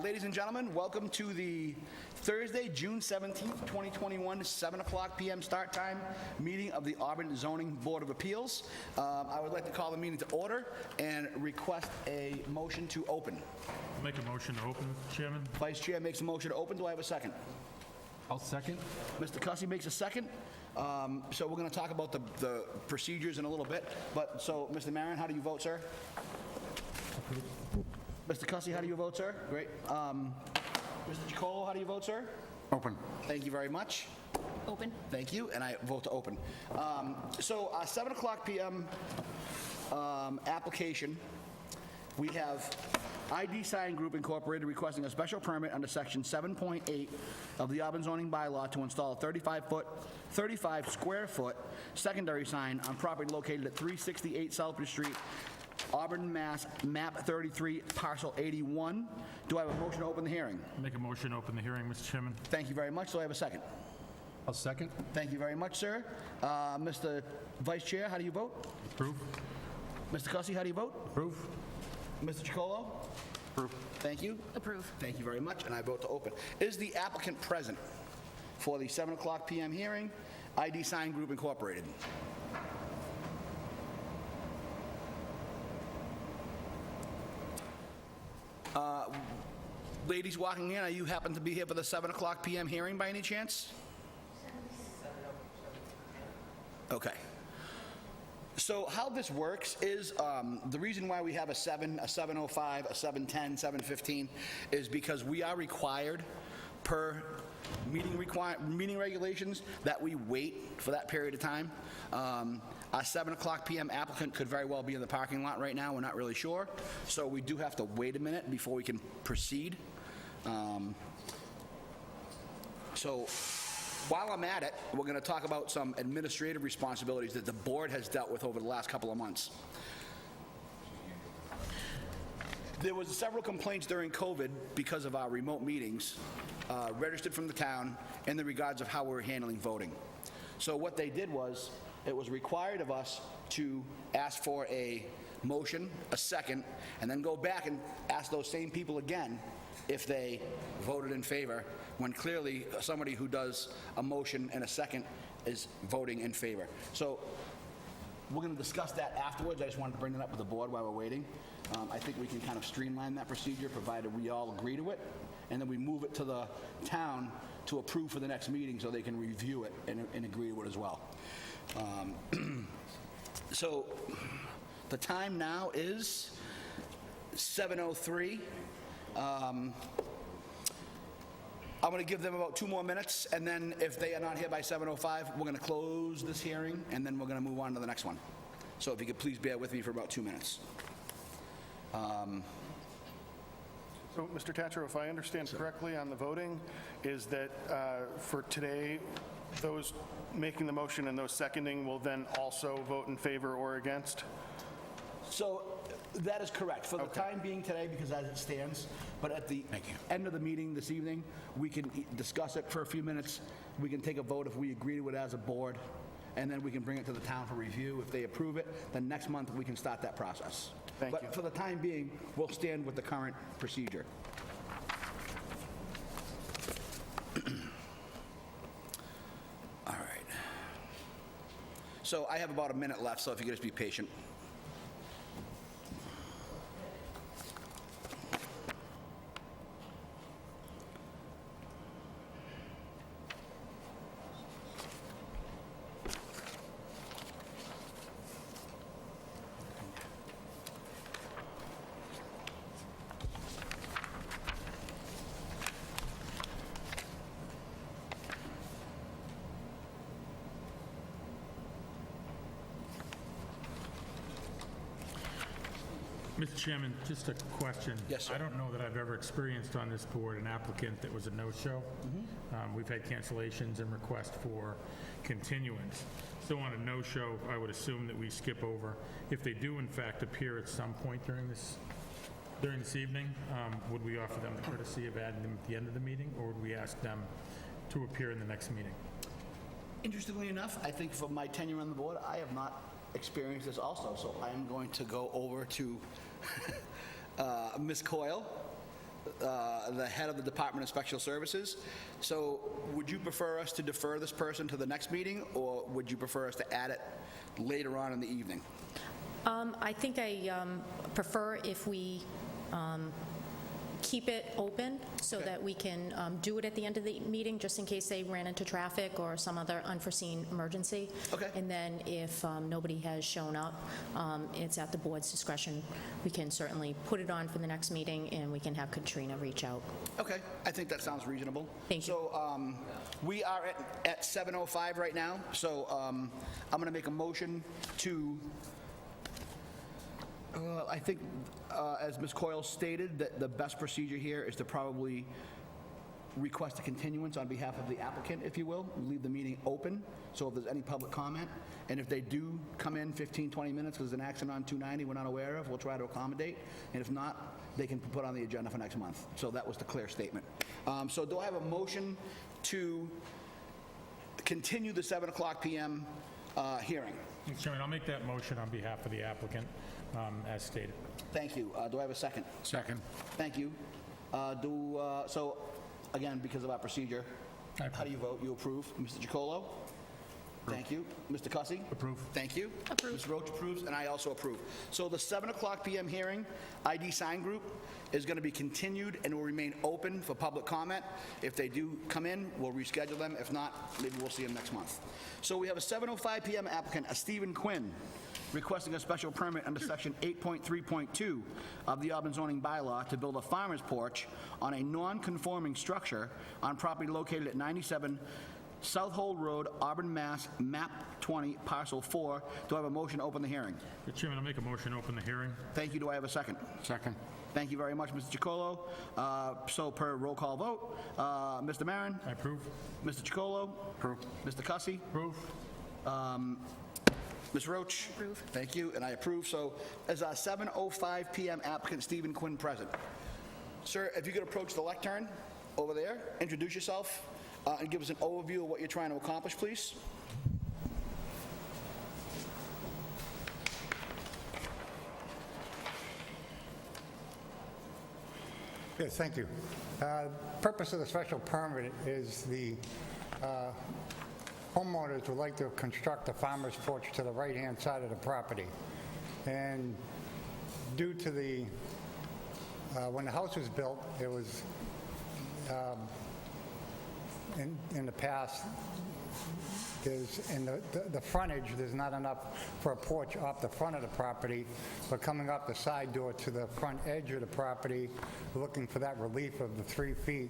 Ladies and gentlemen, welcome to the Thursday, June 17th, 2021, 7 o'clock p.m. start time meeting of the Auburn Zoning Board of Appeals. I would like to call the meeting to order and request a motion to open. Make a motion to open, Mr. Chairman. Vice Chair makes a motion to open. Do I have a second? I'll second. Mr. Cussy makes a second. So we're going to talk about the procedures in a little bit. So, Mr. Maron, how do you vote, sir? Mr. Cussy, how do you vote, sir? Great. Mr. Chacolo, how do you vote, sir? Open. Thank you very much. Open. Thank you, and I vote to open. 7 o'clock p.m. Application. We have ID Sign Group Incorporated requesting a special permit under Section 7.8 of the Auburn zoning bylaw to install a 35 square foot secondary sign on property located at 368 Southbridge Street, Auburn, Mass., map 33, parcel 81. Do I have a motion to open the hearing? Make a motion to open the hearing, Mr. Chairman. Thank you very much. Do I have a second? I'll second. Thank you very much, sir. Mr. Vice Chair, how do you vote? Approve. Mr. Cussy, how do you vote? Approve. Mr. Chacolo? Approve. Thank you. Approve. Thank you very much, and I vote to open. Is the applicant present for the 7 o'clock p.m. hearing? ID Sign Group Incorporated. Ladies walking in, are you happen to be here for the 7 o'clock p.m. hearing by any chance? Okay. So how this works is, the reason why we have a 7, a 7:05, a 7:10, 7:15 is because we are required per meeting regulations that we wait for that period of time. Our 7 o'clock p.m. applicant could very well be in the parking lot right now. We're not really sure. So we do have to wait a minute before we can proceed. So while I'm at it, we're going to talk about some administrative responsibilities that the board has dealt with over the last couple of months. There was several complaints during COVID because of our remote meetings registered from the town in the regards of how we were handling voting. So what they did was, it was required of us to ask for a motion, a second, and then go back and ask those same people again if they voted in favor, when clearly somebody who does a motion and a second is voting in favor. So we're going to discuss that afterwards. I just wanted to bring that up with the board while we're waiting. I think we can kind of streamline that procedure, provided we all agree to it, and then we move it to the town to approve for the next meeting so they can review it and agree to it as well. So the time now is 7:03. I'm going to give them about 2 more minutes, and then if they are not here by 7:05, we're going to close this hearing, and then we're going to move on to the next one. So if you could please bear with me for about 2 minutes. So, Mr. Tatro, if I understand correctly on the voting, is that for today, those making the motion and those seconding will then also vote in favor or against? So that is correct, for the time being today, because as it stands, but at the end of the meeting this evening, we can discuss it for a few minutes. We can take a vote if we agree to it as a board, and then we can bring it to the town for review. If they approve it, then next month we can start that process. Thank you. But for the time being, we'll stand with the current procedure. All right. So I have about a minute left, so if you could just be patient. Mr. Chairman, just a question. Yes, sir. I don't know that I've ever experienced on this board an applicant that was a no-show. We've had cancellations and requests for continuance. So on a no-show, I would assume that we skip over. If they do in fact appear at some point during this evening, would we offer them the courtesy of adding them at the end of the meeting, or would we ask them to appear in the next meeting? Interestingly enough, I think for my tenure on the board, I have not experienced this also, so I am going to go over to Ms. Coyle the head of the Department of Special Services. So would you prefer us to defer this person to the next meeting, or would you prefer us to add it later on in the evening? I think I prefer if we keep it open so that we can do it at the end of the meeting, just in case they ran into traffic or some other unforeseen emergency. Okay. And then if nobody has shown up, it's at the board's discretion. We can certainly put it on for the next meeting, and we can have Katrina reach out. Okay, I think that sounds reasonable. Thank you. So we are at 7:05 right now, so I'm going to make a motion to, I think, as Ms. Coyle stated, that the best procedure here is to probably request a continuance on behalf of the applicant, if you will. Leave the meeting open, so if there's any public comment, and if they do come in 15, 20 minutes because there's an accident on 290 we're not aware of, we'll try to accommodate, and if not, they can put on the agenda for next month. So that was the clear statement. So do I have a motion to continue the 7 o'clock p.m. Hearing? Mr. Chairman, I'll make that motion on behalf of the applicant, as stated. Thank you. Do I have a second? Second. Thank you. So, again, because of our procedure, how do you vote? You approve? Mr. Chacolo? Thank you. Mr. Cussy? Approve. Thank you. Approve. Ms. Roach approves, and I also approve. So the 7 o'clock p.m. hearing, ID Sign Group, is going to be continued and will remain open for public comment. If they do come in, we'll reschedule them. If not, maybe we'll see them next month. So we have a 7:05 p.m. applicant, a Stephen Quinn, requesting a special permit under Section 8.3.2 of the Auburn zoning bylaw to build a farmer's porch on a non-conforming structure on property located at 97 South Hold Road, Auburn, Mass., map 20, parcel 4. Do I have a motion to open the hearing? Mr. Chairman, I'll make a motion to open the hearing. Thank you. Do I have a second? Second. Thank you very much, Mr. Chacolo. So per roll call vote, Mr. Maron? I approve. Mr. Chacolo? Approve. Mr. Cussy? Approve. Ms. Roach? Approve. Thank you, and I approve. So is 7:05 p.m. applicant Stephen Quinn present? Sir, if you could approach the lectern over there, introduce yourself, and give us an overview of what you're trying to accomplish, please. Yes, thank you. Purpose of the special permit is the homeowners would like to construct a farmer's porch to the right-hand side of the property. And due to the, when the house was built, it was, in the past, in the frontage, there's not enough for a porch off the front of the property, but coming up the side door to the front edge of the property, looking for that relief of the 3 feet,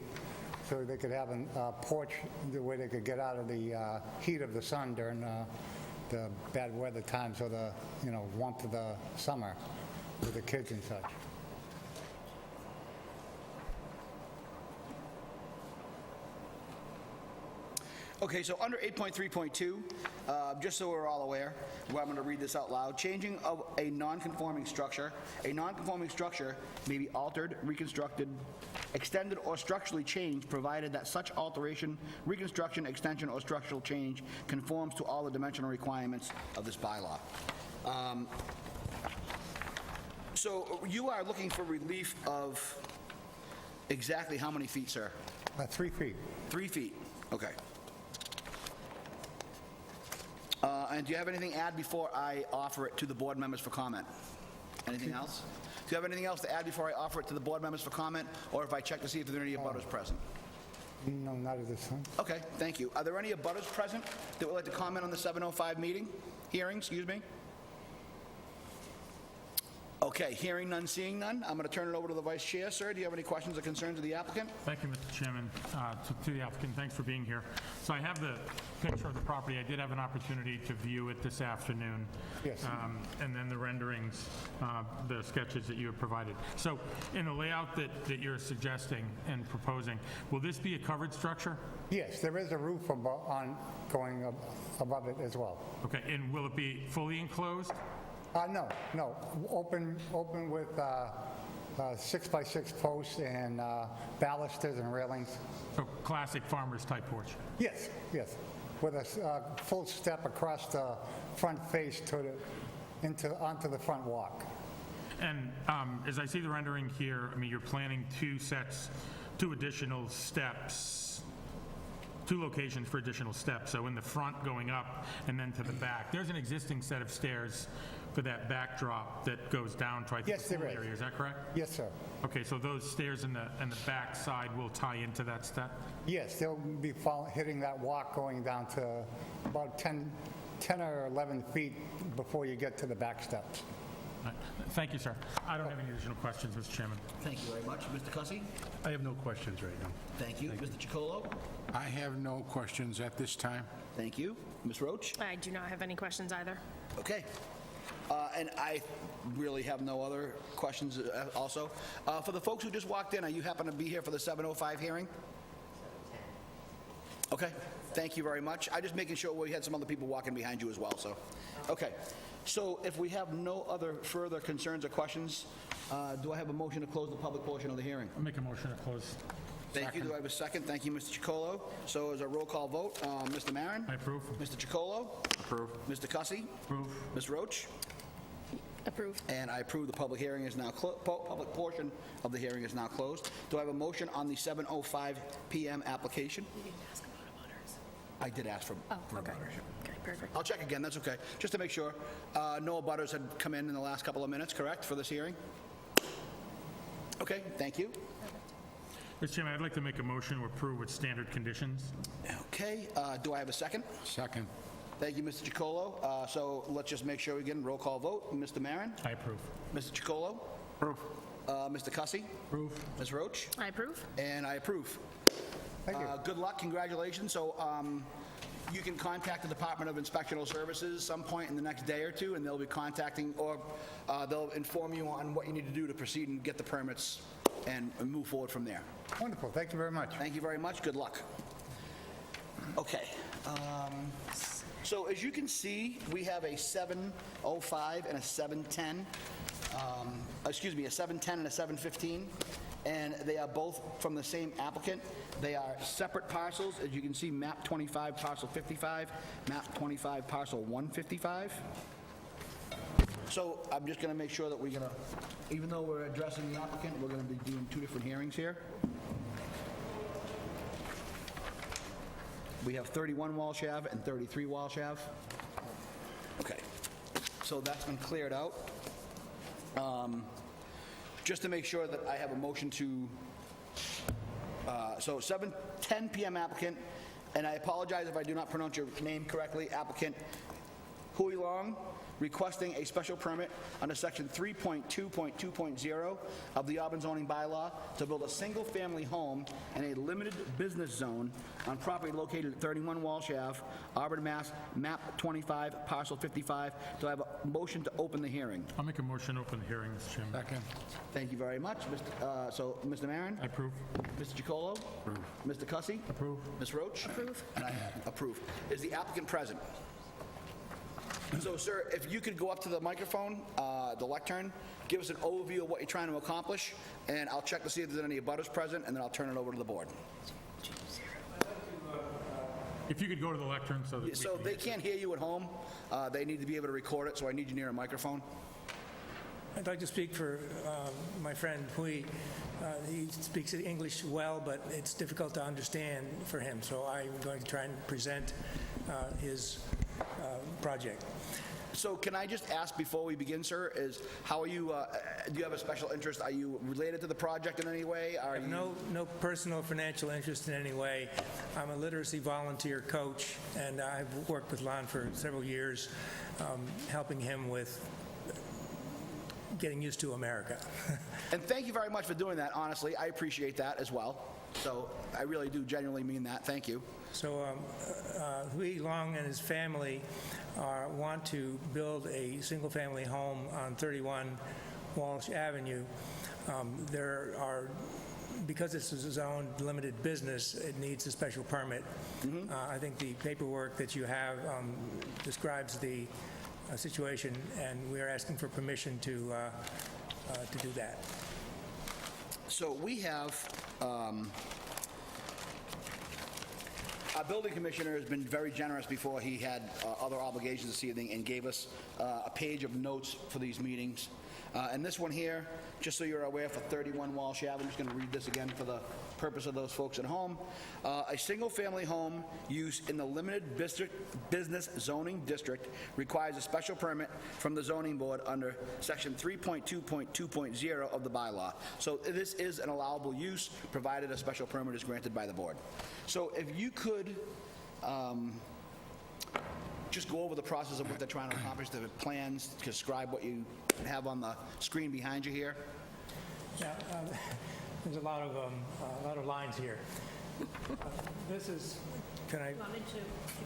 so they could have a porch where they could get out of the heat of the sun during the bad weather times or the, warmth of the summer with the kids and such. Okay, so under 8.3.2, just so we're all aware, I'm going to read this out loud. Changing of a non-conforming structure. A non-conforming structure may be altered, reconstructed, extended, or structurally changed, provided that such alteration, reconstruction, extension, or structural change conforms to all the dimensional requirements of this bylaw. So you are looking for relief of exactly how many feet, sir? 3 feet. 3 feet, okay. And do you have anything to add before I offer it to the board members for comment? Anything else? Do you have anything else to add before I offer it to the board members for comment, or if I check to see if there are any abutters present? No, not at this time. Okay, thank you. Are there any abutters present that would like to comment on the 7:05 hearing, excuse me? Okay, hearing none, seeing none. I'm going to turn it over to the vice chair. Sir, do you have any questions or concerns of the applicant? Thank you, Mr. Chairman. To the applicant, thanks for being here. So I have the picture of the property. I did have an opportunity to view it this afternoon. Yes. And then the renderings, the sketches that you have provided. So in the layout that you're suggesting and proposing, will this be a covered structure? Yes, there is a roof going above it as well. Okay, and will it be fully enclosed? No, open with 6x6 posts and balusters and railings. So classic farmer's type porch? Yes, with a full step across the front face onto the front walk. And as I see the rendering here, I mean, you're planning two additional steps, two locations for additional steps. So in the front going up and then to the back. There's an existing set of stairs for that backdrop that goes down to, I think, Yes, the there pool is. area. Is that correct? Yes, sir. Okay, so those stairs in the back side will tie into that step? Yes, they'll be hitting that walk going down to about 10 or 11 feet before you get to the back steps. All right. Thank you, sir. I don't have any additional questions, Mr. Chairman. Thank you very much. Mr. Cussy? I have no questions right now. Thank you. Mr. Chacolo? I have no questions at this time. Thank you. Ms. Roach? I do not have any questions either. Okay. And I really have no other questions also. For the folks who just walked in, are you happen to be here for the 7:05 hearing? Okay, thank you very much. I'm just making sure we had some other people walking behind you as well, so. Okay, so if we have no other further concerns or questions, do I have a motion to close the public portion of the hearing? I'll make a motion to close. Thank you. Do I have a second? Thank you, Mr. Chacolo. So as a roll call vote, Mr. Maron? I approve. Mr. Chacolo? Approve. Mr. Cussy? Approve. Ms. Roach? Approve. And I approve the public hearing is now, public portion of the hearing is now closed. Do I have a motion on the 7:05 PM application? You didn't ask about abutters. I did ask for Oh, for okay. abutters. Okay, perfect. I'll check again, that's okay, just to make sure. No abutters had come in the last couple of minutes, correct, for this hearing? Okay, thank you. Mr. Chairman, I'd like to make a motion to approve with standard conditions. Okay, do I have a second? Second. Thank you, Mr. Chacolo. So let's just make sure again, roll call vote. Mr. Maron? I approve. Mr. Chacolo? Approve. Mr. Cussy? Approve. Ms. Roach? I approve. And I approve. Thank you. Good luck, congratulations. So you can contact the Department of Inspectional Services some point in the next day or two, and they'll be contacting, or they'll inform you on what you need to do to proceed and get the permits and move forward from there. Wonderful, thank you very much. Thank you very much, good luck. Okay. So as you can see, we have a 7:05 and a 7:10, excuse me, a 7:10 and a 7:15, and they are both from the same applicant. They are separate parcels, as you can see, map 25, parcel 55, map 25, parcel 155. So I'm just going to make sure that we're going to, even though we're addressing the applicant, we're going to be doing two different hearings here. We have 31 Walsh Ave and 33 Walsh Ave. Okay, so that's been cleared out. Just to make sure that I have a motion to, so 7:10 PM applicant, and I apologize if I do not pronounce your name correctly, applicant Hui Long, requesting a special permit under section 3.2.2.0 of the Auburn zoning bylaw to build a single-family home in a limited business zone on property located at 31 Walsh Ave, Auburn, Mass., map 25, parcel 55. Do I have a motion to open the hearing? I'll make a motion to open the hearing, Mr. Chairman. Second. Thank you very much. So, Mr. Maron? I approve. Mr. Chacolo? Mr. Cussy? Approve. Ms. Roach? Approve. And I approve. Is the applicant present? So, sir, if you could go up to the microphone, the lectern, give us an overview of what you're trying to accomplish, and I'll check to see if there's any abutters present, and then I'll turn it over to the board. If you could go to the lectern so that we So can... they can't hear you at home. They need to be able to record it, so I need you near a microphone. I'd like to speak for my friend Hui. He speaks English well, but it's difficult to understand for him, so I'm going to try and present his project. So can I just ask before we begin, sir, is how are you, do you have a special interest? Are you related to the project in any way? Are you? No personal financial interest in any way. I'm a literacy volunteer coach, and I've worked with Lon for several years, helping him with getting used to America. And thank you very much for doing that, honestly. I appreciate that as well. So I really do genuinely mean that. Thank you. So Hui Long and his family want to build a single-family home on 31 Walsh Avenue. Because this is a zoned limited business, it needs a special permit. I think the paperwork that you have describes the situation, and we are asking for permission to do that. So we have, our building commissioner has been very generous before he had other obligations this evening and gave us a page of notes for these meetings. And this one here, just so you're aware, for 31 Walsh Ave, I'm just going to read this again for the purpose of those folks at home. A single-family home use in the limited business zoning district requires a special permit from the zoning board under section 3.2.2.0 of the bylaw. So this is an allowable use, provided a special permit is granted by the board. So if you could just go over the process of what they're trying to accomplish, the plans, describe what you have on the screen behind you here. Yeah, there's a lot of lines here. This is, can I, You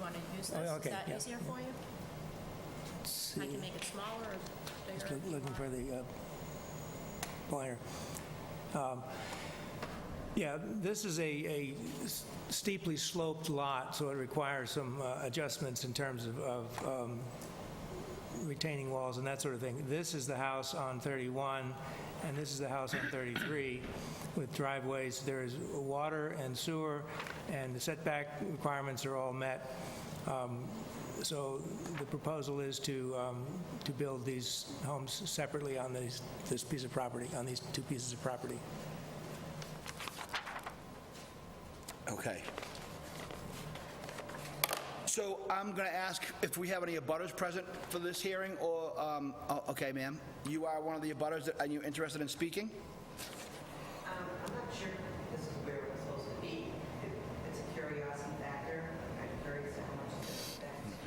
want to use Oh, okay, yeah. easier for you? I can make it smaller or bigger. if you looking want. for the pointer. Yeah, this is a steeply sloped lot, so it requires some adjustments in terms of retaining walls and that sort of thing. This is the house on 31, and this is the house on 33 with driveways. There is water and sewer, and the setback requirements are all met. So the proposal is to build these homes separately on this piece of property, on these two pieces of property. Okay. So I'm going to ask if we have any abutters present for this hearing, or, okay, ma'am, you are one of the abutters. Are you interested in speaking? I'm not sure this is where it's supposed to be. It's a curiosity factor. I'm curious how much this affects.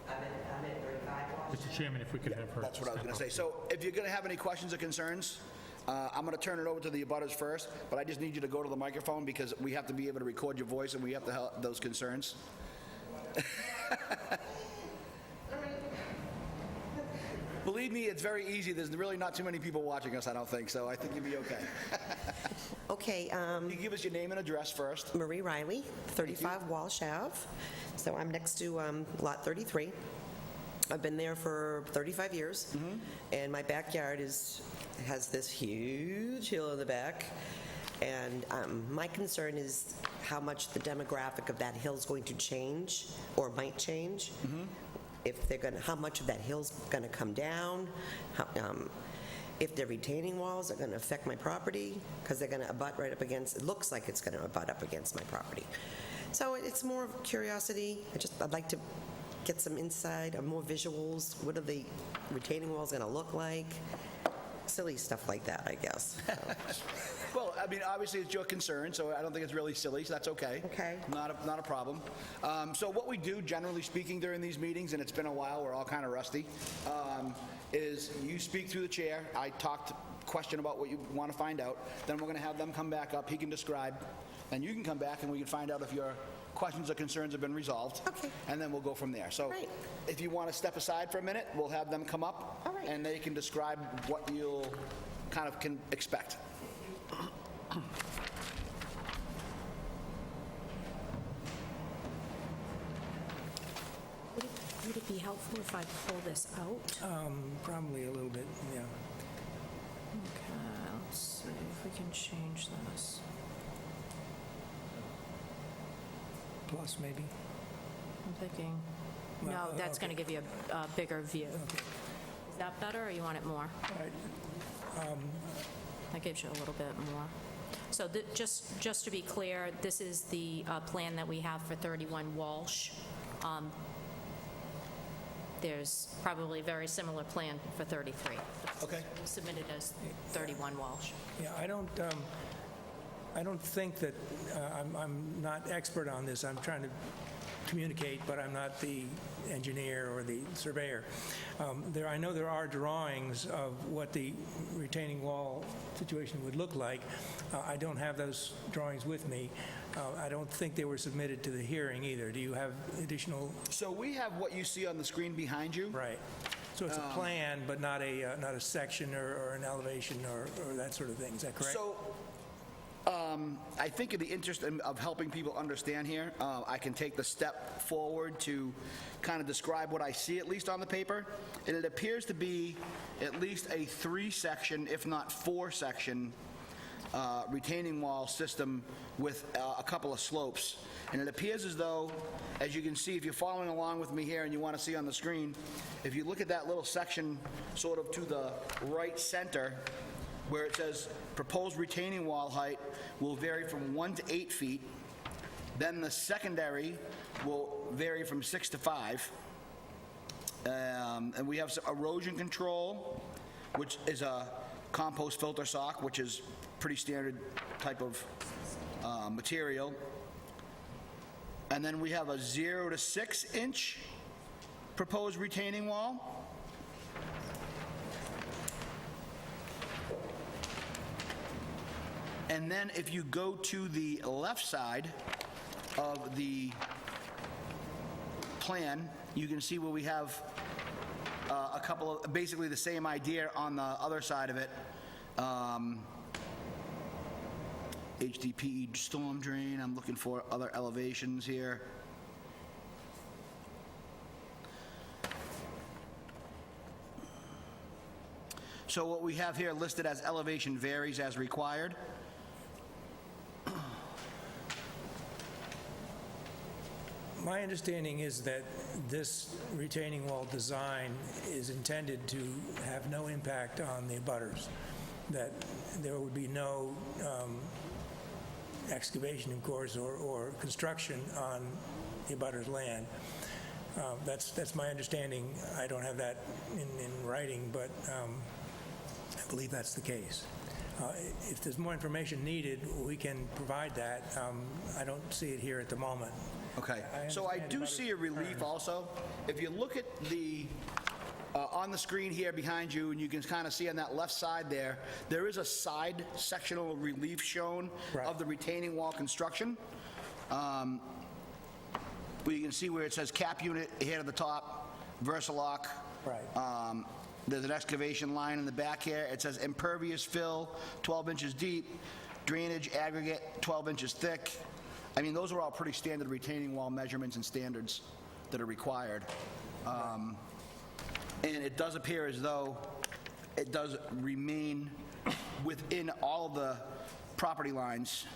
I'm at 35 Washington. Mr. Chairman, if we could have her. That's what I was going to step say. So if you're going to have any questions or concerns, I'm going to turn it over to the abutters first, but I just need you to go to the microphone because we have to be able to record your voice and we have to help those concerns. Believe me, it's very easy. There's really not too many people watching us, I don't think, so I think you'll be okay. Okay, You give us your name and address first. Marie Riley, 35 Walsh Ave. So I'm next to Lot 33. I've been there for 35 years, and my backyard has this huge hill in the back. And my concern is how much the demographic of that hill is going to change, or might change. If they're going to, how much of that hill's going to come down, if the retaining walls are going to affect my property, because they're going to abut right up against, it looks like it's going to abut up against my property. So it's more of curiosity. I'd like to get some insight, or more visuals. What are the retaining walls going to look like? Silly stuff like that, I guess. Well, I mean, obviously, it's your concern, so I don't think it's really silly, so that's okay. Okay. Not a problem. So what we do, generally speaking, during these meetings, and it's been a while, we're all kind of rusty, is you speak through the chair, I question about what you want to find out, then we're going to have them come back up, he can describe, and you can come back and we can find out if your questions or concerns have been resolved. Okay. And then we'll go from there. So Right. if you want to step aside for a minute, we'll have them come up. All right. And they can describe what you'll kind of can expect. Would it be helpful if I pull this out? Probably a little bit, yeah. Okay, let's see if we can change this. Plus, maybe? I'm thinking, no, Well, that's going to give you a bigger view. Is that better, or you want it more? All right. That gives you a little bit more. So just to be clear, this is the plan that we have for 31 Walsh. There's probably a very similar plan for 33. Okay. Submitted as 31 Walsh. Yeah, I don't think that, I'm not expert on this. I'm trying to communicate, but I'm not the engineer or the surveyor. I know there are drawings of what the retaining wall situation would look like. I don't have those drawings with me. I don't think they were submitted to the hearing either. Do you have additional? So we have what you see on the screen behind you. Right. So it's a plan, but not a section or an elevation or that sort of thing. Is that correct? So I think in the interest of helping people understand here, I can take the step forward to kind of describe what I see, at least on the paper. And it appears to be at least a 3-section, if not 4-section, retaining wall system with a couple of slopes. And it appears as though, as you can see, if you're following along with me here and you want to see on the screen, if you look at that little section sort of to the right center, where it says proposed retaining wall height will vary from 1 to 8 feet, then the secondary will vary from 6 to 5. And we have some erosion control, which is a compost filter sock, which is pretty standard type of material. And then we have a 0 to 6 inch proposed retaining wall. And then if you go to the left side of the plan, you can see where we have a couple of, basically the same idea on the other side of it. HDPE storm drain, I'm looking for other elevations here. So what we have here listed as elevation varies as required. My understanding is that this retaining wall design is intended to have no impact on the abutters, that there would be no excavation, of course, or construction on the abutters' land. That's my understanding. I don't have that in writing, but I believe that's the case. If there's more information needed, we can provide that. I don't see it here at the moment. Okay, so I do see a relief also. If you look at the, on the screen here behind you, and you can kind of see on that left side there, there is a side sectional relief shown of the retaining wall construction. Where you can see where it says cap unit here at the top, Versalock. Right. There's an excavation line in the back here. It says impervious fill, 12 inches deep, drainage aggregate, 12 inches thick. I mean, those are all pretty standard retaining wall measurements and standards that are required. And it does appear as though it does remain within all of the property lines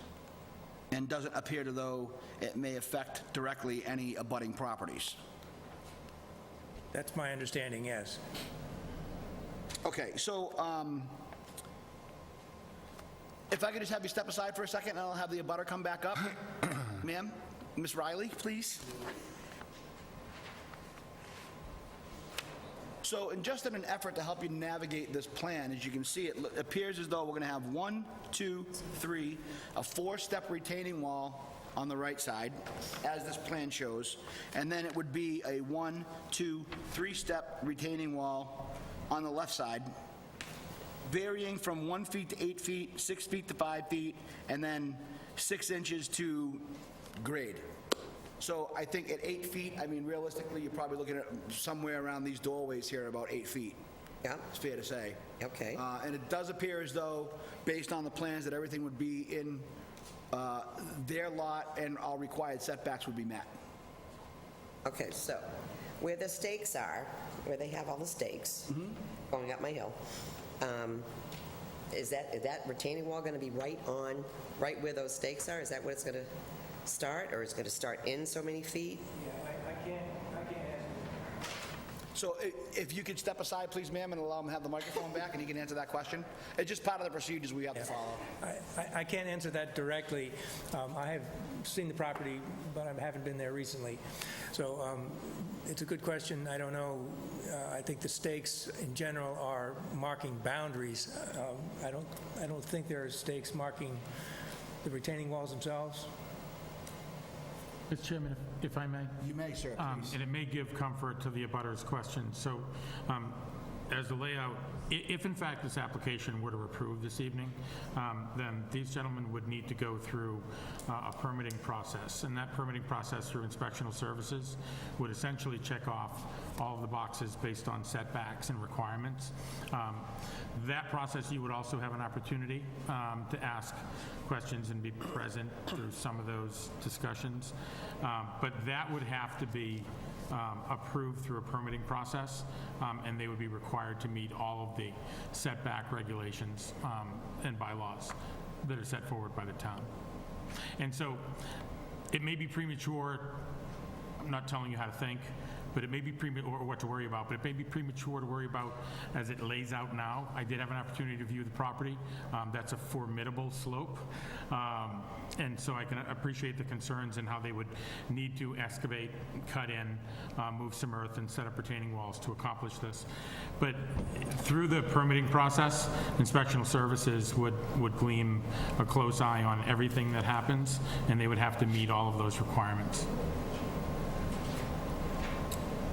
and doesn't appear to though it may affect directly any abutting properties. That's my understanding, yes. Okay, so if I could just have you step aside for a second, and I'll have the abutter come back up. Ma'am, Ms. Riley, please. So, in just in an effort to help you navigate this plan, as you can see, it appears as though we're going to have 1, 2, 3, a 4-step retaining wall on the right side, as this plan shows, and then it would be a 1, 2, 3-step retaining wall on the left side, varying from 1 feet to 8 feet, 6 feet to 5 feet, and then 6 inches to grade. So I think at 8 feet, I mean, realistically, you're probably looking at somewhere around these doorways here, about 8 feet. Yeah, It's fair to say. okay. And it does appear as though, based on the plans, that everything would be in their lot and all required setbacks would be met. Okay, so where the stakes are, where they have all the stakes going up my hill, is that retaining wall going to be right where those stakes are? Is that where it's going to start, or is it going to start in so many feet? I can't answer. So if you could step aside, please, ma'am, and allow him to have the microphone back, and he can answer that question. It's just part of the procedures we have to follow. I can't answer that directly. I have seen the property, but I haven't been there recently. So it's a good question. I don't know. I think the stakes in general are marking boundaries. I don't think there are stakes marking the retaining walls themselves. Mr. Chairman, if I may? You may, sir, please. And it may give comfort to the abutters' question. So as the layout, if in fact this application were to approve this evening, then these gentlemen would need to go through a permitting process. And that permitting process through inspectional services would essentially check off all of the boxes based on setbacks and requirements. That process, you would also have an opportunity to ask questions and be present through some of those discussions. But that would have to be approved through a permitting process, and they would be required to meet all of the setback regulations and bylaws that are set forward by the town. And so it may be premature, I'm not telling you how to think, but it may be or what to worry about, but it may be premature to worry about as it lays out now. I did have an opportunity to view the property. That's a formidable slope. And so I can appreciate the concerns and how they would need to excavate, cut in, move some earth, and set up retaining walls to accomplish this. But through the permitting process, inspectional services would gleam a close eye on everything that happens, and they would have to meet all of those requirements.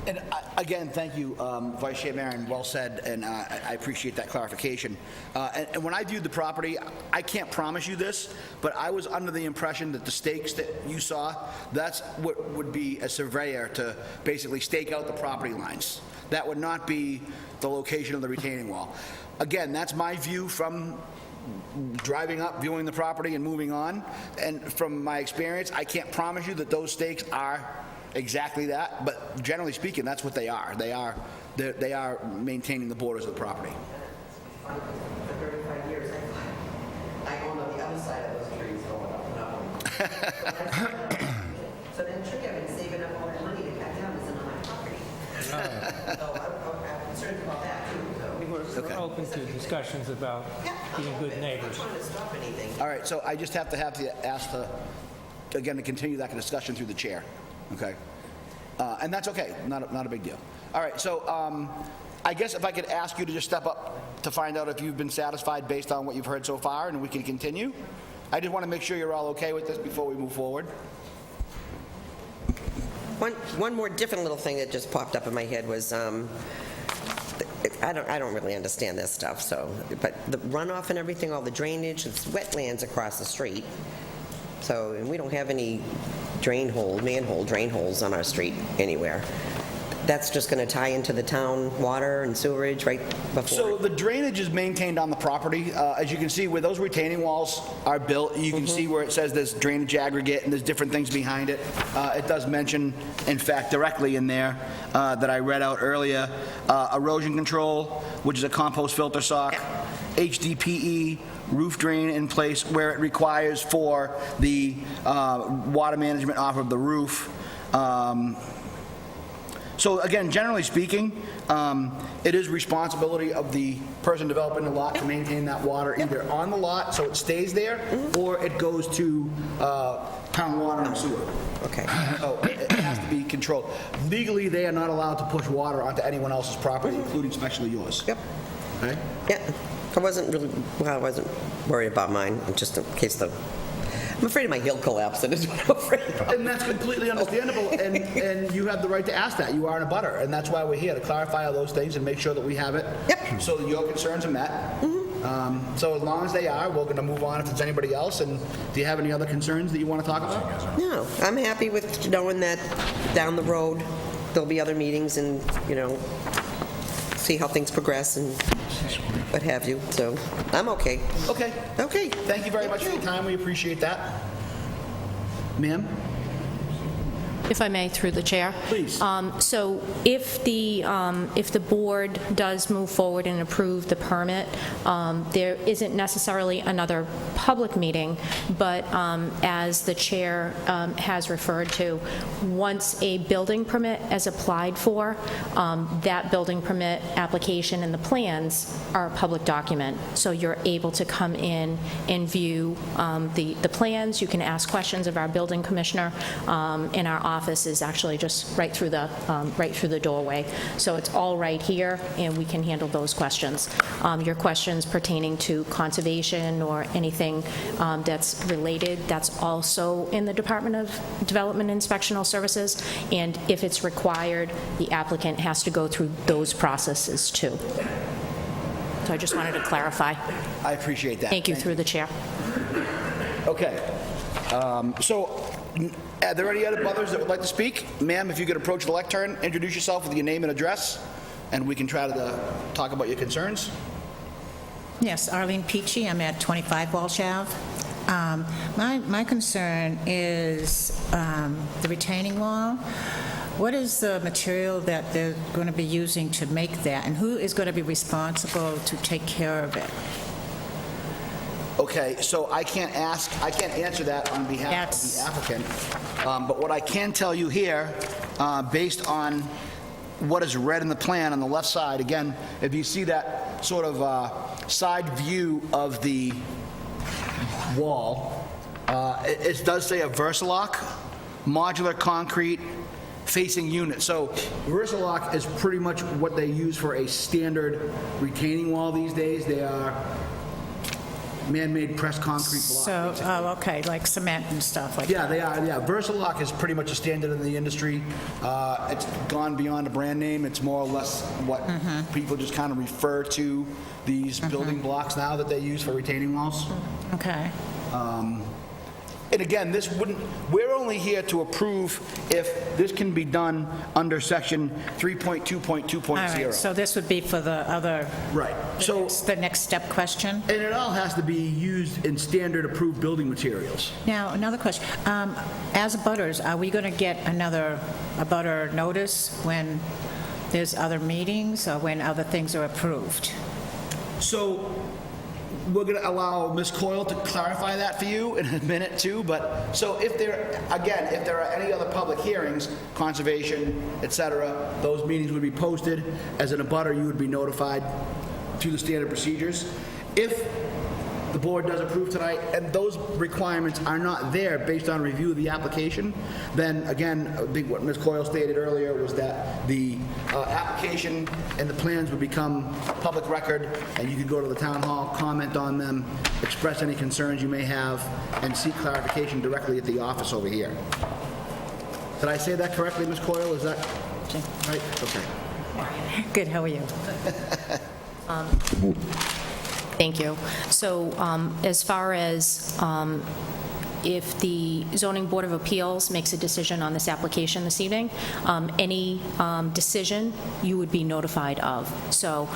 And again, thank you, Vice Chair Maron, well said, and I appreciate that clarification. And when I viewed the property, I can't promise you this, but I was under the impression that the stakes that you saw, that's what would be a surveyor to basically stake out the property lines. That would not be the location of the retaining wall. Again, that's my view from driving up, viewing the property, and moving on. And from my experience, I can't promise you that those stakes are exactly that, but generally speaking, that's what they are. They are maintaining the borders of the property. For 35 years, I own on the other side of those trees going up and up. So that tree I've been saving up all that money to cut down is on my property. So I'm concerned about that too. We're open to discussions about being good neighbors. I'm not trying to stop anything. All right, so I just have to ask again, to continue that discussion through the chair, okay? And that's okay, not a big deal. All right, so I guess if I could ask you to just step up to find out if you've been satisfied based on what you've heard so far, and we can continue. I just want to make sure you're all okay with this before we move forward. One more different little thing that just popped up in my head was, I don't really understand this stuff, but the runoff and everything, all the drainage, it's wetlands across the street. So, and we don't have any drain holes on our street anywhere. That's just going to tie into the town water and sewerage right before? So the drainage is maintained on the property. As you can see, where those retaining walls are built, you can see where it says there's drainage aggregate and there's different things behind it. It does mention, in fact, directly in there that I read out earlier, erosion control, which is a compost filter sock, HDPE, roof drain in place where it requires for the water management off of the roof. So again, generally speaking, it is responsibility of the person developing the lot to maintain that water either on the lot, so it stays there, or it goes to town water and sewer. Okay. So it has to be controlled. Legally, they are not allowed to push water onto anyone else's property, including especially yours. Yep. Okay? Yeah. I wasn't worried about mine, just in case I'm afraid of my hill collapse, and it's what I'm afraid of. And that's completely understandable, and you have the right to ask that. You are in a butter, and that's why we're here, to clarify all those things and make sure that we have it so that your concerns are met. So as long as they are, we're going to move on if there's anybody else. And do you have any other concerns that you want to talk about? No, I'm happy with knowing that down the road, there'll be other meetings and, see how things progress and what have you. So I'm okay. Okay. Okay. Thank you very much for your time. We appreciate that. Ma'am? If I may, through the chair. Please. So if the board does move forward and approve the permit, there isn't necessarily another public meeting, but as the chair has referred to, once a building permit is applied for, that building permit application and the plans are a public document. So you're able to come in and view the plans. You can ask questions of our building commissioner in our office is actually just right through the doorway. So it's all right here, and we can handle those questions. Your questions pertaining to conservation or anything that's related, that's also in the Department of Development Inspectional Services, and if it's required, the applicant has to go through those processes too. So I just wanted to clarify. I appreciate that. Thank you, through the chair. Okay. So, are there any other others that would like to speak? Ma'am, if you could approach the lectern, introduce yourself with your name and address, and we can try to talk about your concerns. Yes, Arlene Peachy, I'm at 25 Walsh Ave. My concern is the retaining wall. What is the material that they're going to be using to make that, and who is going to be responsible to take care of it? Okay, so I can't answer that on behalf That's- of the applicant. But what I can tell you here, based on what is read in the plan on the left side, again, if you see that sort of side view of the wall, it does say a Versalock, modular concrete facing unit. So Versalock is pretty much what they use for a standard retaining wall these days. They are man-made pressed concrete blocks. So, oh, okay, like cement and stuff like that. Yeah, they are, yeah. Versalock is pretty much a standard in the industry. It's gone beyond a brand name. It's more or less what people just kind of refer to these building blocks now that they use for retaining walls. Okay. And again, this wouldn't, we're only here to approve if this can be done under section 3.2.2.0. All right, so this would be for the other, Right, so, the next step question? and it all has to be used in standard approved building materials. Now, another question. As abutters, are we going to get another abutter notice when there's other meetings or when other things are approved? So we're going to allow Ms. Coyle to clarify that for you in a minute too, but, so if there, again, if there are any other public hearings, conservation, et cetera, those meetings would be posted. As an abutter, you would be notified through the standard procedures. If the board does approve tonight, and those requirements are not there based on review of the application, then again, I think what Ms. Coyle stated earlier was that the application and the plans would become public record, and you could go to the town hall, comment on them, express any concerns you may have, and seek clarification directly at the office over here. Did I say that correctly, Ms. Coyle? Is that right? Okay. Good, how are you? Thank you. So as far as if the Zoning Board of Appeals makes a decision on this application this evening, any decision you would be notified of. So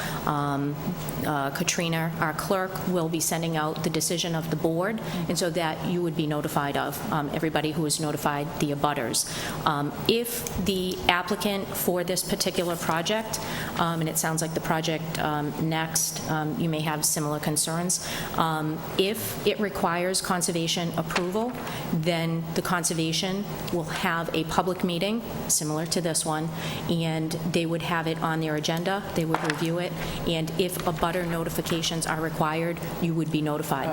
Katrina, our clerk, will be sending out the decision of the board, and so that you would be notified of, everybody who is notified, the abutters. If the applicant for this particular project, and it sounds like the project next, you may have similar concerns, if it requires conservation approval, then the conservation will have a public meeting, similar to this one, and they would have it on their agenda, they would review it, and if abutter notifications are required, you would be notified.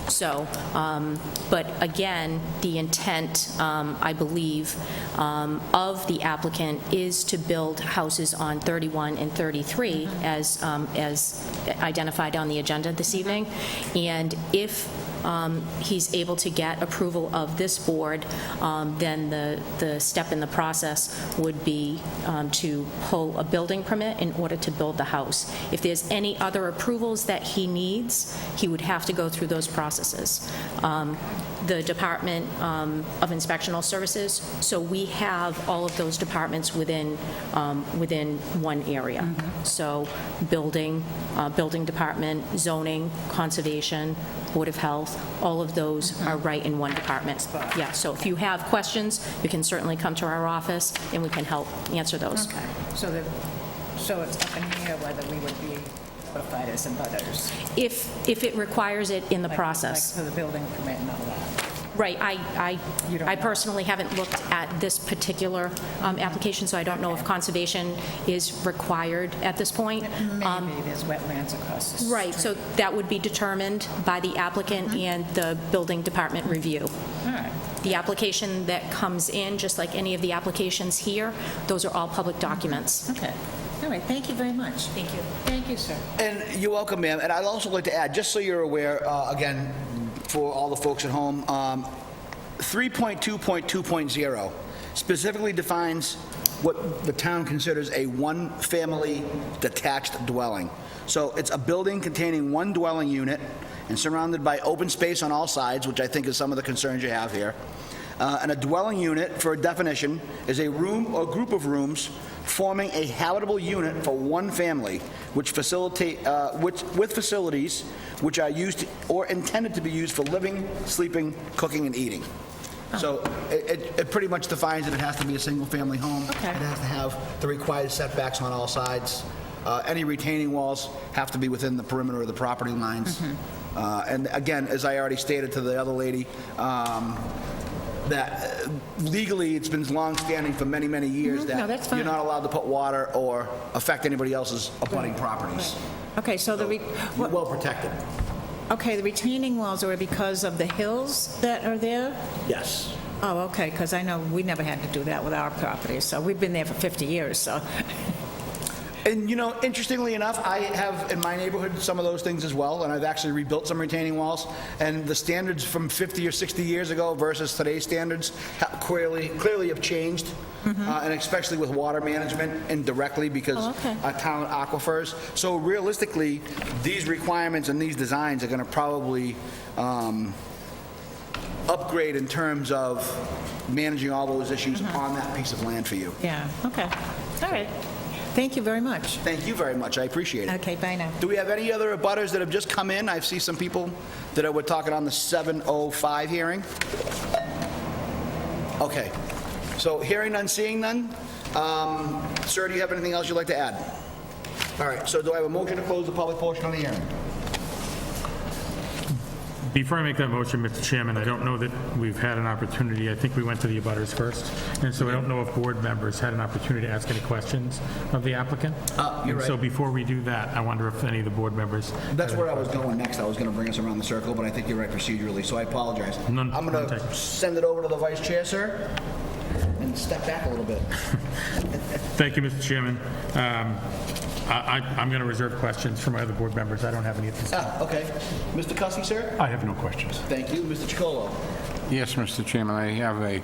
So, but again, the intent, I believe, of the applicant is to build houses on 31 and 33, as identified on the agenda this evening, and if he's able to get approval of this board, then the step in the process would be to pull a building permit in order to build the house. If there's any other approvals that he needs, he would have to go through those processes. The Department of Inspectional Services, so we have all of those departments within one area. So building department, zoning, conservation, Board of Health, all of those are right in one department. Yeah, so if you have questions, you can certainly come to our office and we can help answer those. Okay, so it's up in here whether we would be notified as abutters. If it requires it in the Like process. for the building permit and all that. Right, You don't I know. personally haven't looked at this particular application, so I don't know if conservation is required at this point. Maybe there's wetlands across the street. Right, so that would be determined by the applicant and the building department review. All right. The application that comes in, just like any of the applications here, those are all public documents. Okay. All right, thank you very much. Thank you. Thank you, sir. And you're welcome, ma'am. And I'd also like to add, just so you're aware, again, for all the folks at home, 3.2.2.0 specifically defines what the town considers a one-family detached dwelling. So it's a building containing one dwelling unit and surrounded by open space on all sides, which I think is some of the concerns you have here. And a dwelling unit, for a definition, is a room or group of rooms forming a habitable unit for one family, with facilities which are used or intended to be used for living, sleeping, cooking, and eating. So it pretty much defines that it has to be a single-family home. Okay. It has to have the required setbacks on all sides. Any retaining walls have to be within the perimeter of the property lines. And again, as I already stated to the other lady, that legally, it's been long-standing for many, many years No, that that's you're fine. not allowed to put water or affect anybody else's abutting properties. Okay, so You're well protected. okay, the retaining walls are because of the hills that are there? Yes. Oh, okay, because I know we never had to do that with our property, so we've been there for 50 years, so. And, you know, interestingly enough, I have in my neighborhood some of those things as well, and I've actually rebuilt some retaining walls. And the standards from 50 or 60 years ago versus today's standards clearly have changed, and especially with water management indirectly because okay. our town aquifers. So realistically, these requirements and these designs are going to probably upgrade in terms of managing all those issues on that piece of land for you. Yeah, okay. All right. Thank you very much. Thank you very much. I appreciate it. Okay, bye now. Do we have any other abutters that have just come in? I see some people that we're talking on the 7:05 hearing. Okay. So hearing none, seeing none. Sir, do you have anything else you'd like to add? All right, so do I have a motion to close the public portion of the hearing? Before I make that motion, Mr. Chairman, I don't know that we've had an opportunity, I think we went to the abutters first, and so I don't know if board members had an opportunity to ask any questions of the applicant. You're And so right. before we do that, I wonder if any of the board members... That's where I was going next. I was going to bring us around the circle, but I think you're right procedurally, so I apologize. None- I'm going none to taken. send it over to the vice chair, sir, and step back a little bit. Thank you, Mr. Chairman. I'm going to reserve questions for my other board members. I don't have any at this time. Okay. Mr. Cussy, sir? I have no questions. Thank you. Mr. Chacolo? Yes, Mr. Chairman, I have a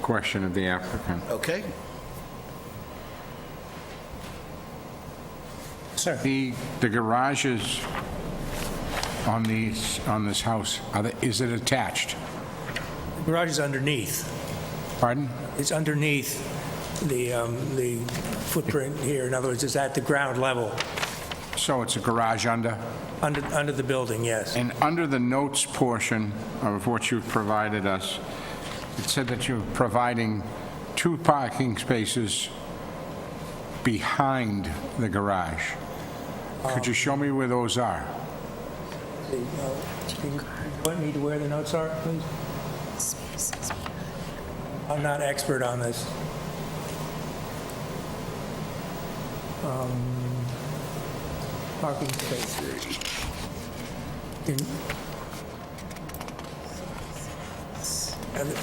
question of the applicant. Okay. Sir? The garages on this house, is it attached? The garage is underneath. Pardon? It's underneath the footprint here. In other words, it's at the ground level, So it's a garage under? under the building, yes. And under the notes portion of what you've provided us, it said that you're providing 2 parking spaces behind the garage. Could you show me where those are? Do you want me to where the notes are, please? I'm not expert on this. Parking space.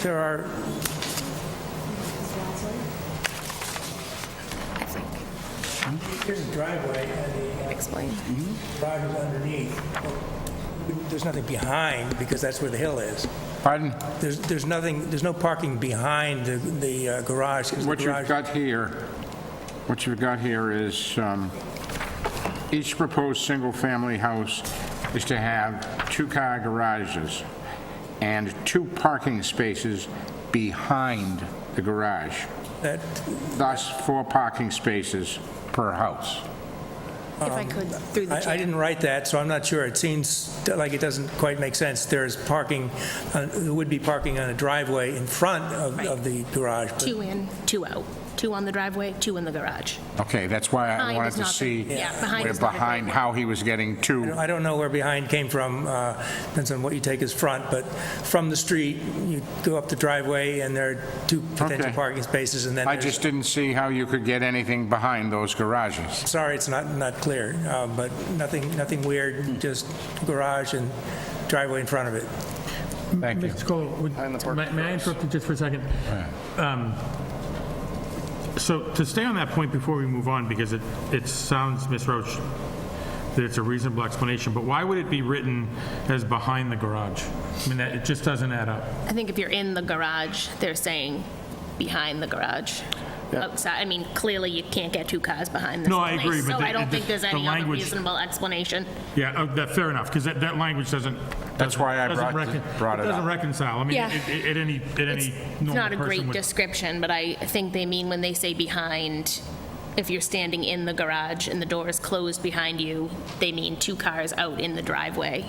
There are, here's the driveway and the Explain. garage is underneath. There's nothing behind because that's where the hill is. Pardon? There's nothing, there's no parking behind the garage. 'cause the What garage- you've got here is, each proposed single-family house is to have 2-car garages and 2 parking spaces behind the garage, That, thus 4 parking spaces per house. If I could, through the I chair. didn't write that, so I'm not sure. It seems like it doesn't quite make sense. There's parking, there would be parking on a driveway in front of the garage. but- 2 in, 2 out. 2 on the driveway, 2 in the garage. Okay, that's why I Behind wanted is to not the- see yeah, behind where is not a behind, driveway. how he was getting 2. I don't know where behind came from, depends on what you take as front, but from the street, you go up the driveway, and there are 2 potential Okay. parking spaces, and then I there's... just didn't see how you could get anything behind those garages. Sorry, it's not clear, but nothing weird, just garage and driveway in front of it. Thank you. Mr. Cole, may I interrupt you just for a second? So to stay on that point before we move on, because it sounds, Ms. Roach, that it's a reasonable explanation, but why would it be written as behind the garage? I mean, it just doesn't add up. I think if you're in the garage, they're saying behind the garage. Outside, I mean, clearly you can't get 2 cars behind this No, I place, agree, but so I don't the- think there's the any other language- reasonable explanation. Yeah, fair enough, because that language doesn't... That's why I doesn't brought it doesn't up. reconcile. I mean, Yeah. at any It's normal not a person great would... description, but I think they mean when they say behind, if you're standing in the garage and the door is closed behind you, they mean 2 cars out in the driveway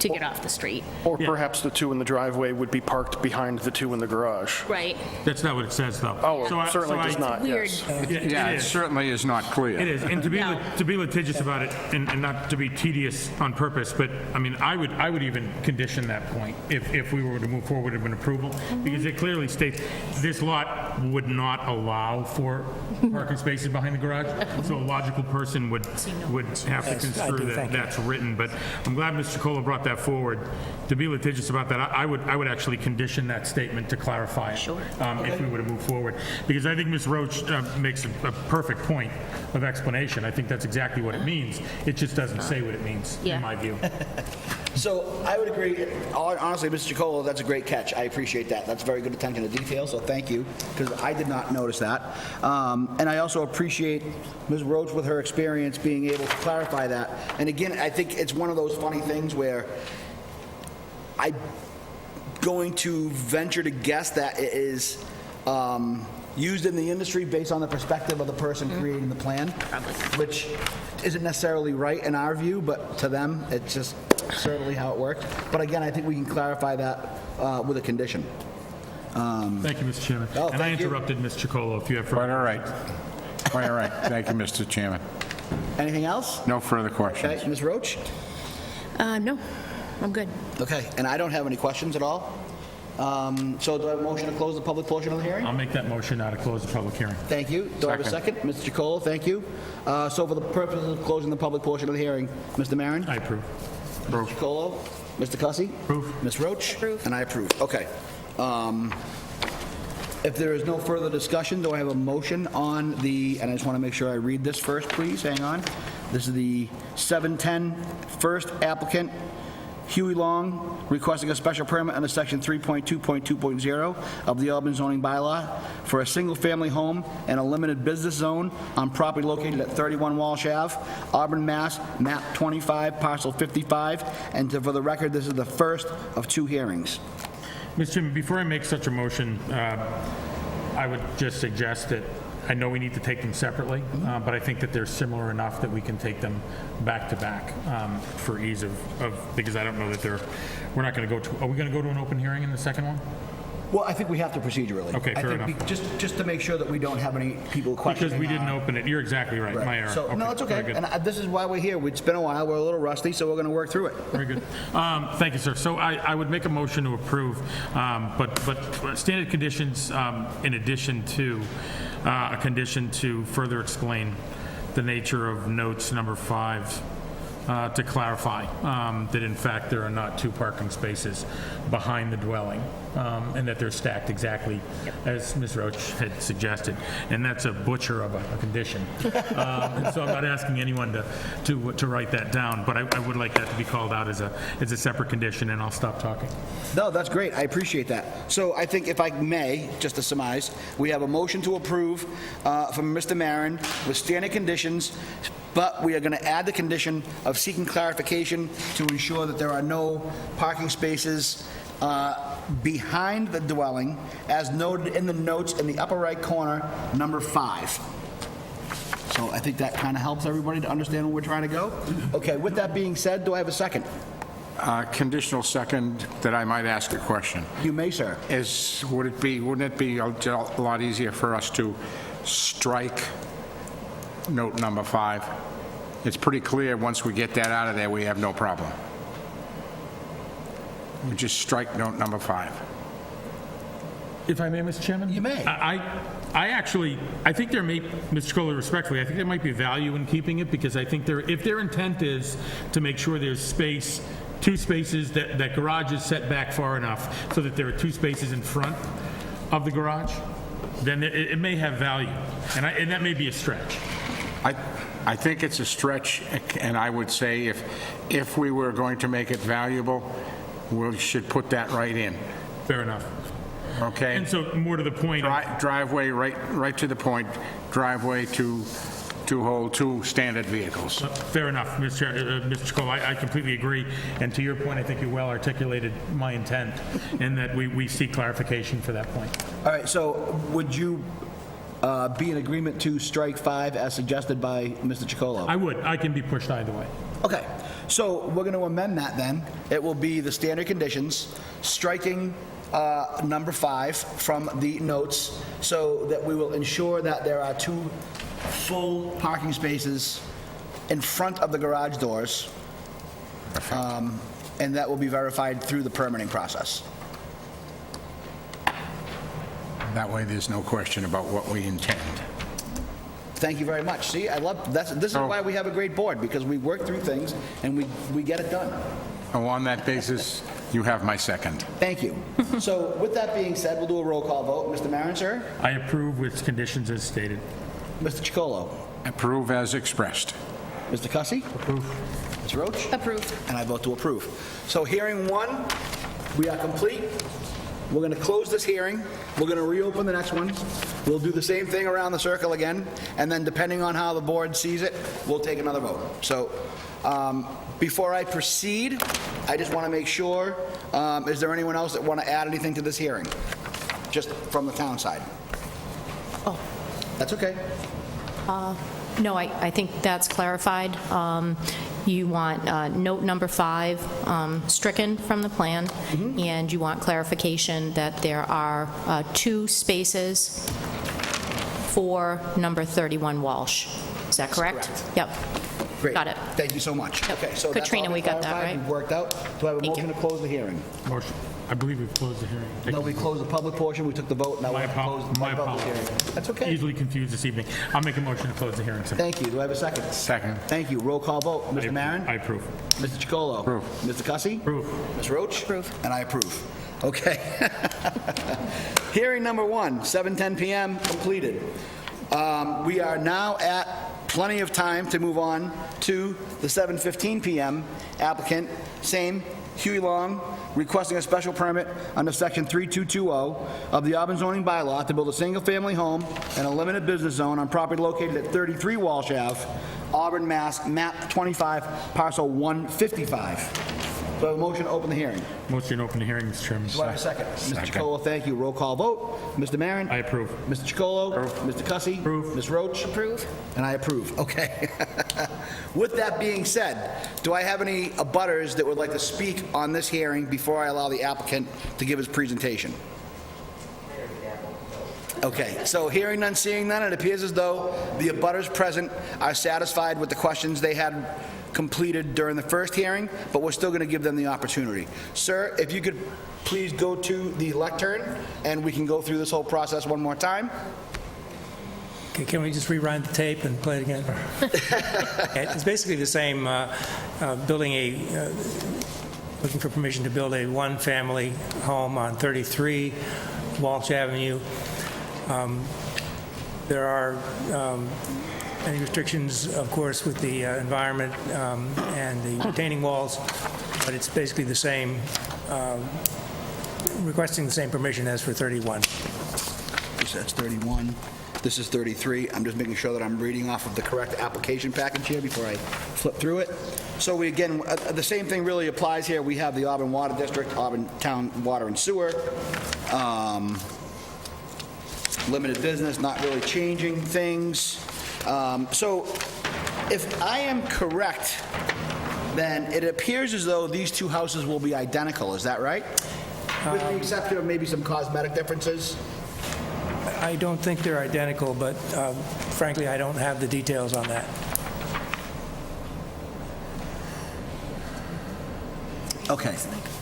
to get off the street. Or perhaps the two in the driveway would be parked behind the two in the garage. Right. That's not what it says, though. Oh, So I- it certainly so I- does not, Weird. yes. Yeah, it certainly is not clear. It is, and to be No. to be litigious about it, and not to be tedious on purpose, but, I mean, I would even condition that point if we were to move forward with an approval, because it clearly states this lot would not allow for parking spaces behind the garage, so a logical person would have to Yes, I construe do, that thank you. that's written, but I'm glad Mr. Cola brought that forward. To be litigious about that, I would actually condition that statement to clarify it. Sure. If we were to move forward, because I think Ms. Roach makes a perfect point of explanation. I think that's exactly what it means. It just doesn't say what it means, Yeah. in my view. So I would agree, honestly, Mr. Chacolo, that's a great catch. I appreciate that. That's very good attention to detail, so thank you, because I did not notice that. And I also appreciate Ms. Roach with her experience being able to clarify that. And again, I think it's one of those funny things where I'm going to venture to guess that it is used in the industry based on the perspective of the person creating the plan, which isn't necessarily right in our view, but to them, it's just certainly how it works. But again, I think we can clarify that with a condition. Thank you, Mr. Chairman. Oh, And I thank you. interrupted Ms. Chacolo, if you have Quite further. all right. Quite all right. Thank you, Mr. Chairman. Anything else? No further questions. Okay, Ms. Roach? No, I'm good. Okay, and I don't have any questions at all. So do I have a motion to close the public portion of the hearing? I'll make that motion now to close the public hearing. Thank you. Do I have a second? Mr. Chacolo, thank you. So for the purpose of closing the public portion of the hearing, Mr. Maron? I approve. Mr. Chacolo? Mr. Cussy? Approve. Ms. Roach? And I approve. Okay. If there is no further discussion, do I have a motion on the, and I just want to make sure I read this first, please, hang on. This is the 710 first applicant, Huey Long, requesting a special permit under section 3.2.2.0 of the Auburn zoning bylaw for a single-family home and a limited business zone on property located at 31 Walsh Ave, Auburn, Mass., map 25, parcel 55, and for the record, this is the first of 2 hearings. Mr. Chairman, before I make such a motion, I would just suggest that, I know we need to take them separately, but I think that they're similar enough that we can take them back to back for ease of, because I don't know that we're not going to go to, are we going to go to an open hearing in the second one? Well, I think we have to procedurally. Okay, fair I think enough. just to make sure that we don't have any people questioning. Because we didn't open it. You're exactly right. My error. So, no, it's very okay. good. And this is why we're here. It's been a while. We're a little rusty, so we're going to work through it. Very good. Thank you, sir. So I would make a motion to approve, but standard conditions, in addition to a condition to further explain the nature of notes number 5, to clarify that in fact there are not 2 parking spaces behind the dwelling, and that they're stacked exactly as Ms. Roach had suggested. And that's a butcher of a condition. And so I'm not asking anyone to write that down, but I would like that to be called out as a separate condition, and I'll stop talking. No, that's great. I appreciate that. So I think if I may, just to surmise, we have a motion to approve from Mr. Maron with standard conditions, but we are going to add the condition of seeking clarification to ensure that there are no parking spaces behind the dwelling, as noted in the notes in the upper right corner, number 5. So I think that kind of helps everybody to understand where we're trying to go. Okay, with that being said, do I have a second? Conditional second, that I might ask a question. You may, sir. Wouldn't it be a lot easier for us to strike note number 5? It's pretty clear, once we get that out of there, we have no problem. We just strike note number 5. If I may, Mr. Chairman? You may. I actually, I think there may, Mr. Chacolo, respectfully, I think there might be value in keeping it, because I think if their intent is to make sure there's space, 2 spaces, that garage is set back far enough so that there are 2 spaces in front of the garage, then it may have value, and that may be a stretch. I think it's a stretch, and I would say if we were going to make it valuable, we should put that right in, Fair enough. okay? And so, more to the point, Driveway, right to the point, driveway to hold 2 standard vehicles. fair enough, Mr. Chacolo, I completely agree, and to your point, I think you well articulated my intent, in that we seek clarification for that point. All right, so would you be in agreement to strike 5 as suggested by Mr. Chacolo? I would. I can be pushed either way. Okay, So we're going to amend that then. It will be the standard conditions, striking number 5 from the notes, so that we will ensure that there are 2 full parking spaces in front of the garage doors. And that will be verified through the permitting process. That way, there's no question about what we intend. Thank you very much. See, I love, this is why we have a great board, because we work through things and we get it done. So on that basis, you have my second. Thank you. So with that being said, we'll do a roll call vote. Mr. Maron, sir? I approve with conditions as stated. Mr. Chacolo? Approve as expressed. Mr. Cussy? Approve. Ms. Roach? Approved. And I vote to approve. So hearing 1, we are complete. We're going to close this hearing. We're going to reopen the next one. We'll do the same thing around the circle again, and then depending on how the board sees it, we'll take another vote. So before I proceed, I just want to make sure, is there anyone else that want to add anything to this hearing? Just from the town side? Oh. That's okay. No, I think that's clarified. You want note number 5 stricken from the plan, and you want clarification that there are 2 spaces for number 31 Walsh. Is that correct? correct. Yep. Great. Got it. Thank you so much. Yep. Okay, so that's all Katrina, we got that, clarified. right? We've worked out. Do I have a Thank motion you. to close the hearing? Motion. I believe we've closed the hearing. No, we closed the public portion, we took the vote, now we My have to close the public apologies. hearing. That's okay. Easily confused this evening. I'll make a motion to close the hearing, sir. Thank you. Do I have a second? Second. Thank you. Roll call vote. Mr. Maron? I approve. Mr. Chacolo? Approve. Mr. Cussy? Approve. Ms. Roach? Approve. And I approve. Okay. Hearing number 1, 7:10 PM, completed. We are now at plenty of time to move on to the 7:15 PM applicant, same, Huey Long, requesting a special permit under Section 3220 of the Auburn zoning bylaw to build a single-family home in a limited business zone on property located at 33 Walsh Ave, Auburn, Mass., map 25, parcel 155. So I have a motion to open the hearing. Motion to open the hearing, Mr. Chairman. Do I have a second? Mr. Chacolo, thank you. Roll call vote. Mr. Maron? I approve. Mr. Chacolo? Mr. Cussy? Approve. Ms. Roach? Approve. And I approve. Okay. With that being said, do I have any abutters that would like to speak on this hearing before I allow the applicant to give his presentation? Okay, so hearing none, seeing none, it appears as though the abutters present are satisfied with the questions they had completed during the first hearing, but we're still going to give them the opportunity. Sir, if you could please go to the lectern, and we can go through this whole process one more time. Okay, can we just rewind the tape and play it again? It's basically the same, looking for permission to build a one-family home on 33 Walsh Avenue. There are any restrictions, of course, with the environment and the retaining walls, but it's basically the same, requesting the same permission as for 31. That's 31. This is 33. I'm just making sure that I'm reading off of the correct application package here before I flip through it. So we, again, the same thing really applies here. We have the Auburn Water District, Auburn Town Water and Sewer. Limited business, not really changing things. So if I am correct, then it appears as though these 2 houses will be identical. Is that right? With the exception of maybe some cosmetic differences? I don't think they're identical, but frankly, I don't have the details on that. Okay.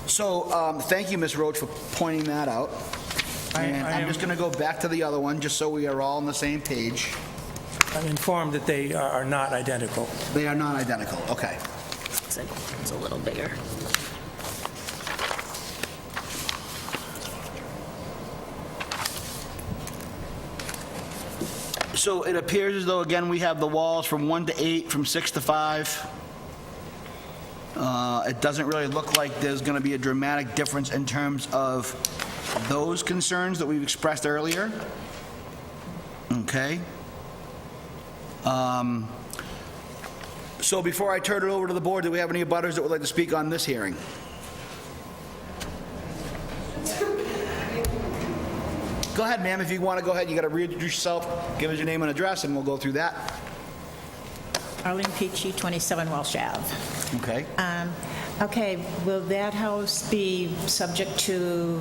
So thank you, Ms. Roach, for pointing that out. And I'm just going to go back to the other one, just so we are all on the same page. I'm informed that they are not identical. They are not identical. Okay. It's a little bigger. So it appears as though, again, we have the walls from 1 to 8, from 6 to 5. It doesn't really look like there's going to be a dramatic difference in terms of those concerns that we've expressed earlier. Okay. So before I turn it over to the board, do we have any abutters that would like to speak on this hearing? Go ahead, ma'am, if you want to go ahead. You got to reintroduce yourself, give us your name and address, and we'll go through that. Arlene Peachy, 27 Walsh Ave. Okay. Okay, will that house be subject to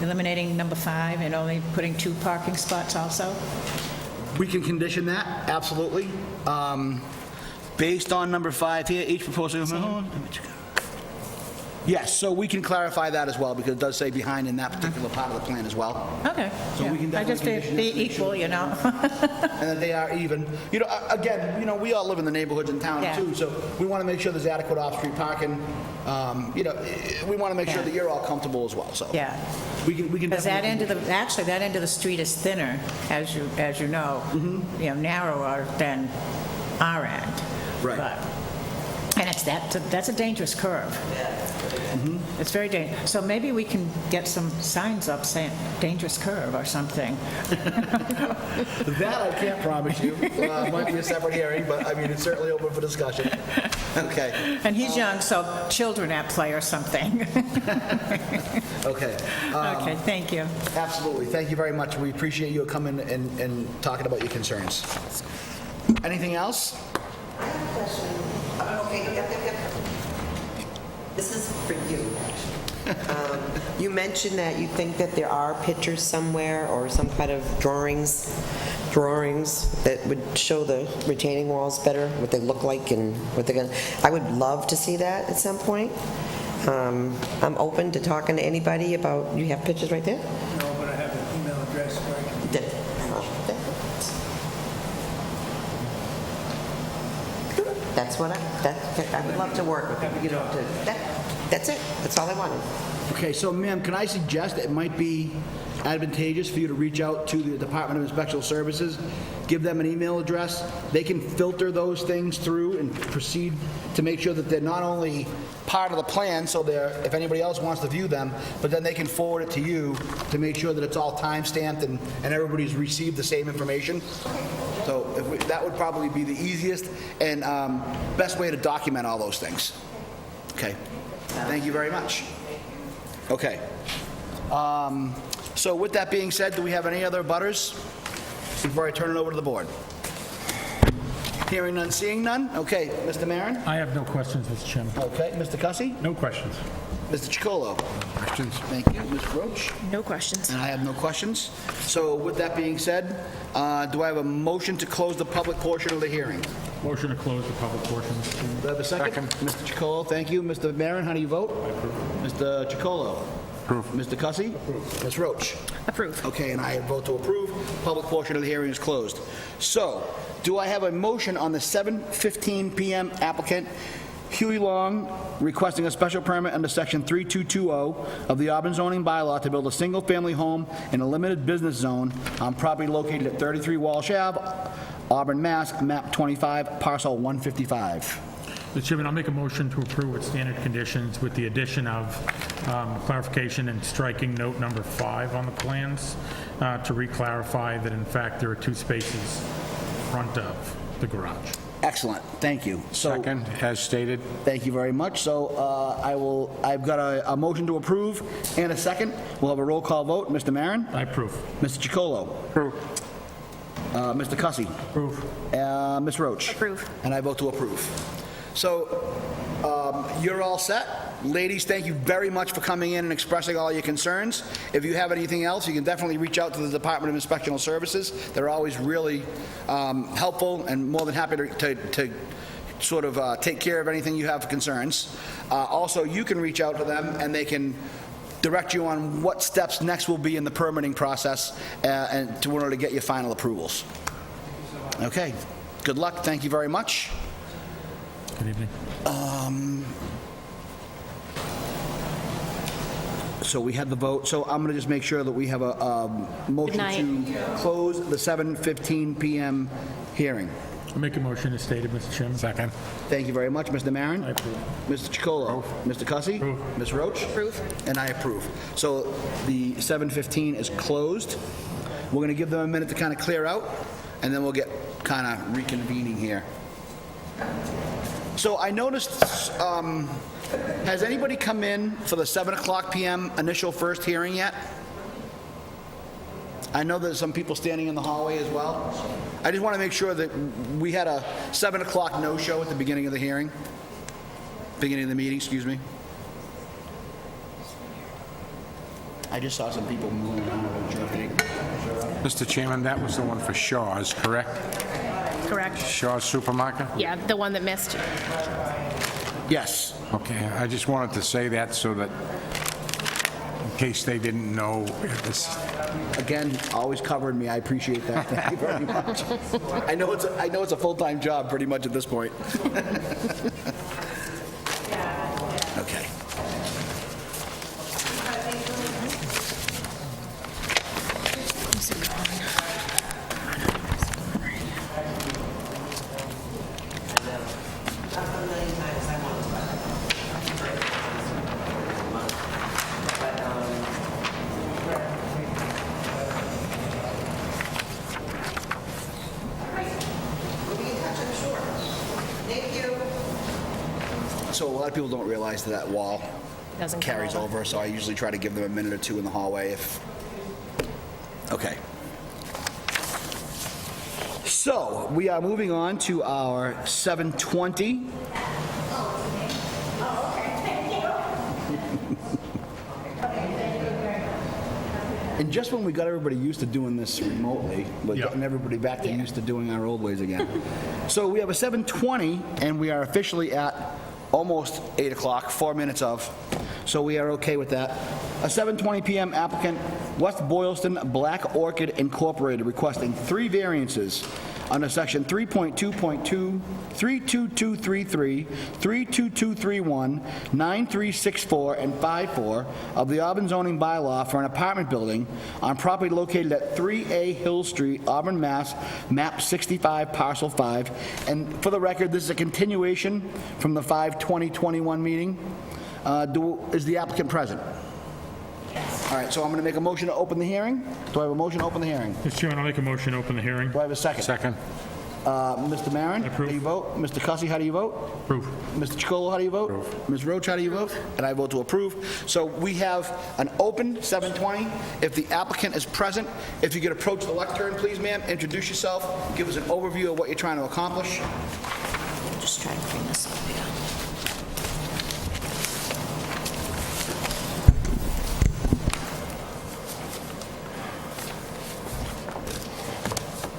eliminating number 5 and only putting 2 parking spots also? We can condition that, absolutely. Based on number 5 here, each proposed... Yes, so we can clarify that as well, because it does say behind in that particular part of the plan as well. Okay. So we yeah. can I just definitely be condition it to make equal, you know? And that they are even. You know, again, you know, we all live in the neighborhoods in town Yeah. too, so we want to make sure there's adequate off-street parking. You know, we want to make sure Yeah. that you're all comfortable as well, so. Yeah. We can Because that definitely- end of the, actually, that end of the street is thinner, as you know, narrower than our end. Right. And that's a dangerous curve. It's very dangerous. So maybe we can get some signs up saying dangerous curve or something. That I can't promise you. Might be a separate hearing, but I mean, it's certainly open for discussion. Okay, And he's young, so children at play or something. okay. Okay, thank you. Absolutely. Thank you very much. We appreciate you coming and talking about your concerns. Anything else? I have a question. Okay, yep. This is for you, actually. You mentioned that you think that there are pictures somewhere or some kind of drawings that would show the retaining walls better, what they look like and what they're gonna... I would love to see that at some point. I'm open to talking to anybody about... You have pictures right there? No, but I have an email address where I can... That's what I would love to work with, you know, that's it. That's all I wanted. Okay, so ma'am, can I suggest it might be advantageous for you to reach out to the Department of Inspectional Services, give them an email address, they can filter those things through and proceed to make sure that they're not only part of the plan, so they're, if anybody else wants to view them, but then they can forward it to you to make sure that it's all time-stamped and everybody's received the same information. So that would probably be the easiest and best way to document all those things. Okay, thank you very much. Okay. So with that being said, do we have any other butters before I turn it over to the board? Hearing none, seeing none? Okay, Mr. Maron? I have no questions, Mr. Chairman. Okay, Mr. Cussy? No questions. Mr. Chacolo? Questions? Thank you. Ms. Roach? No questions. And I have no questions. So with that being said, do I have a motion to close the public portion of the hearing? Motion to close the public portion. Do I have a second? Mr. Chacolo, thank you. Mr. Maron, how do you vote? Mr. Chacolo? Approve. Mr. Cussy? Ms. Roach? Approve. Okay, and I vote to approve. Public portion of the hearing is closed. So, do I have a motion on the 7:15 PM applicant Huey Long requesting a special permit under Section 3220 of the Auburn zoning bylaw to build a single-family home in a limited business zone on property located at 33 Walsh Ave, Auburn, Mass., map 25, parcel 155? Mr. Chairman, I'll make a motion to approve with standard conditions with the addition of clarification and striking note number 5 on the plans to re-clarify that in fact there are 2 spaces in front of the garage. Excellent, thank you. So, Second, as stated. thank you very much. So I've got a motion to approve and a second. We'll have a roll call vote. Mr. Maron? I approve. Mr. Chacolo? Approve. Mr. Cussy? Approve. Ms. Roach? Approve. And I vote to approve. So you're all set. Ladies, thank you very much for coming in and expressing all your concerns. If you have anything else, you can definitely reach out to the Department of Inspectional Services. They're always really helpful and more than happy to sort of take care of anything you have concerns. Also, you can reach out to them and they can direct you on what steps next will be in the permitting process and in order to get your final approvals. Okay, good luck. Thank you very much. Good evening. So we had the vote, so I'm going to just make sure that we have a motion to close the 7:15 PM hearing. I'll make a motion as stated, Mr. Chairman. Second. Thank you very much, Mr. Maron. I approve. Mr. Chacolo. Mr. Cussy. Approve. Ms. Roach. Approve. And I approve. So the 7:15 is closed. We're going to give them a minute to kind of clear out, and then we'll get kind of reconvening here. So I noticed, has anybody come in for the 7 o'clock PM initial first hearing yet? I know there's some people standing in the hallway as well. I just want to make sure that we had a 7 o'clock no-show at the beginning of the hearing, beginning of the meeting, excuse me. I just saw some people moving around. Mr. Chairman, that was the one for Shaw's, correct? Correct? Shaw's Supermarket? Yeah, the one that missed. Yes. Okay, I just wanted to say that so that, in case they didn't know, it was... Again, always covering me. I appreciate that. Thank you very much. I know it's a full-time job pretty much at this point. Okay. So a lot of people don't realize that that wall Doesn't come carries over, so I usually try to give them a minute or two in the hallway if... Okay. So, we are moving on to our 7:20. And just when we got everybody used to doing this remotely, we're getting everybody back to used to doing our old ways again. So we have a 7:20, and we are officially at almost 8 o'clock, 4 minutes of. So we are okay with that. A 7:20 PM applicant, West Boylston Black Orchid Incorporated, requesting 3 variances under section 3.2.2, 32233, 32231, 9364, and 54 of the Auburn zoning bylaw for an apartment building on property located at 3A Hill Street, Auburn, Mass., map 65, parcel 5. And for the record, this is a continuation from the 5/20/21 meeting. Is the applicant present? All right, so I'm going to make a motion to open the hearing. Do I have a motion to open the hearing? Mr. Chairman, I'll make a motion to open the hearing. Do I have a second? Second. Mr. Maron? Approve. How do you vote? Mr. Cussy, how do you vote? Approve. Mr. Chacolo, how do you vote? Ms. Roach, how do you vote? And I vote to approve. So we have an open 7:20. If the applicant is present, if you could approach the lectern, please, ma'am, introduce yourself, give us an overview of what you're trying to accomplish. Just try to bring this up here.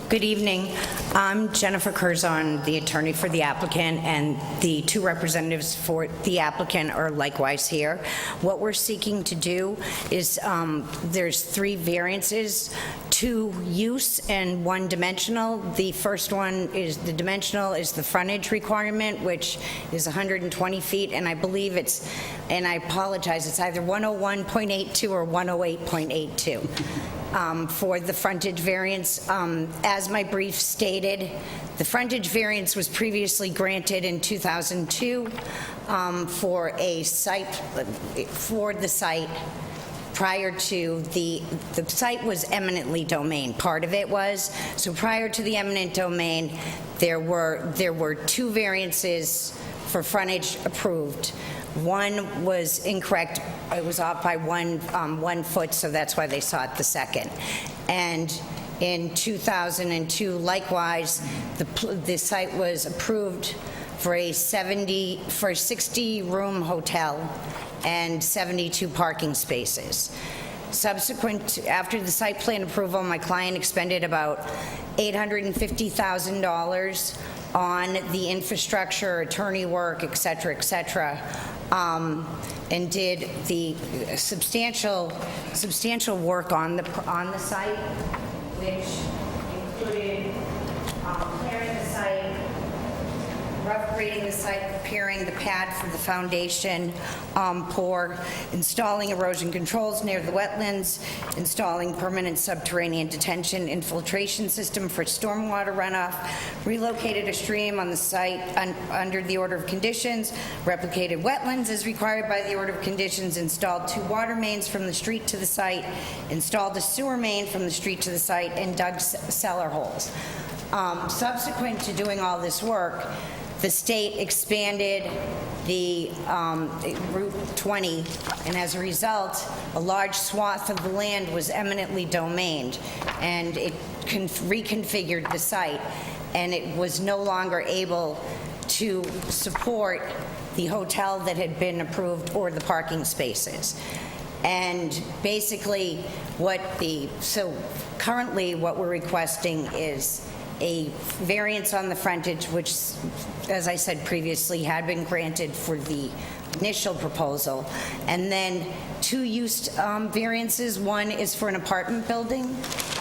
Good evening. I'm Jennifer Curzon, the attorney for the applicant, and the 2 representatives for the applicant are likewise here. What we're seeking to do is, there's 3 variances, 2 use and 1 dimensional. The first one is, the dimensional is the frontage requirement, which is 120 feet, and I believe it's, and I apologize, it's either 101.82 or 108.82. For the frontage variance. As my brief stated, the frontage variance was previously granted in 2002 for a site, for the site prior to the site was eminently domain. Part of it was. So prior to the eminent domain, there were 2 variances for frontage approved. One was incorrect. It was off by 1 foot, so that's why they sought the second. And in 2002, likewise, the site was approved for a 60-room hotel and 72 parking spaces. Subsequent, after the site plan approval, my client expended about $850,000 on the infrastructure, attorney work, et cetera, and did the substantial work on the site, which included clearing the site, rough grading the site, preparing the pad for the foundation pour, installing erosion controls near the wetlands, installing permanent subterranean detention infiltration system for stormwater runoff, relocated a stream on the site under the order of conditions, replicated wetlands as required by the order of conditions, installed 2 water mains from the street to the site, installed a sewer main from the street to the site, and dug cellar holes. Subsequent to doing all this work, the state expanded the Route 20, and as a result, a large swath of the land was eminently domained, and it reconfigured the site, and it was no longer able to support the hotel that had been approved or the parking spaces. And basically, so currently what we're requesting is a variance on the frontage, which, as I said previously, had been granted for the initial proposal, and then 2 use variances. One is for an apartment building,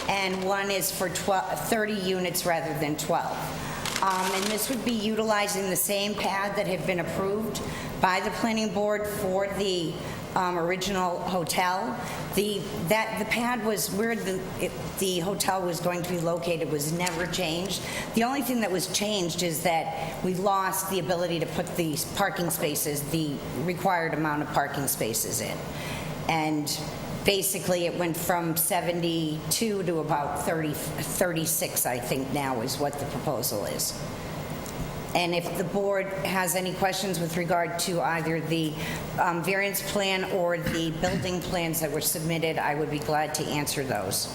and one is for 30 units rather than 12. And this would be utilizing the same pad that had been approved by the planning board for the original hotel. The pad was where the hotel was going to be located was never changed. The only thing that was changed is that we lost the ability to put these parking spaces, the required amount of parking spaces in. And basically it went from 72 to about 36, I think now is what the proposal is. And if the board has any questions with regard to either the variance plan or the building plans that were submitted, I would be glad to answer those.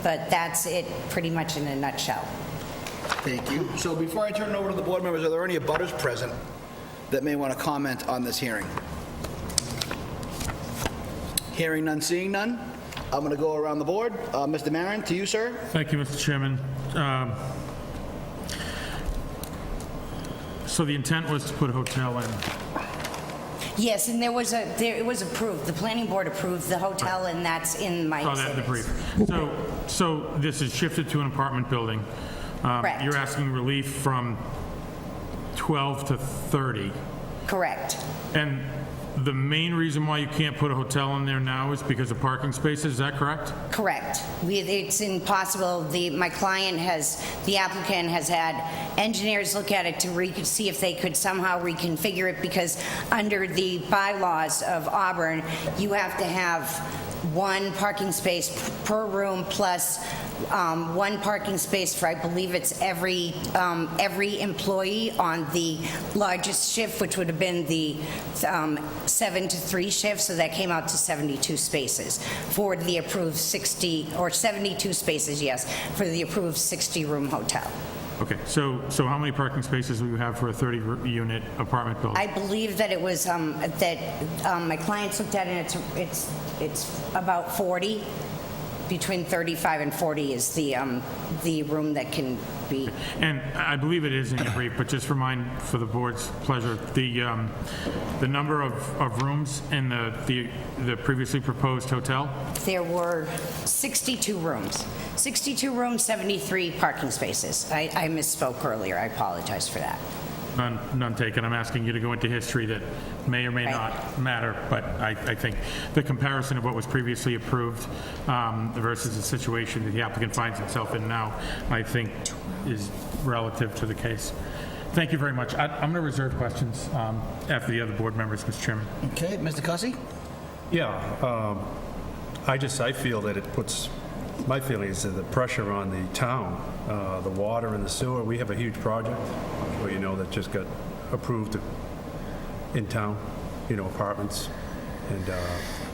But that's it pretty much in a nutshell. Thank you. So before I turn it over to the board members, are there any abutters present that may want to comment on this hearing? Hearing none, seeing none, I'm going to go around the board. Mr. Maron, to you, sir. Thank you, Mr. Chairman. So the intent was to put a hotel in. Yes, and it was approved. The planning board approved the hotel, and that's in my Saw that in the exhibits. brief. So this is shifted to an apartment building. Correct. You're asking relief from 12 to 30. Correct. And the main reason why you can't put a hotel in there now is because of parking spaces, is that correct? Correct. It's impossible. My client the applicant has had engineers look at it to see if they could somehow reconfigure it, because under the bylaws of Auburn, you have to have 1 parking space per room plus 1 parking space for, I believe it's every employee on the largest shift, which would have been the 7 to 3 shift, so that came out to 72 spaces for the approved 60, or 72 spaces, yes, for the approved 60-room hotel. Okay, so how many parking spaces will you have for a 30-unit apartment building? I believe that it was, my clients looked at it, and it's about 40. Between 35 and 40 is the room that can be. And I believe it is in your brief, but just for the board's pleasure, the number of rooms in the previously proposed hotel? There were 62 rooms. 62 rooms, 73 parking spaces. I misspoke earlier. I apologize for that. None taken. I'm asking you to go into history that may or may not matter, but I think the comparison of what was previously approved versus the situation that the applicant finds himself in now, I think is relative to the case. Thank you very much. I'm going to reserve questions after the other board members, Mr. Chairman. Okay, Mr. Cussy? Yeah, I feel that it puts, my feeling is that the pressure on the town, the water and the sewer. We have a huge project, I'm sure you know, that just got approved in town, apartments, and...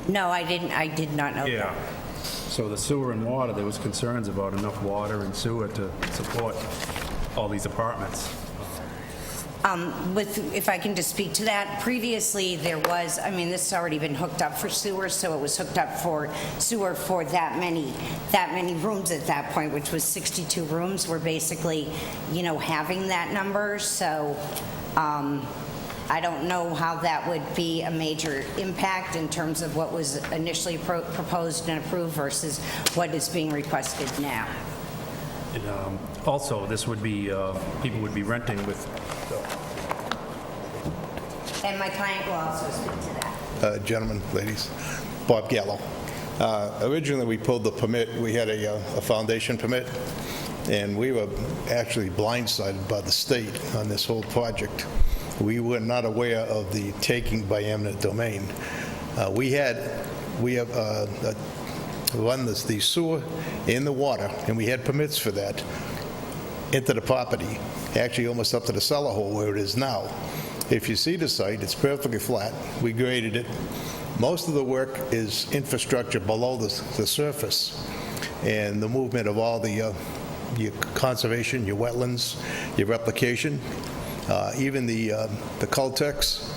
No, I did not know that. So the sewer and water, there was concerns about enough water and sewer to support all these apartments. If I can just speak to that, previously there was, this has already been hooked up for sewer, so it was hooked up for sewer for that many rooms at that point, which was 62 rooms. We're basically, having that number, so I don't know how that would be a major impact in terms of what was initially proposed and approved versus what is being requested now. And also, this would be, people would be renting with... And my client will also speak to that. Gentlemen, ladies, Bob Gallo. Originally, we pulled the permit, we had a foundation permit, and we were actually blindsided by the state on this whole project. We were not aware of the taking by eminent domain. We have run the sewer and the water, and we had permits for that. into the property, actually almost up to the cellar hole where it is now. If you see the site, it's perfectly flat. We graded it. Most of the work is infrastructure below the surface, and the movement of all the your conservation, your wetlands, your replication, even the Cultex,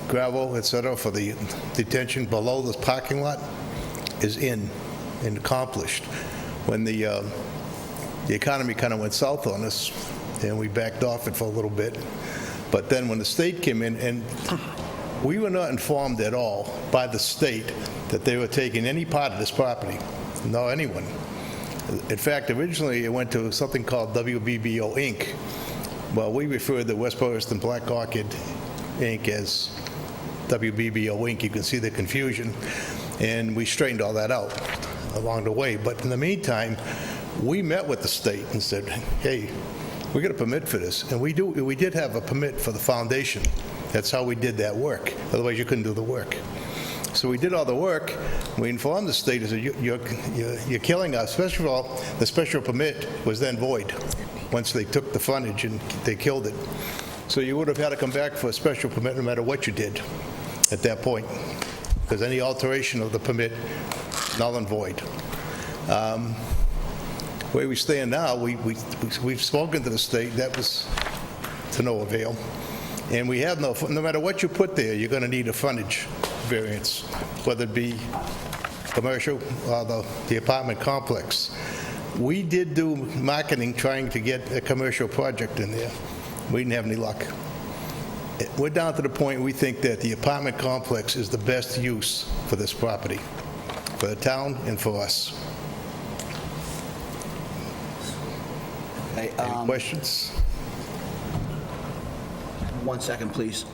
gravel, et cetera, for the detention below the parking lot is in and accomplished. When the economy kind of went south on us, and we backed off it for a little bit, but then when the state came in, and we were not informed at all by the state that they were taking any part of this property, nor anyone. In fact, originally it went to something called WBBO Inc. Well, we referred to West Boylston Black Orchid Inc. as WBBO Inc. You can see the confusion, and we straightened all that out along the way. But in the meantime, we met with the state and said, hey, we got a permit for this, and we did have a permit for the foundation. That's how we did that work. Otherwise, you couldn't do the work. So we did all the work. We informed the state, and said, you're killing us. First of all, the special permit was then void once they took the frontage and they killed it. So you would have had to come back for a special permit no matter what you did at that point, because any alteration of the permit, null and void. Where we stand now, we've spoken to the state. That was to no avail. And we have no matter what you put there, you're going to need a frontage variance, whether it be commercial or the apartment complex. We did do marketing trying to get a commercial project in there. We didn't have any luck. We're down to the point we think that the apartment complex is the best use for this property, for the town and for us. Okay, Any questions? 1 second, please.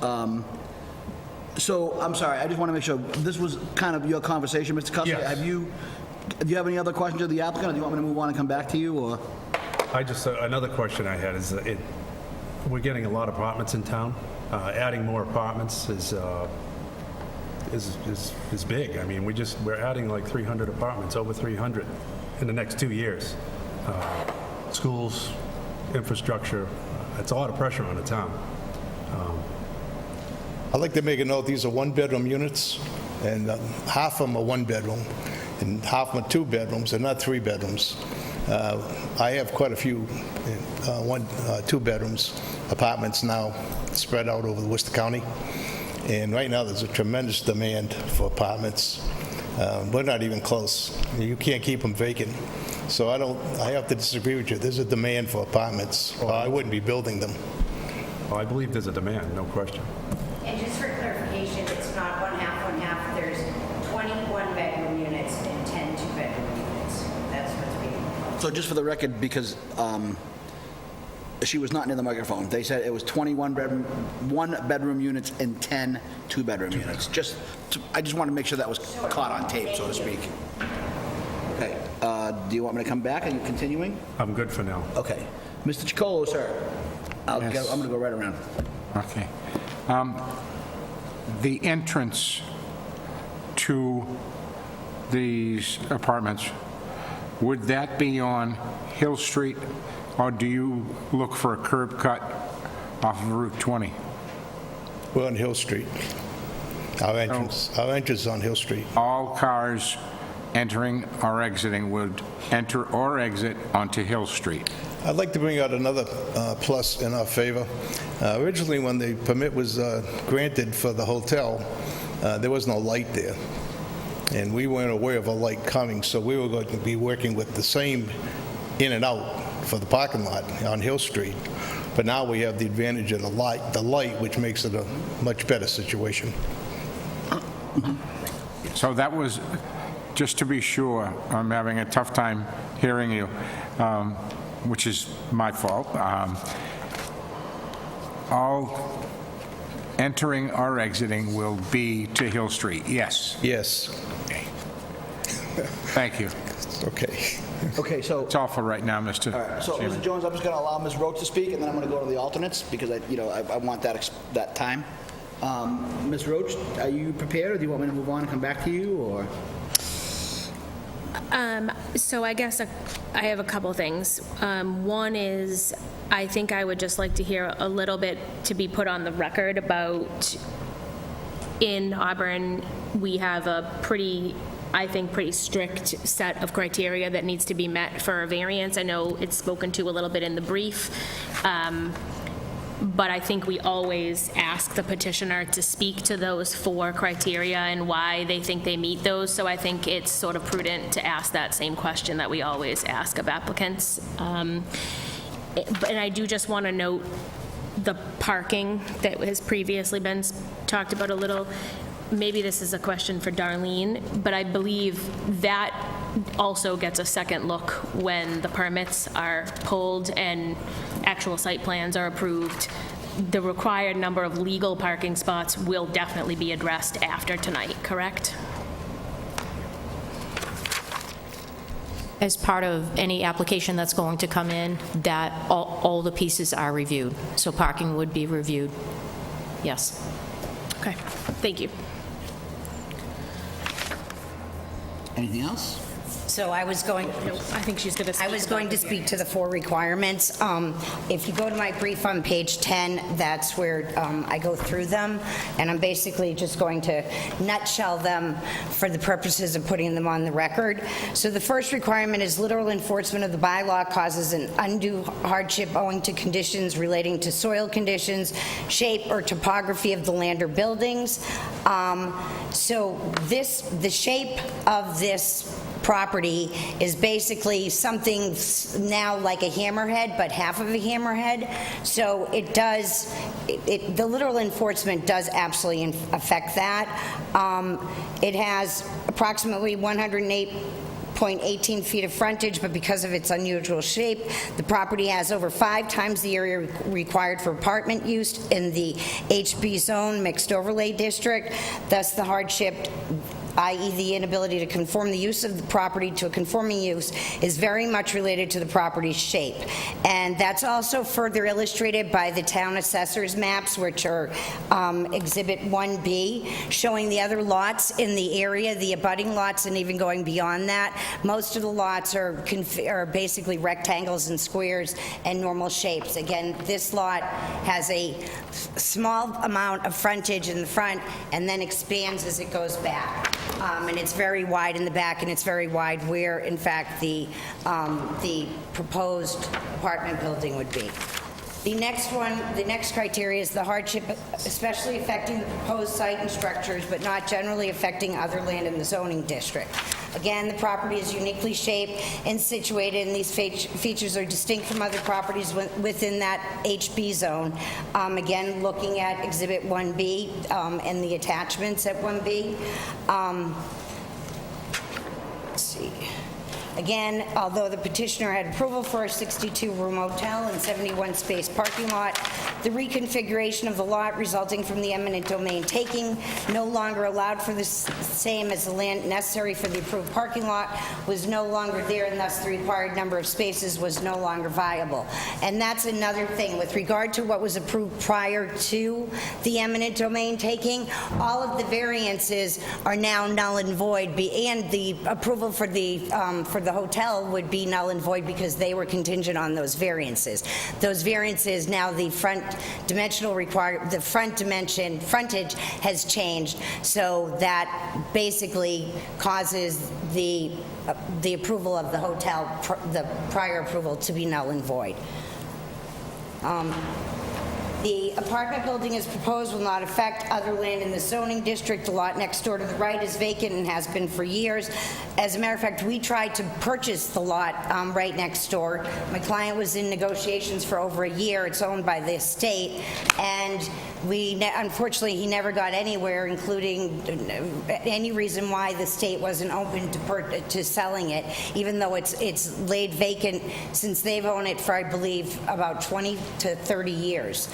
So, I'm sorry, I just want to make sure, this was kind of your conversation, Mr. Custer? Yes. Do you have any other questions of the applicant, or do you want me to move on and come back to you, or? Another question I had is, we're getting a lot of apartments in town. Adding more apartments is big. I mean, we're adding like 300 apartments, over 300 in the next 2 years. Schools, infrastructure, it's a lot of pressure on the town. I'd like to make a note, these are one-bedroom units, and half of them are one-bedroom, and half of them are two bedrooms, and not three bedrooms. I have quite a few two bedrooms apartments now spread out over Worcester County, and right now there's a tremendous demand for apartments. We're not even close. You can't keep them vacant. So I have to disagree with you. There's a demand for apartments, or I wouldn't be building them. Well, I believe there's a demand, no question. And just for clarification, it's not one half. There's 21 bedroom units and 10 two-bedroom units. That's what's being proposed. So just for the record, because she was not near the microphone, they said it was 21 one-bedroom units and 10 two-bedroom units. I just want to make sure that was caught on tape, so to speak. Okay, do you want me to come back? Are you continuing? I'm good for now. Okay. Mr. Chacolo, sir. I'm Yes. going to go right around. Okay. The entrance to these apartments, would that be on Hill Street, or do you look for a curb cut off of Route 20? We're on Hill Street. Our entrance is on Hill Street. All cars entering or exiting would enter or exit onto Hill Street. I'd like to bring out another plus in our favor. Originally, when the permit was granted for the hotel, there was no light there, and we weren't aware of a light coming, so we were going to be working with the same in and out for the parking lot on Hill Street. But now we have the advantage of the light, which makes it a much better situation. So that was, just to be sure, I'm having a tough time hearing you, which is my fault. All entering or exiting will be to Hill Street, yes? Yes. Thank you. Okay. Okay, so, That's all for right now, Mr. all right, so Chairman. Mr. Jones, I'm just going to allow Ms. Roach to speak, and then I'm going to go to the alternates, because I want that time. Ms. Roach, are you prepared, or do you want me to move on and come back to you, or? So I guess I have a couple things. One is, I think I would just like to hear a little bit to be put on the record about, in Auburn, we have a pretty strict set of criteria that needs to be met for a variance. I know it's spoken to a little bit in the brief, but I think we always ask the petitioner to speak to those 4 criteria and why they think they meet those. So I think it's sort of prudent to ask that same question that we always ask of applicants. And I do just want to note the parking that has previously been talked about a little. Maybe this is a question for Darlene, but I believe that also gets a second look when the permits are pulled and actual site plans are approved. The required number of legal parking spots will definitely be addressed after tonight, correct? As part of any application that's going to come in, that all the pieces are reviewed. So parking would be reviewed. Yes. Okay, thank you. Anything else? So I was going... No, I think she's going to speak. I was going to speak to the 4 requirements. If you go to my brief on page 10, that's where I go through them, and I'm basically just going to nutshell them for the purposes of putting them on the record. So the first requirement is literal enforcement of the bylaw causes an undue hardship owing to conditions relating to soil conditions, shape, or topography of the land or buildings. So the shape of this property is basically something now like a hammerhead, but half of a hammerhead. So it does, the literal enforcement does absolutely affect that. It has approximately 108.18 feet of frontage, but because of its unusual shape, the property has over 5 times the area required for apartment use in the HB zone mixed overlay district. Thus, the hardship, i.e. the inability to conform the use of the property to a conforming use, is very much related to the property's shape. And that's also further illustrated by the town assessor's maps, which are Exhibit 1B, showing the other lots in the area, the abutting lots, and even going beyond that. Most of the lots are basically rectangles and squares and normal shapes. Again, this lot has a small amount of frontage in the front and then expands as it goes back. And it's very wide in the back, and it's very wide where, in fact, the proposed apartment building would be. The next criteria is the hardship, especially affecting the proposed site and structures, but not generally affecting other land in the zoning district. Again, the property is uniquely shaped and situated, and these features are distinct from other properties within that HB zone. Again, looking at Exhibit 1B and the attachments at 1B. Let's see. Again, although the petitioner had approval for a 62-room hotel and 71-space parking lot, the reconfiguration of the lot resulting from the eminent domain taking no longer allowed for the same as the land necessary for the approved parking lot was no longer there, and thus the required number of spaces was no longer viable. And that's another thing. With regard to what was approved prior to the eminent domain taking, all of the variances are now null and void, and the approval for the hotel would be null and void because they were contingent on those variances. Those variances, now the front dimensional frontage has changed, so that basically causes the approval of the hotel, the prior approval, to be null and void. The apartment building as proposed will not affect other land in the zoning district. The lot next door to the right is vacant and has been for years. As a matter of fact, we tried to purchase the lot right next door. My client was in negotiations for over a year. It's owned by the estate, and unfortunately, he never got anywhere, including any reason why the state wasn't open to selling it, even though it's laid vacant since they've owned it for, I believe, about 20 to 30 years.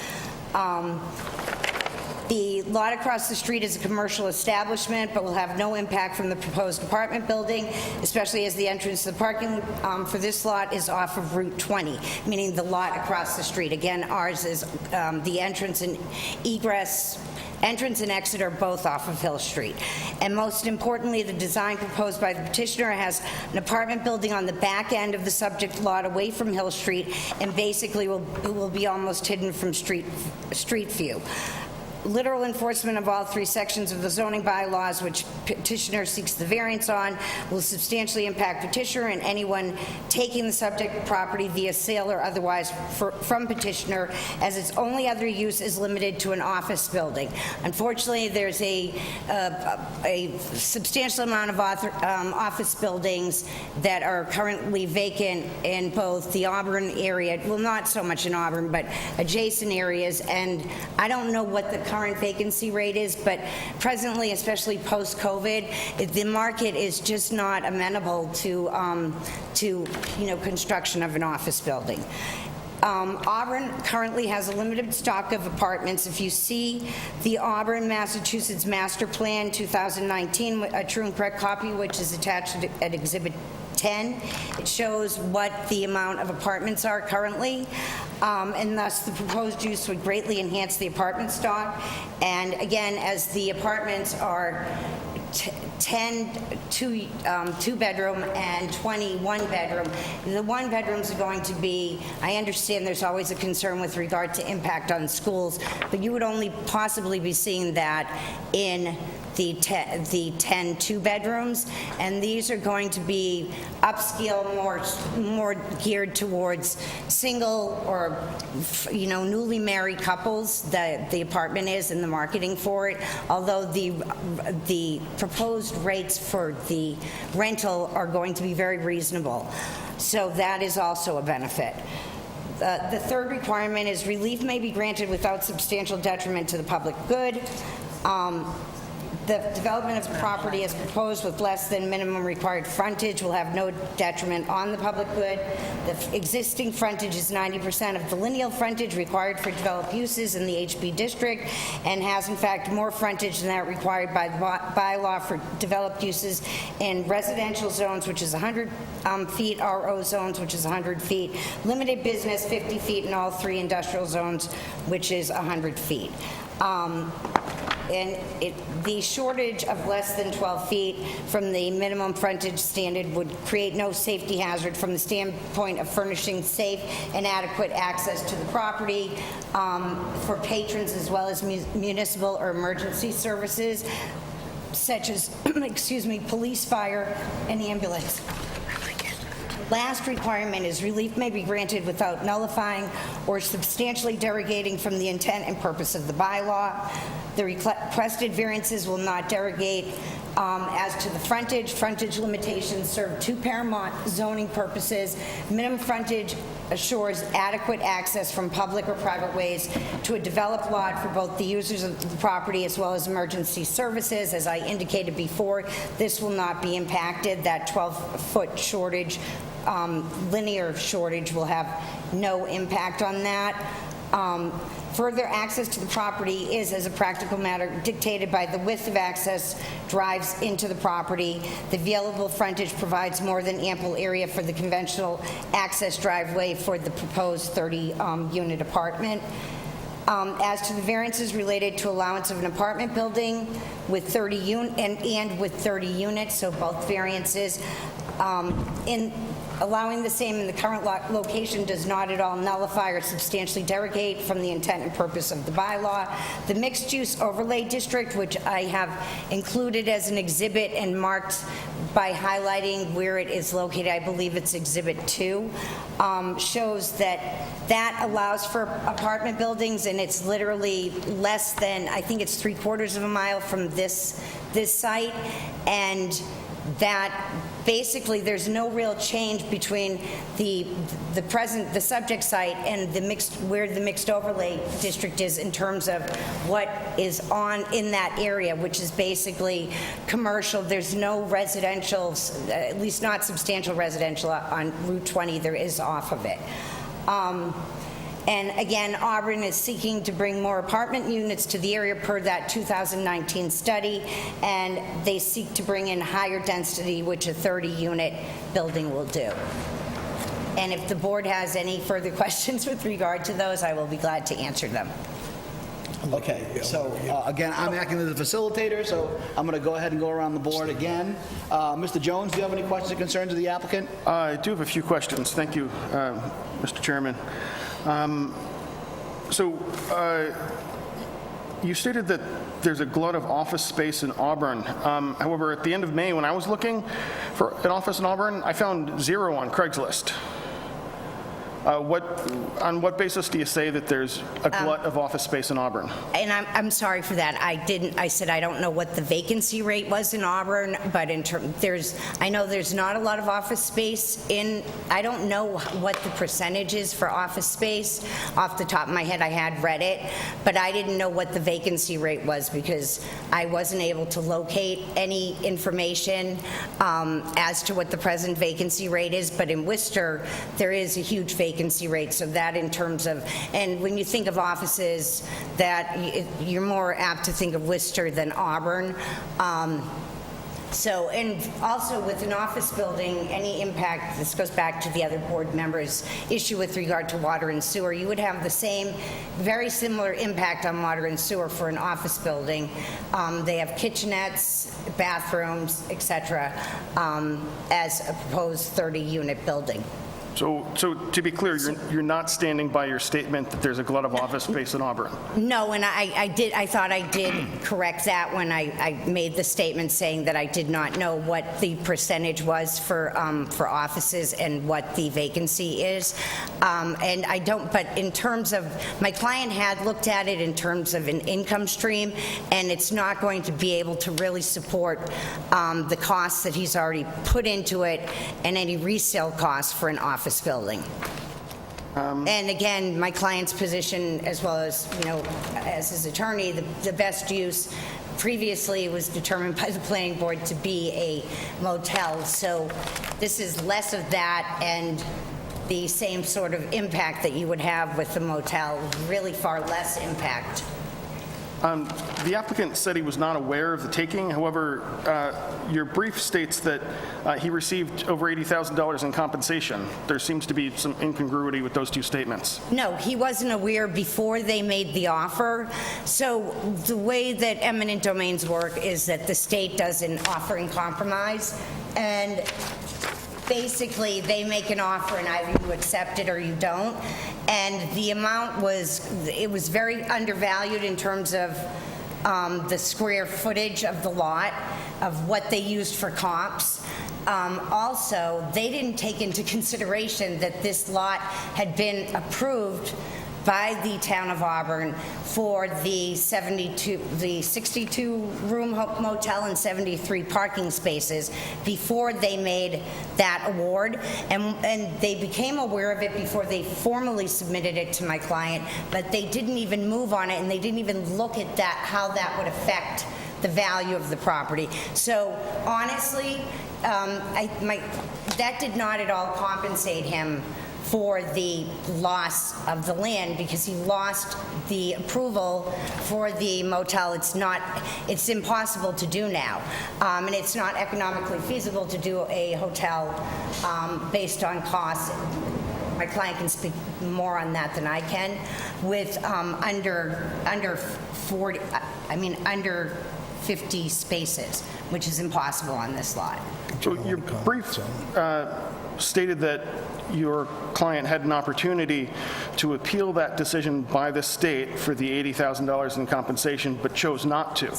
The lot across the street is a commercial establishment, but will have no impact from the proposed apartment building, especially as the entrance to the parking for this lot is off of Route 20, meaning the lot across the street. Again, ours is the entrance and egress Entrance and exit are both off of Hill Street. And most importantly, the design proposed by the petitioner has an apartment building on the back end of the subject lot away from Hill Street and basically will be almost hidden from street view. Literal enforcement of all 3 sections of the zoning bylaws, which petitioner seeks the variance on, will substantially impact petitioner and anyone taking the subject property via sale or otherwise from petitioner, as its only other use is limited to an office building. Unfortunately, there's a substantial amount of office buildings that are currently vacant in both the Auburn area, well, not so much in Auburn, but adjacent areas, and I don't know what the current vacancy rate is, but presently, especially post-COVID, the market is just not amenable to construction of an office building. Auburn currently has a limited stock of apartments. If you see the Auburn, Massachusetts Master Plan 2019, a true and correct copy, which is attached at Exhibit 10, it shows what the amount of apartments are currently, and thus the proposed use would greatly enhance the apartment stock. And again, as the apartments are 10 two-bedroom and 20 one-bedroom. The one-bedrooms are going to be, I understand there's always a concern with regard to impact on schools, but you would only possibly be seeing that in the 10 two-bedrooms, and these are going to be upscale, more geared towards single or newly married couples. That the apartment is and the marketing for it. Although the proposed rates for the rental are going to be very reasonable, so that is also a benefit. The third requirement is relief may be granted without substantial detriment to the public good. The development of the property as proposed with less than minimum required frontage will have no detriment on the public good. The existing frontage is 90% of the lineal frontage required for developed uses in the HB district, and has in fact more frontage than that required by the bylaw for developed uses in residential zones, which is 100 feet, RO zones, which is 100 feet, limited business 50 feet, in all 3 industrial zones, which is 100 feet. And the shortage of less than 12 feet from the minimum frontage standard would create no safety hazard from the standpoint of furnishing safe and adequate access to the property for patrons, as well as municipal or emergency services, such as, police, fire, and ambulance. Last requirement is relief may be granted without nullifying or substantially derogating from the intent and purpose of the bylaw. The requested variances will not derogate as to the frontage. Frontage limitations serve 2 paramount zoning purposes. Minimum frontage assures adequate access from public or private ways to a developed lot for both the users of the property as well as emergency services. As I indicated before, this will not be impacted. That 12-foot shortage, linear shortage, will have no impact on that. Further access to the property is, as a practical matter, dictated by the width of access drives into the property. The available frontage provides more than ample area for the conventional access driveway for the proposed 30-unit apartment. As to the variances related to allowance of an apartment building with 30 units, so both variances, in allowing the same in the current location does not at all nullify or substantially derogate from the intent and purpose of the bylaw. The mixed-use overlay district, which I have included as an exhibit and marked by highlighting where it is located, I believe it's Exhibit 2, shows that allows for apartment buildings, and it's literally less than, I think it's 3/4 of a mile from this site, and that basically there's no real change between the subject site and where the mixed overlay district is in terms of what is in that area, which is basically commercial. There's no residential, at least not substantial residential on Route 20. There is off of it. And again, Auburn is seeking to bring more apartment units to the area per that 2019 study, and they seek to bring in higher density, which a 30-unit building will do. And if the board has any further questions with regard to those, I will be glad to answer them. Okay, so again, I'm acting as a facilitator, so I'm going to go ahead and go around the board again. Mr. Jones, do you have any questions or concerns of the applicant? I do have a few questions. Thank you, Mr. Chairman. You stated that there's a glut of office space in Auburn. However, at the end of May, when I was looking for an office in Auburn, I found 0 on Craigslist. On what basis do you say that there's a glut of office space in Auburn? And I'm sorry for that. I said I don't know what the vacancy rate was in Auburn, but I know there's not a lot of office space I don't know what the percentage is for office space. Off the top of my head, I had read it, but I didn't know what the vacancy rate was because I wasn't able to locate any information as to what the present vacancy rate is. But in Worcester, there is a huge vacancy rate, so that in terms of, and when you think of offices, that you're more apt to think of Worcester than Auburn. So, and also with an office building, any impact, this goes back to the other board members' issue with regard to water and sewer, you would have the same, very similar impact on water and sewer for an office building. They have kitchenettes, bathrooms, etc., as a proposed 30-unit building. So to be clear, you're not standing by your statement that there's a glut of office space in Auburn? No, and I thought I did correct that when I made the statement saying that I did not know what the percentage was for offices and what the vacancy is. And I don't, but in terms of, my client had looked at it in terms of an income stream, and it's not going to be able to really support the costs that he's already put into it and any resale costs for an office building. And again, my client's position, as well as, as his attorney, the best use previously was determined by the planning board to be a motel. So this is less of that and the same sort of impact that you would have with the motel, really far less impact. The applicant said he was not aware of the taking. However, your brief states that he received over $80,000 in compensation. There seems to be some incongruity with those two statements. No, he wasn't aware before they made the offer. So the way that eminent domains work is that the state does an offer in compromise, and basically they make an offer and either you accept it or you don't. And the amount was very undervalued in terms of the square footage of the lot, of what they used for comps. Also, they didn't take into consideration that this lot had been approved by the town of Auburn for the 62-room motel and 73 parking spaces before they made that award. And they became aware of it before they formally submitted it to my client, but they didn't even move on it, and they didn't even look at that, how that would affect the value of the property. So honestly, that did not at all compensate him for the loss of the land, because he lost the approval for the motel. It's impossible to do now. And it's not economically feasible to do a hotel based on costs. My client can speak more on that than I can, with under 50 spaces, which is impossible on this lot. So your brief stated that your client had an opportunity to appeal that decision by the state for the $80,000 in compensation, but chose not to.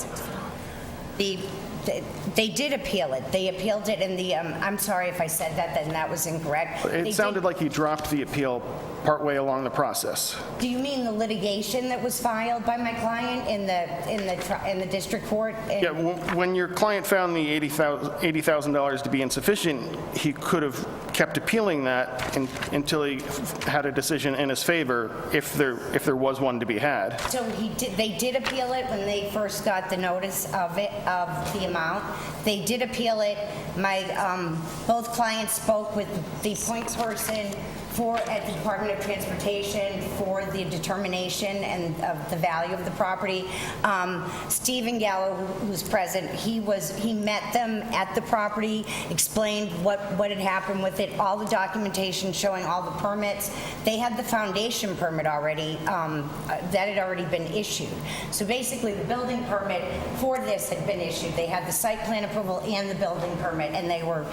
They did appeal it. They appealed it in the, I'm sorry if I said that, then that was incorrect. It sounded like he dropped the appeal partway along the process. Do you mean the litigation that was filed by my client in the district court? Yeah, when your client found the $80,000 to be insufficient, he could have kept appealing that until he had a decision in his favor, if there was one to be had. So they did appeal it when they first got the notice of the amount. They did appeal it. Both clients spoke with the point person at the Department of Transportation for the determination and of the value of the property. Stephen Gallo, who's present, he met them at the property, explained what had happened with it, all the documentation showing all the permits. They had the foundation permit already, that had already been issued. So basically, the building permit for this had been issued. They had the site plan approval and the building permit, and they were,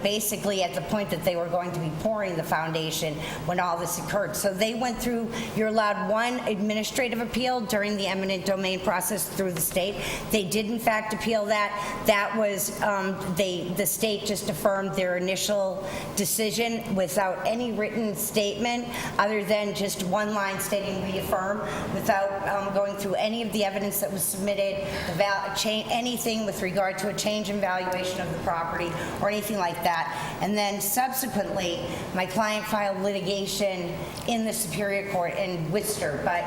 basically at the point that they were going to be pouring the foundation when all this occurred. So they went through, you're allowed one administrative appeal during the eminent domain process through the state. They did in fact appeal that. That was, the state just affirmed their initial decision without any written statement other than just one line stating we affirm, without going through any of the evidence that was submitted, anything with regard to a change in valuation of the property or anything like that. And then subsequently, my client filed litigation in the Superior Court in Worcester, but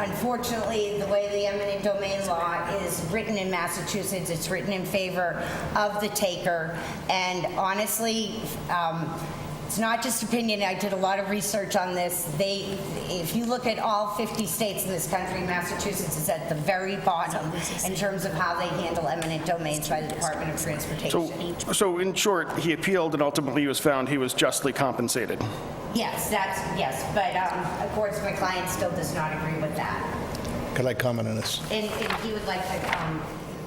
unfortunately, the way the eminent domain law is written in Massachusetts, it's written in favor of the taker, and honestly, it's not just opinion. I did a lot of research on this. If you look at all 50 states in this country, Massachusetts is at the very bottom in terms of how they handle eminent domains by the Department of Transportation. So in short, he appealed and ultimately he was found he was justly compensated. Yes, but of course my client still does not agree with that. Could I comment on this? And he would like to,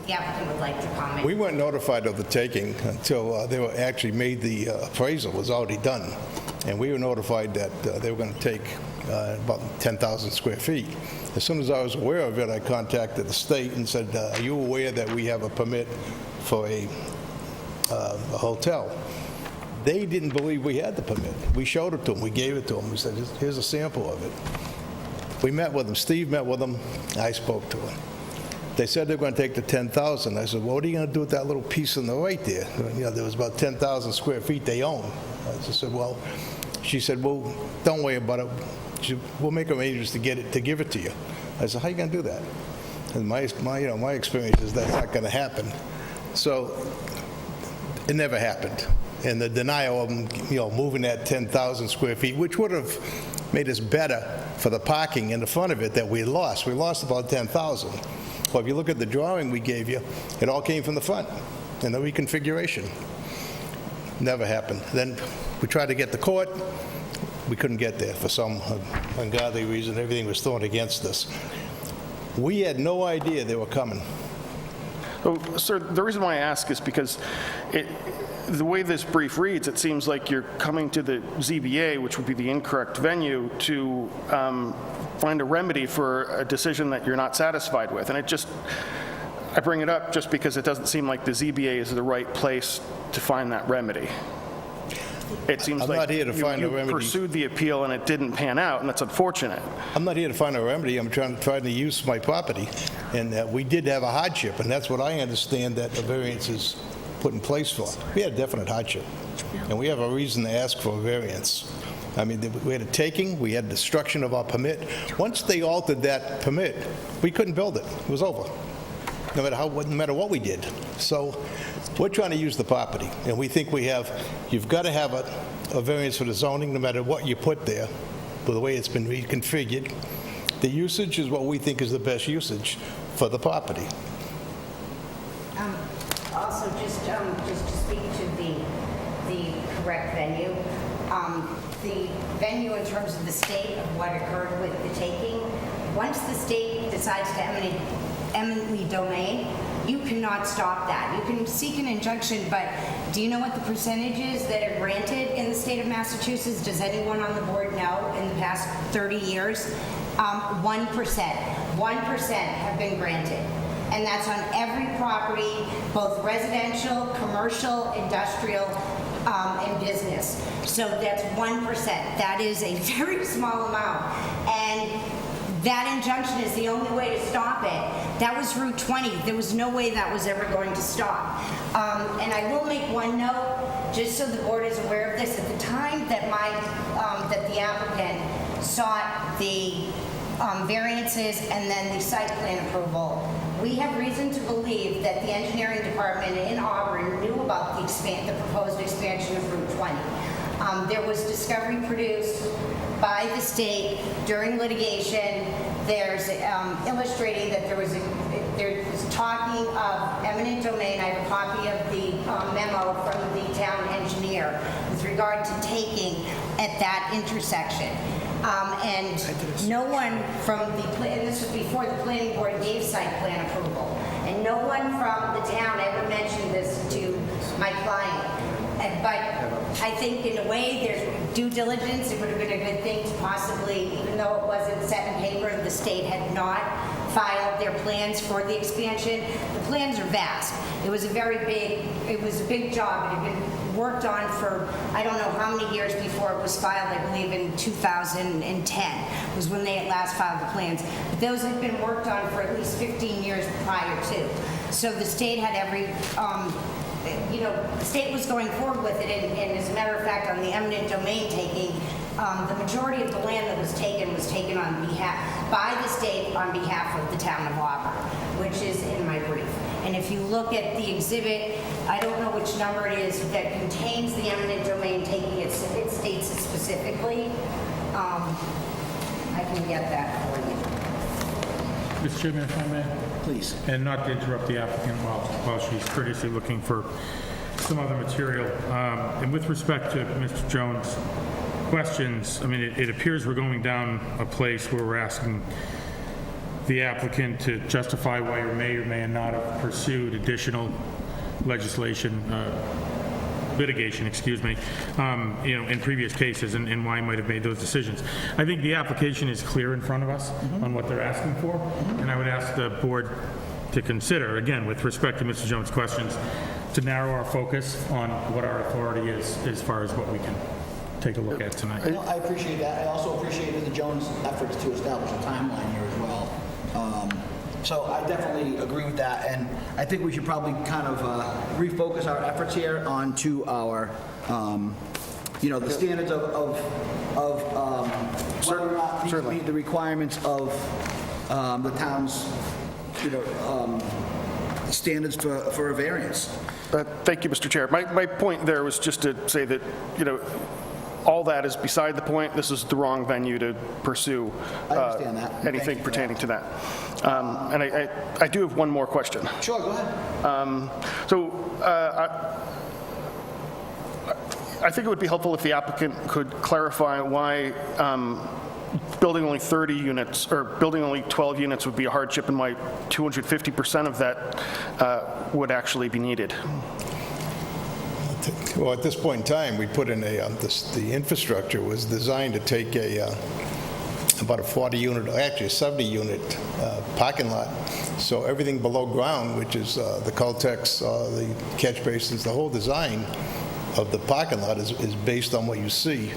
the applicant would like to comment. We weren't notified of the taking until they were actually made the appraisal was already done. And we were notified that they were going to take about 10,000 square feet. As soon as I was aware of it, I contacted the state and said, are you aware that we have a permit for a hotel? They didn't believe we had the permit. We showed it to them. We gave it to them. We said, here's a sample of it. We met with them. Steve met with them. I spoke to them. They said they were going to take the 10,000. I said, well, what are you going to do with that little piece on the right there? There was about 10,000 square feet they own. I said, well, she said, well, don't worry about it. She said, we'll make arrangements to give it to you. I said, how are you going to do that? And my experience is that's not going to happen. So it never happened. And the denial of them, moving that 10,000 square feet, which would have made us better for the parking in the front of it that we lost. We lost about 10,000. Well, if you look at the drawing we gave you, it all came from the front in the reconfiguration. Never happened. Then we tried to get the court. We couldn't get there for some ungodly reason. Everything was thrown against us. We had no idea they were coming. So, sir, the reason why I ask is because the way this brief reads, it seems like you're coming to the ZBA, which would be the incorrect venue, to find a remedy for a decision that you're not satisfied with. And I bring it up just because it doesn't seem like the ZBA is the right place to find that remedy. It seems I'm like not here to find a remedy. You pursued the appeal and it didn't pan out, and that's unfortunate. I'm not here to find a remedy. I'm trying to use my property. And we did have a hardship, and that's what I understand that the variance is put in place for. We had a definite hardship, and we have a reason to ask for a variance. I mean, we had a taking, we had destruction of our permit. Once they altered that permit, we couldn't build it. It was over, no matter what we did. So we're trying to use the property, and we think you've got to have a variance for the zoning, no matter what you put there, with the way it's been reconfigured. The usage is what we think is the best usage for the property. Also, just to speak to the correct venue, the venue in terms of the state of what occurred with the taking, once the state decides to eminently domain, you cannot stop that. You can seek an injunction, but do you know what the percentage is that are granted in the state of Massachusetts? Does anyone on the board know in the past 30 years? 1%. 1% have been granted. And that's on every property, both residential, commercial, industrial, and business. So that's 1%. That is a very small amount. And that injunction is the only way to stop it. That was Route 20. There was no way that was ever going to stop. And I will make one note, just so the board is aware of this. At the time that that the applicant sought the variances and then the site plan approval, we have reason to believe that the engineering department in Auburn knew about the proposed expansion of Route 20. There was discovery produced by the state during litigation. There's illustrating that there's talking of eminent domain. I have a copy of the memo from the town engineer with regard to taking at that intersection. And no one from and this was before the planning board gave site plan approval, and no one from the town ever mentioned this to my client. But I think in a way there's due diligence. It would have been a good thing to possibly, even though it wasn't set in paper, the state had not filed their plans for the expansion. The plans are vast. It was a big job. It had been worked on for, I don't know how many years before it was filed. I believe in 2010 was when they had last filed the plans. But those had been worked on for at least 15 years prior to. So the state had every, the state was going forward with it, and as a matter of fact, on the eminent domain taking, the majority of the land that was taken on by the state on behalf of the town of Auburn, which is in my brief. And if you look at the exhibit, I don't know which number it is that contains the eminent domain taking, it states it specifically. I can get that for you. Mr. Chairman, if I may? Please. And not to interrupt the applicant while she's courteously looking for some other material. And with respect to Mr. Jones' questions, I mean, it appears we're going down a place where we're asking the applicant to justify why you may or may not have pursued additional litigation, in previous cases, and why you might have made those decisions. I think the application is clear in front of us on what they're asking for, and I would ask the board to consider, again, with respect to Mr. Jones' questions, to narrow our focus on what our authority is as far as what we can take a look at tonight. Well, I appreciate that. I also appreciate Mr. Jones' efforts to establish a timeline here as well. So I definitely agree with that, and I think we should probably kind of refocus our efforts here onto our, the standards of whether or not these meet the requirements of the town's, standards for a variance. Thank you, Mr. Chair. My point there was just to say that, all that is beside the point. This is the wrong venue to pursue I understand that. anything pertaining to that. And I do have one more question. Sure, go ahead. I think it would be helpful if the applicant could clarify why building only 30 units or building only 12 units would be a hardship and why 250% of that would actually be needed. Well, at this point in time, we put in the infrastructure was designed to take about a 40-unit, actually a 70-unit parking lot. So everything below ground, which is the Caltex, the catch basins, the whole design of the parking lot is based on what you see.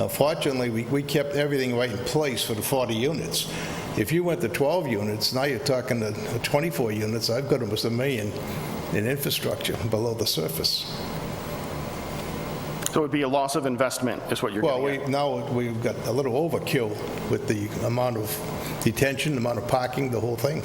Fortunately, we kept everything right in place for the 40 units. If you went to 12 units, now you're talking to 24 units. I've got almost $1 million in infrastructure below the surface. So it would be a loss of investment is what you're getting at. Now we've got a little overkill with the amount of detention, the amount of parking, the whole thing.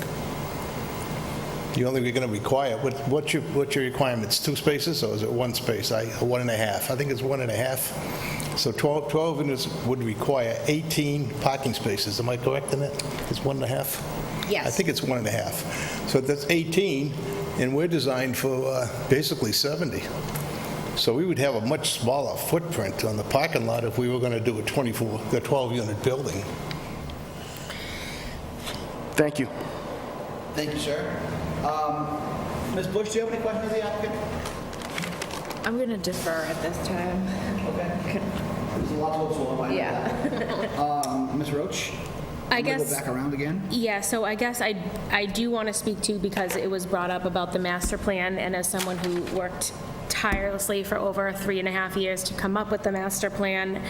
You're only going to require, what's your requirements, 2 spaces or is it 1 space? 1.5. I think it's 1.5. So 12 units would require 18 parking spaces. Am I correct in that? It's 1.5? Yes. I think it's 1.5. So that's 18, and we're designed for basically 70. So we would have a much smaller footprint on the parking lot if we were going to do a 12-unit building. Thank you. Thank you, sir. Ms. Bush, do you have any questions of the applicant? I'm going to defer at this time. Okay. There's a lot to absorb. I know that. Ms. Roach? I I'm gonna guess. go back around again. Yeah, so I guess I do want to speak to, because it was brought up about the master plan, and as someone who worked tirelessly for over 3.5 years to come up with the master plan,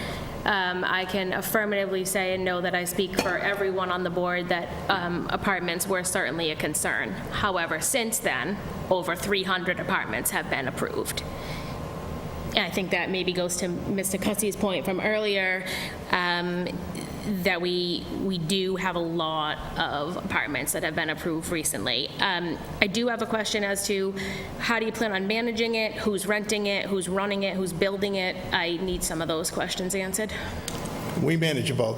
I can affirmatively say and know that I speak for everyone on the board that apartments were certainly a concern. However, since then, over 300 apartments have been approved. I think that maybe goes to Mr. Cussey's point from earlier, that we do have a lot of apartments that have been approved recently. I do have a question as to how do you plan on managing it? Who's renting it? Who's running it? Who's building it? I need some of those questions answered. We manage about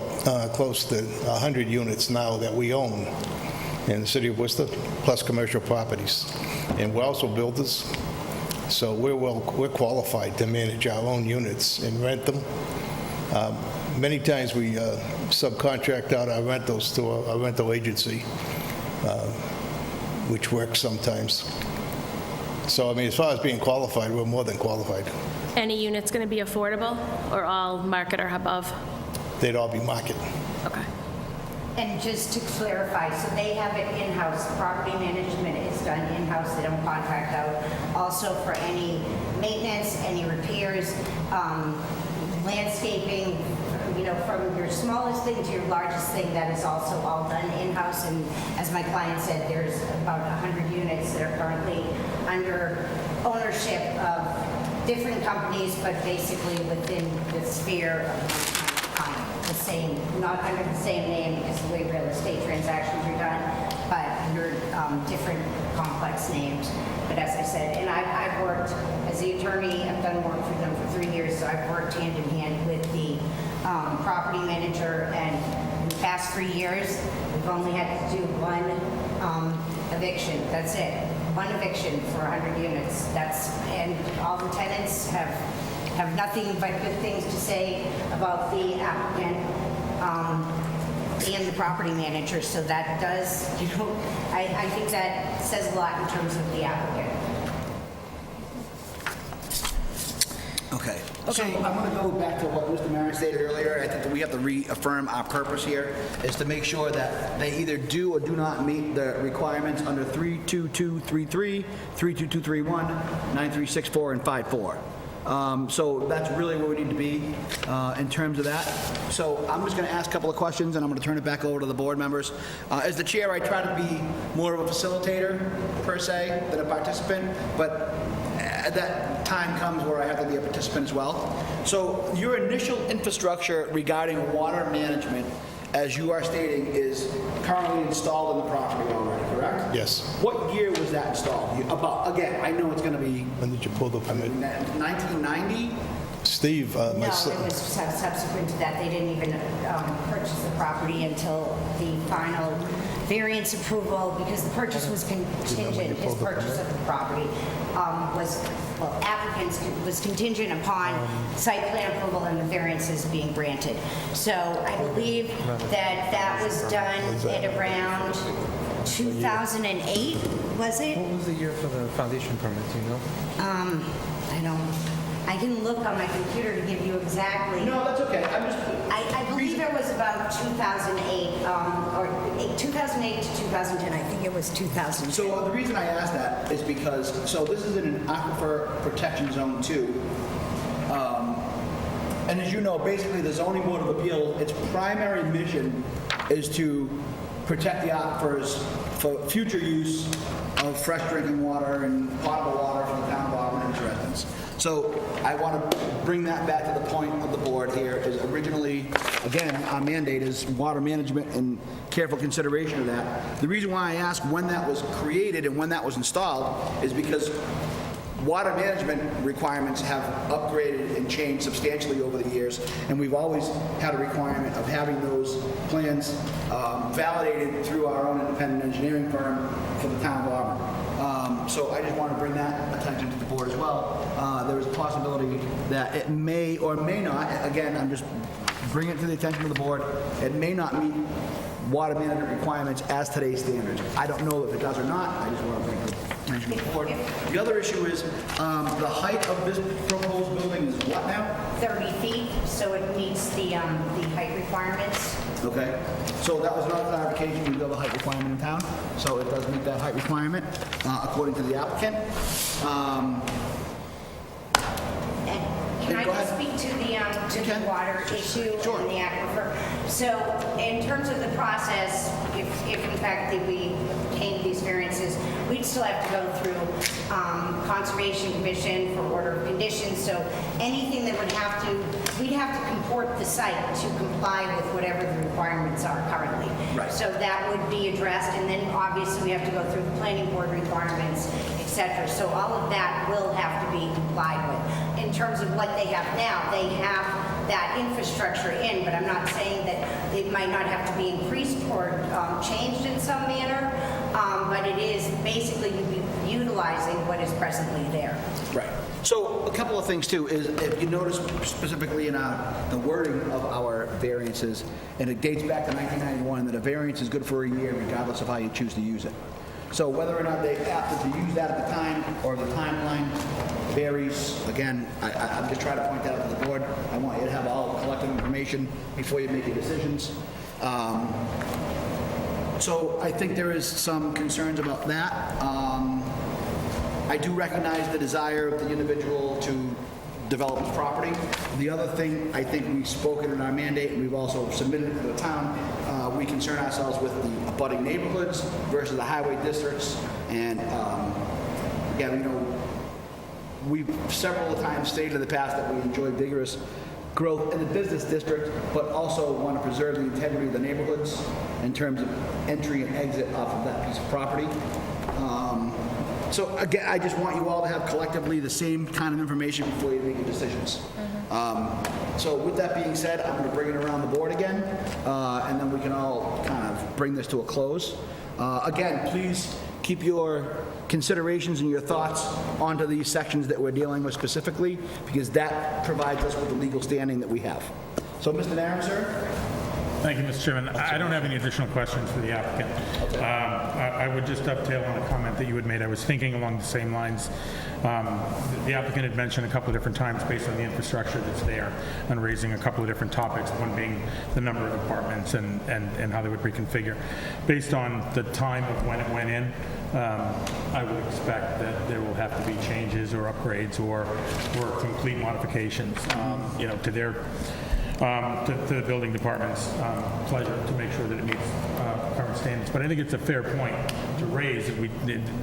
close to 100 units now that we own in the city of Worcester, plus commercial properties. And we're also builders, so we're qualified to manage our own units and rent them. Many times we subcontract out our rentals to a rental agency, which works sometimes. So, I mean, as far as being qualified, we're more than qualified. Any units going to be affordable or all market or above? They'd all be market. Okay. And just to clarify, so they have it in-house, property management is done in-house, they don't contract out. Also for any maintenance, any repairs, landscaping, you know, from your smallest thing to your largest thing, that is also all done in-house. And as my client said, there's about 100 units that are currently under ownership of different companies, but basically within the sphere of the same, not under the same name as the way real estate transactions are done, but under different complex names. But as I said, and I've worked as the attorney, I've done work for them for 3 years, so I've worked hand in hand with the property manager, and in the past 3 years, we've only had to do one eviction. That's it. One eviction for 100 units. And all the tenants have nothing but good things to say about the applicant and the property manager. So that does, you know, I think that says a lot in terms of the applicant. Okay. So I'm going to go back to what Mr. Maron stated earlier. I think that we have to reaffirm our purpose here is to make sure that they either do or do not meet the requirements under 32233, 32231, 9364, and 54. So that's really where we need to be in terms of that. So I'm just going to ask a couple of questions, and I'm going to turn it back over to the board members. As the chair, I try to be more of a facilitator, per se, than a participant, but that time comes where I have to be a participant as well. So your initial infrastructure regarding water management, as you are stating, is currently installed in the property already, correct? Yes. What year was that installed? Again, I know it's going to be When did you pull the permit? 1990? Steve, No, my it son. was subsequent to that. They didn't even purchase the property until the final variance approval, because the purchase was contingent, his purchase of the property applicants was contingent upon site plan approval and the variances being granted. So I believe that was done at around 2008, was it? What was the year for the foundation permit, do you know? I can look on my computer to give you exactly. No, that's okay. I believe it was about 2008, or 2008 to 2010. I think it was 2010. So the reason I ask that is because, so this is in an aquifer protection zone 2. And as you know, basically the zoning board of appeal, its primary mission is to protect the aquifers for future use of fresh drinking water and potable water for the town of Auburn and its residents. So I want to bring that back to the point of the board here, is originally, again, our mandate is water management and careful consideration of that. The reason why I ask when that was created and when that was installed is because water management requirements have upgraded and changed substantially over the years, and we've always had a requirement of having those plans validated through our own independent engineering firm for the town of Auburn. So I just want to bring that attention to the board as well. There is a possibility that it may or may not, again, I'm just bringing it to the attention of the board, it may not meet water management requirements as today's standards. I don't know if it does or not. I just want to bring it to the attention of the board. The other issue is the height of this proposed building is what now? 30 feet, so it meets the height requirements. Okay, so that was another clarification, we build a height requirement in town, so it does meet that height requirement, according to the applicant. Can I Go can ahead. speak to the water issue Sure. and the aquifer. So in terms of the process, if in fact that we obtain these variances, we'd still have to go through Conservation Commission for order of conditions. So anything that we'd have to comport the site to comply with whatever the requirements are currently. Right. So that would be addressed, and then obviously we have to go through the planning board requirements, et cetera. So all of that will have to be complied with. In terms of what they have now, they have that infrastructure in, but I'm not saying that it might not have to be increased or changed in some manner, but it is basically you'd be utilizing what is presently there. Right. So a couple of things too is if you notice specifically in the wording of our variances, and it dates back to 1991, that a variance is good for a year regardless of how you choose to use it. So whether or not they opted to use that at the time or the timeline varies, again, I'm just trying to point that out to the board. I want you to have all collective information before you make your decisions. So I think there is some concerns about that. I do recognize the desire of the individual to develop his property. The other thing, I think we've spoken in our mandate, and we've also submitted it to the town, we concern ourselves with the abutting neighborhoods versus the highway districts. And again, we've several times stated in the past that we enjoy vigorous growth in the business district, but also want to preserve the integrity of the neighborhoods in terms of entry and exit off of that piece of property. So again, I just want you all to have collectively the same kind of information before you make your decisions. So with that being said, I'm going to bring it around the board again, and then we can all kind of bring this to a close. Again, please keep your considerations and your thoughts onto these sections that we're dealing with specifically, because that provides us with the legal standing that we have. So, Mr. Narron, sir? Thank you, Mr. Chairman. I don't have any additional questions for the applicant. I would just dovetail on a comment that you had made. I was thinking along the same lines. The applicant had mentioned a couple of different times, based on the infrastructure that's there, and raising a couple of different topics, one being the number of apartments and how they would reconfigure. Based on the time of when it went in, I would expect that there will have to be changes or upgrades or complete modifications, to their to the building department's pleasure to make sure that it meets current standards. But I think it's a fair point to raise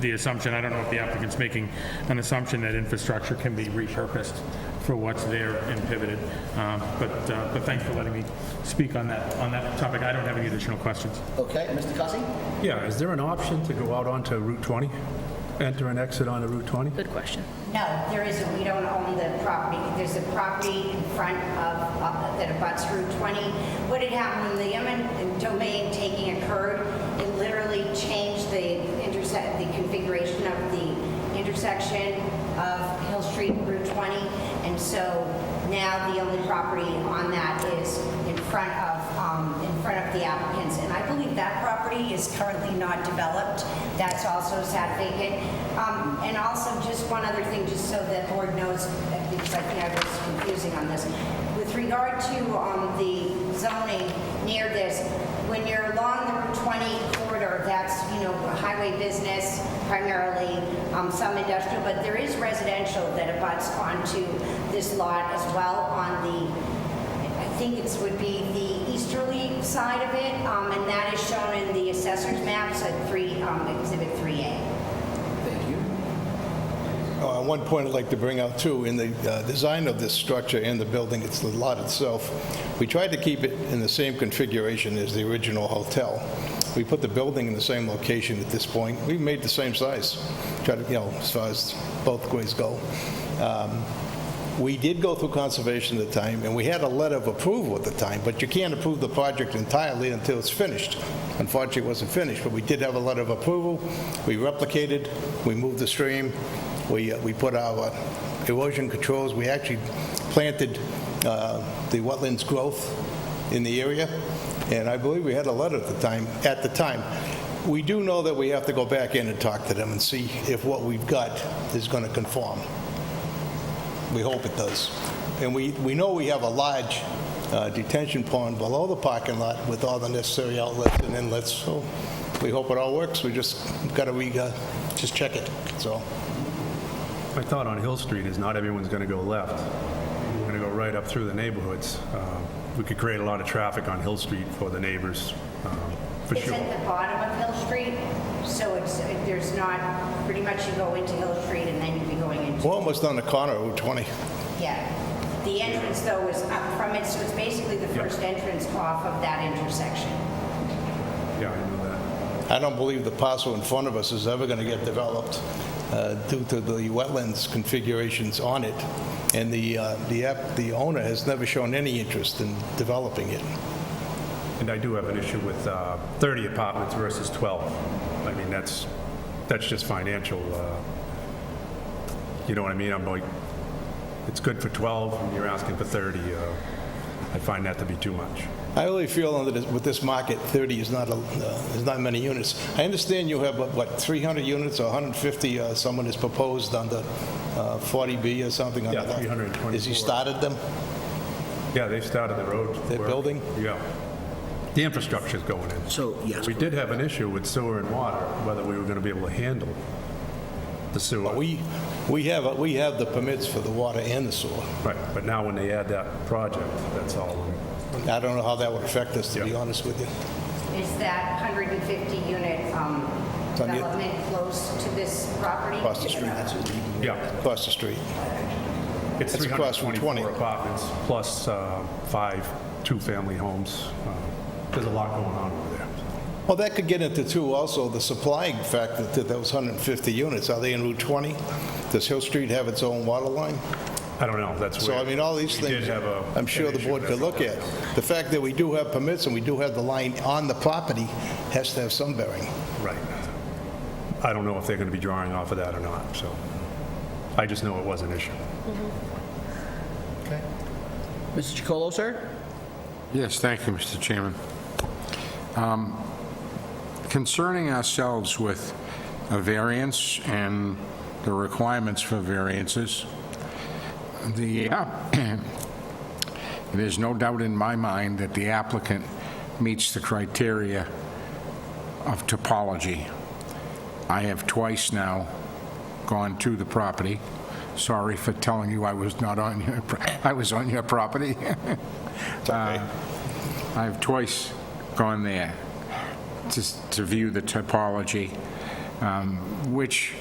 the assumption. I don't know if the applicant's making an assumption that infrastructure can be repurposed for what's there and pivoted. But thanks for letting me speak on that topic. I don't have any additional questions. Okay, Mr. Cussy? Yeah, is there an option to go out onto Route 20? Enter and exit onto Route 20? Good question. No, there isn't. We don't own the property. There's a property in front of, that abuts Route 20. What had happened when the eminent domain taking occurred, it literally changed the configuration of the intersection of Hill Street and Route 20. And so now the only property on that is in front of the applicants. And I believe that property is currently not developed. That's also sat vacant. And also just one other thing, just so the board knows, because I think I was confusing on this. With regard to the zoning near this, when you're along the Route 20 corridor, that's, highway business primarily, some industrial, but there is residential that abuts onto this lot as well on the, I think it would be the easterly side of it, and that is shown in the assessor's maps at Exhibit 3A. Thank you. One point I'd like to bring out too, in the design of this structure and the building, it's the lot itself, we tried to keep it in the same configuration as the original hotel. We put the building in the same location at this point. We've made the same size, try to, as far as both ways go. We did go through conservation at the time, and we had a letter of approval at the time, but you can't approve the project entirely until it's finished. Unfortunately, it wasn't finished, but we did have a letter of approval. We replicated, we moved the stream, we put our erosion controls, we actually planted the wetlands growth in the area, and I believe we had a letter at the time. We do know that we have to go back in and talk to them and see if what we've got is going to conform. We hope it does. And we know we have a large detention pond below the parking lot with all the necessary outlets and inlets, so we hope it all works. We just got to just check it, so. My thought on Hill Street is not everyone's going to go left. We're going to right up through the neighborhoods. We could create a lot of traffic on Hill Street for the neighbors, for It's sure. at the bottom of Hill Street, so there's not, pretty much you go into Hill Street and then you'd be going into, We're almost on the corner of Route 20. yeah. The entrance, though, is up from it, so it's basically the Yeah. first entrance off of that intersection. Yeah, I know that. I don't believe the parcel in front of us is ever going to get developed due to the wetlands configurations on it. And the owner has never shown any interest in developing it. And I do have an issue with 30 apartments versus 12. I mean, that's just financial. You know what I mean? I'm like, it's good for 12, and you're asking for 30. I find that to be too much. I really feel that with this market, 30 is not many units. I understand you have, what, 300 units or 150, someone has proposed on the 40B or something? Yeah, under that. 324. Has he started them? Yeah, they've started the road. They're work. building? Yeah. The infrastructure's going in. So, yes. We did have an issue with sewer and water, whether we were going to be able to handle the sewer. We have the permits for the water and the sewer. Right, but now when they add that project, that's all. I don't know how that would affect us, to be Yeah. honest with you. Is that 150-unit on the- development close to this property? Across the street. Yeah, Across the street. it's That's across from 324 20. apartments plus 5 two-family homes. There's a lot going on over there. Well, that could get into, too, also the supplying factor to those 150 units. Are they in Route 20? Does Hill Street have its own water line? I don't know, that's So, where. I mean, all these we did things, have I'm sure an the issue, board could that's look all. at. The fact that we do have permits and we do have the line on the property has to have some bearing. Right. I don't know if they're going to be drawing off of that or not, so I just know it was an issue. Okay. Mr. Chacolo, sir? Yes, thank you, Mr. Chairman. Concerning ourselves with a variance and the requirements for variances, there's no doubt in my mind that the applicant meets the criteria of topology. I have twice now gone to the property. Sorry for telling you I was not on your, I was on your property. I've twice gone there to view the topology, which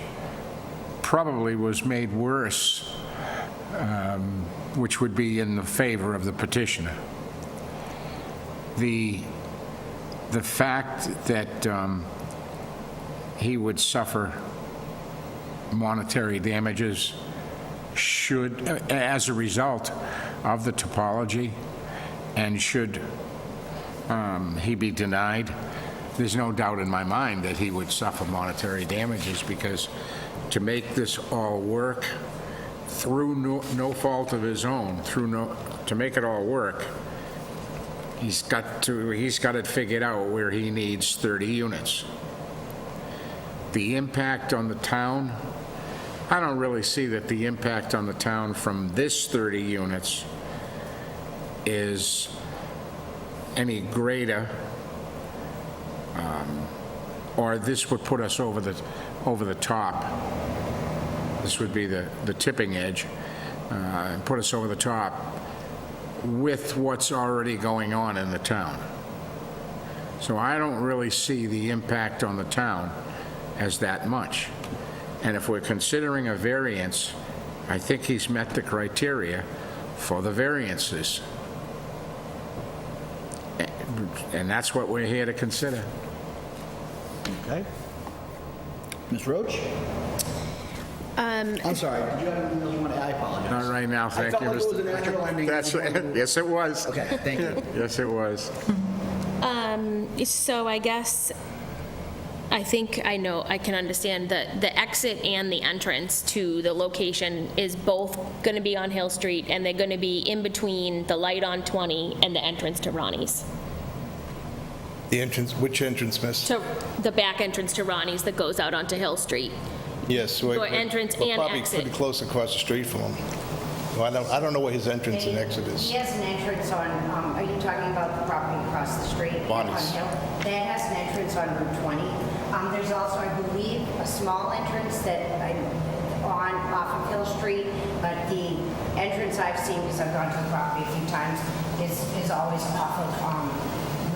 probably was made worse, which would be in the favor of the petitioner. The fact that he would suffer monetary damages should, as a result of the topology, and should he be denied, there's no doubt in my mind that he would suffer monetary damages, because to make this all work through no fault of his own, to make it all work, he's got it figured out where he needs 30 units. The impact on the town, I don't really see that the impact on the town from this 30 units is any greater, or this would put us over the top. This would be the tipping edge, and put us over the top with what's already going on in the town. So I don't really see the impact on the town as that much. And if we're considering a variance, I think he's met the criteria for the variances. And that's what we're here to consider. Okay. Ms. Roach? I'm sorry, did you have anything else you want to add? I apologize. Not right now, thank you, I felt like it was a natural ending. That's, yes, it was. Okay, thank you. Yes, it was. So I guess, I think I know, I can understand that the exit and the entrance to the location is both going to be on Hill Street, and they're going to be in between the light on 20 and the entrance to Ronnie's. The entrance, which entrance, miss? So the back entrance to Ronnie's that goes out onto Hill Street. Yes. Or entrance and Probably exit. pretty close across the street from him. Well, I don't know where his entrance and exit is. He has an entrance on, are you talking about the property across the street? Bonnie's. On Hill? That has an entrance on Route 20. There's also, I believe, a small entrance that on off of Hill Street, but the entrance I've seen, because I've gone to the property a few times, is always off of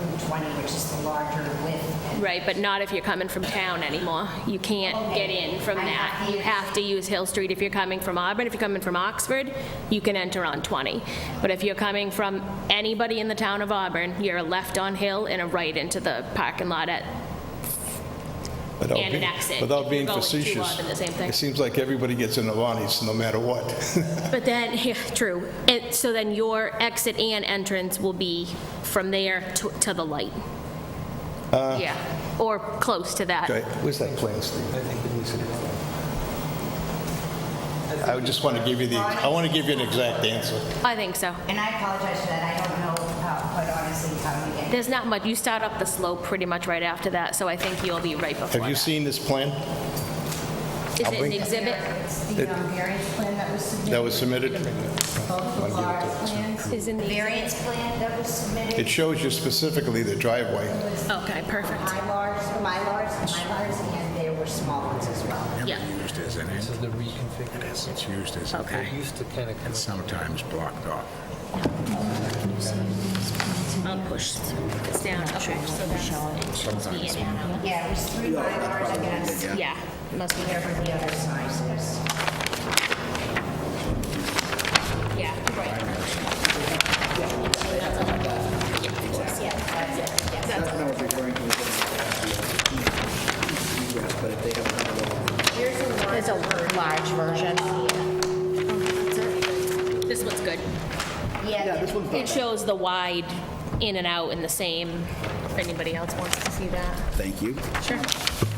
Route 20, which is the larger width. Right, but not if you're coming from town anymore. You can't get in from that. You have to use Hill Street if you're coming from Auburn. If you're coming from Oxford, you can enter on 20. But if you're coming from anybody in the town of Auburn, you're a left on Hill and a right into the parking lot and an exit. Without If being you're going to facetious, Auburn, the same thing. it seems like everybody gets in Avani's no matter what. But then, yeah, true. So then your exit and entrance will be from there to the light. Yeah, or close to that. Okay, where's that plan, Steve? I just want to give you an exact answer. I think so. And I apologize for that, I don't know, quite honestly, how to get. There's not much. You start up the slope pretty much right after that, so I think you'll be right before Have you that. seen this plan Is it an exhibit? It's the variance plan that was submitted. that was submitted? Both of our plans. Is in the Variance plan that was submitted. It shows you specifically the driveway. Okay, perfect. Mylars, and there were small ones as well. Yeah. Used as an This is the reconfigured. It is. It's used as Okay. It used to kind of come up. sometimes blocked off. I'll push this down. Okay, so that's, it shows me in and out. Yeah, it was 3 Mylars, I guess. Yeah, must be there. Whatever the other size is. Yeah, right. That's what I was referring to. But if they have another There's a large version. This one's good. Yeah, this one's not It bad. shows the wide in and out in the same, if anybody else wants to see that. Thank you. Sure.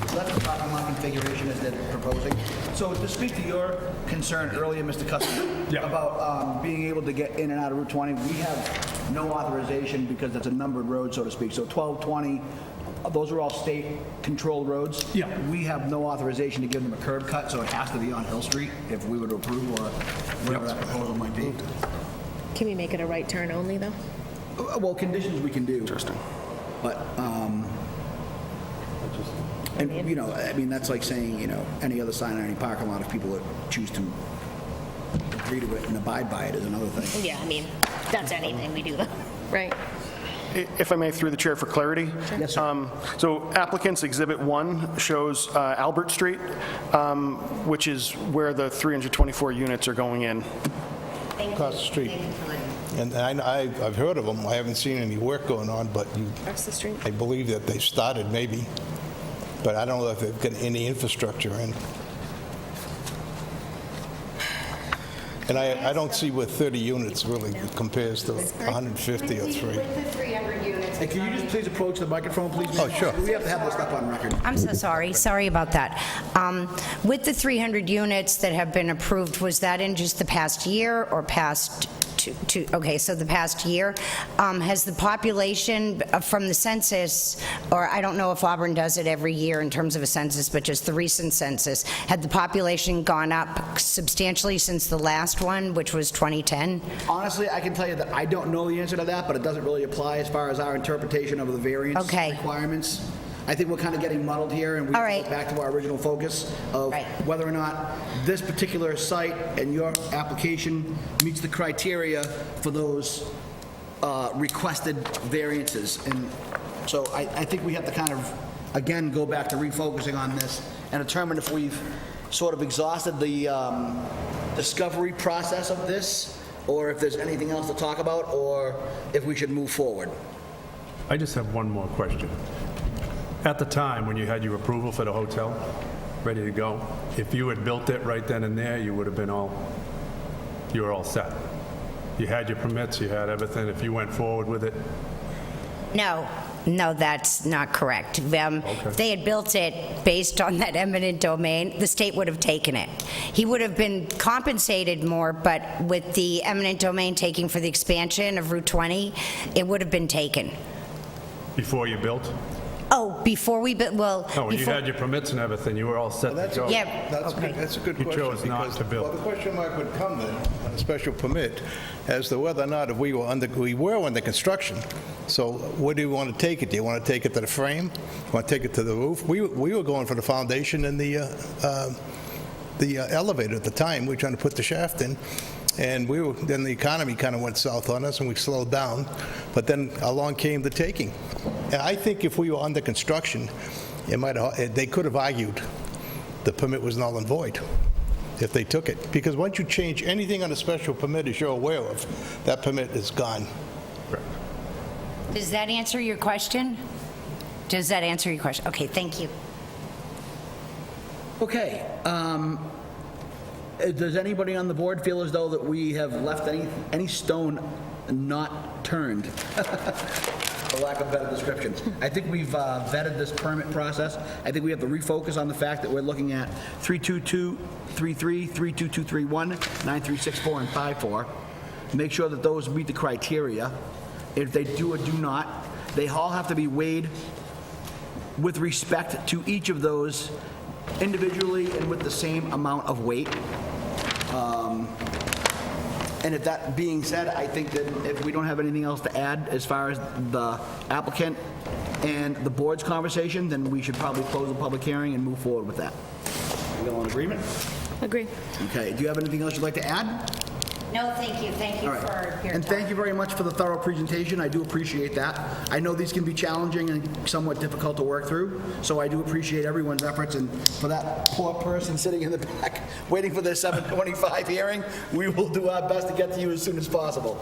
So that's the parking lot configuration as they're proposing. So to speak to your concern earlier, Mr. Custer, about being able to get in and out of Route 20, we have no authorization because that's a numbered road, so to speak. So 12, 20, those are all state-controlled roads. Yeah. We have no authorization to give them a curb cut, so it has to be on Hill Street if we were to approve or whatever that proposal might be. Can we make it a right turn only, though? Well, conditions we can do. Interesting. But, and, you know, I mean, that's like saying, you know, any other sign on any parking lot, if people that choose to agree to it and abide by it is another thing. Yeah, I mean, that's anything we do, though. Right. If I may, through the chair for clarity. Yes, sir. So applicant's Exhibit 1 shows Albert Street, which is where the 324 units are going in. Across the street. And I've heard of them. I haven't seen any work going on, but Across the street. I believe that they've started maybe. But I don't know if they've got any infrastructure in. And I don't see where 30 units really compares to 150 or 3. With the 300 units. Hey, can you just please approach the microphone, please? Oh, sure. We have to have this stuff on record. I'm so sorry. Sorry about that. With the 300 units that have been approved, was that in just the past year or past two? Okay, so the past year. Has the population from the census, or I don't know if Auburn does it every year in terms of a census, but just the recent census, had the population gone up substantially since the last one, which was 2010? Honestly, I can tell you that I don't know the answer to that, but it doesn't really apply as far as our interpretation of the variance Okay. requirements. I think we're kind of getting muddled here, and we All have to right. go back to our original focus of Right. whether or not this particular site and your application meets the criteria for those requested variances. And so I think we have to kind of, again, go back to refocusing on this and determine if we've sort of exhausted the discovery process of this, or if there's anything else to talk about, or if we should move forward. I just have one more question. At the time, when you had your approval for the hotel, ready to go, if you had built it right then and there, you would have been you were all set. You had your permits, you had everything, if you went forward with it. No, that's not correct. If they had built it based on that eminent domain, the state would have taken it. He would have been compensated more, but with the eminent domain taking for the expansion of Route 20, it would have been taken. Before you built? Oh, before we built, well, No, when you before... had your permits and everything, you were all set to go. Yeah, okay. That's a good You question. chose not because- to build. Well, the question mark would come then, on a special permit, as to whether or not if we were under construction. So where do you want to take it? Do you want to take it to the frame? Want to take it to the roof? We were going for the foundation and the the elevator at the time. We were trying to put the shaft in, and then the economy kind of went south on us, and we slowed down. But then along came the taking. And I think if we were under construction, they could have argued the permit was null and void if they took it. Because once you change anything on a special permit, as you're aware of, that permit is gone. Does that answer your question? Does that answer your question? Okay, thank you. Okay, does anybody on the board feel as though that we have left any stone not turned? For lack of a better description. I think we've vetted this permit process. I think we have to refocus on the fact that we're looking at 32233, 32231, 9364, and 54. Make sure that those meet the criteria. If they do or do not, they all have to be weighed with respect to each of those individually and with the same amount of weight. And if that being said, I think that if we don't have anything else to add as far as the applicant and the board's conversation, then we should probably close the public hearing and move forward with that. We all in agreement? Agree. Okay, do you have anything else you'd like to add? No, thank you. Thank you All right. for your And time. thank you very much for the thorough presentation. I do appreciate that. I know these can be challenging and somewhat difficult to work through, so I do appreciate everyone's efforts. And for that poor person sitting in the back waiting for their 7:25 hearing, we will do our best to get to you as soon as possible.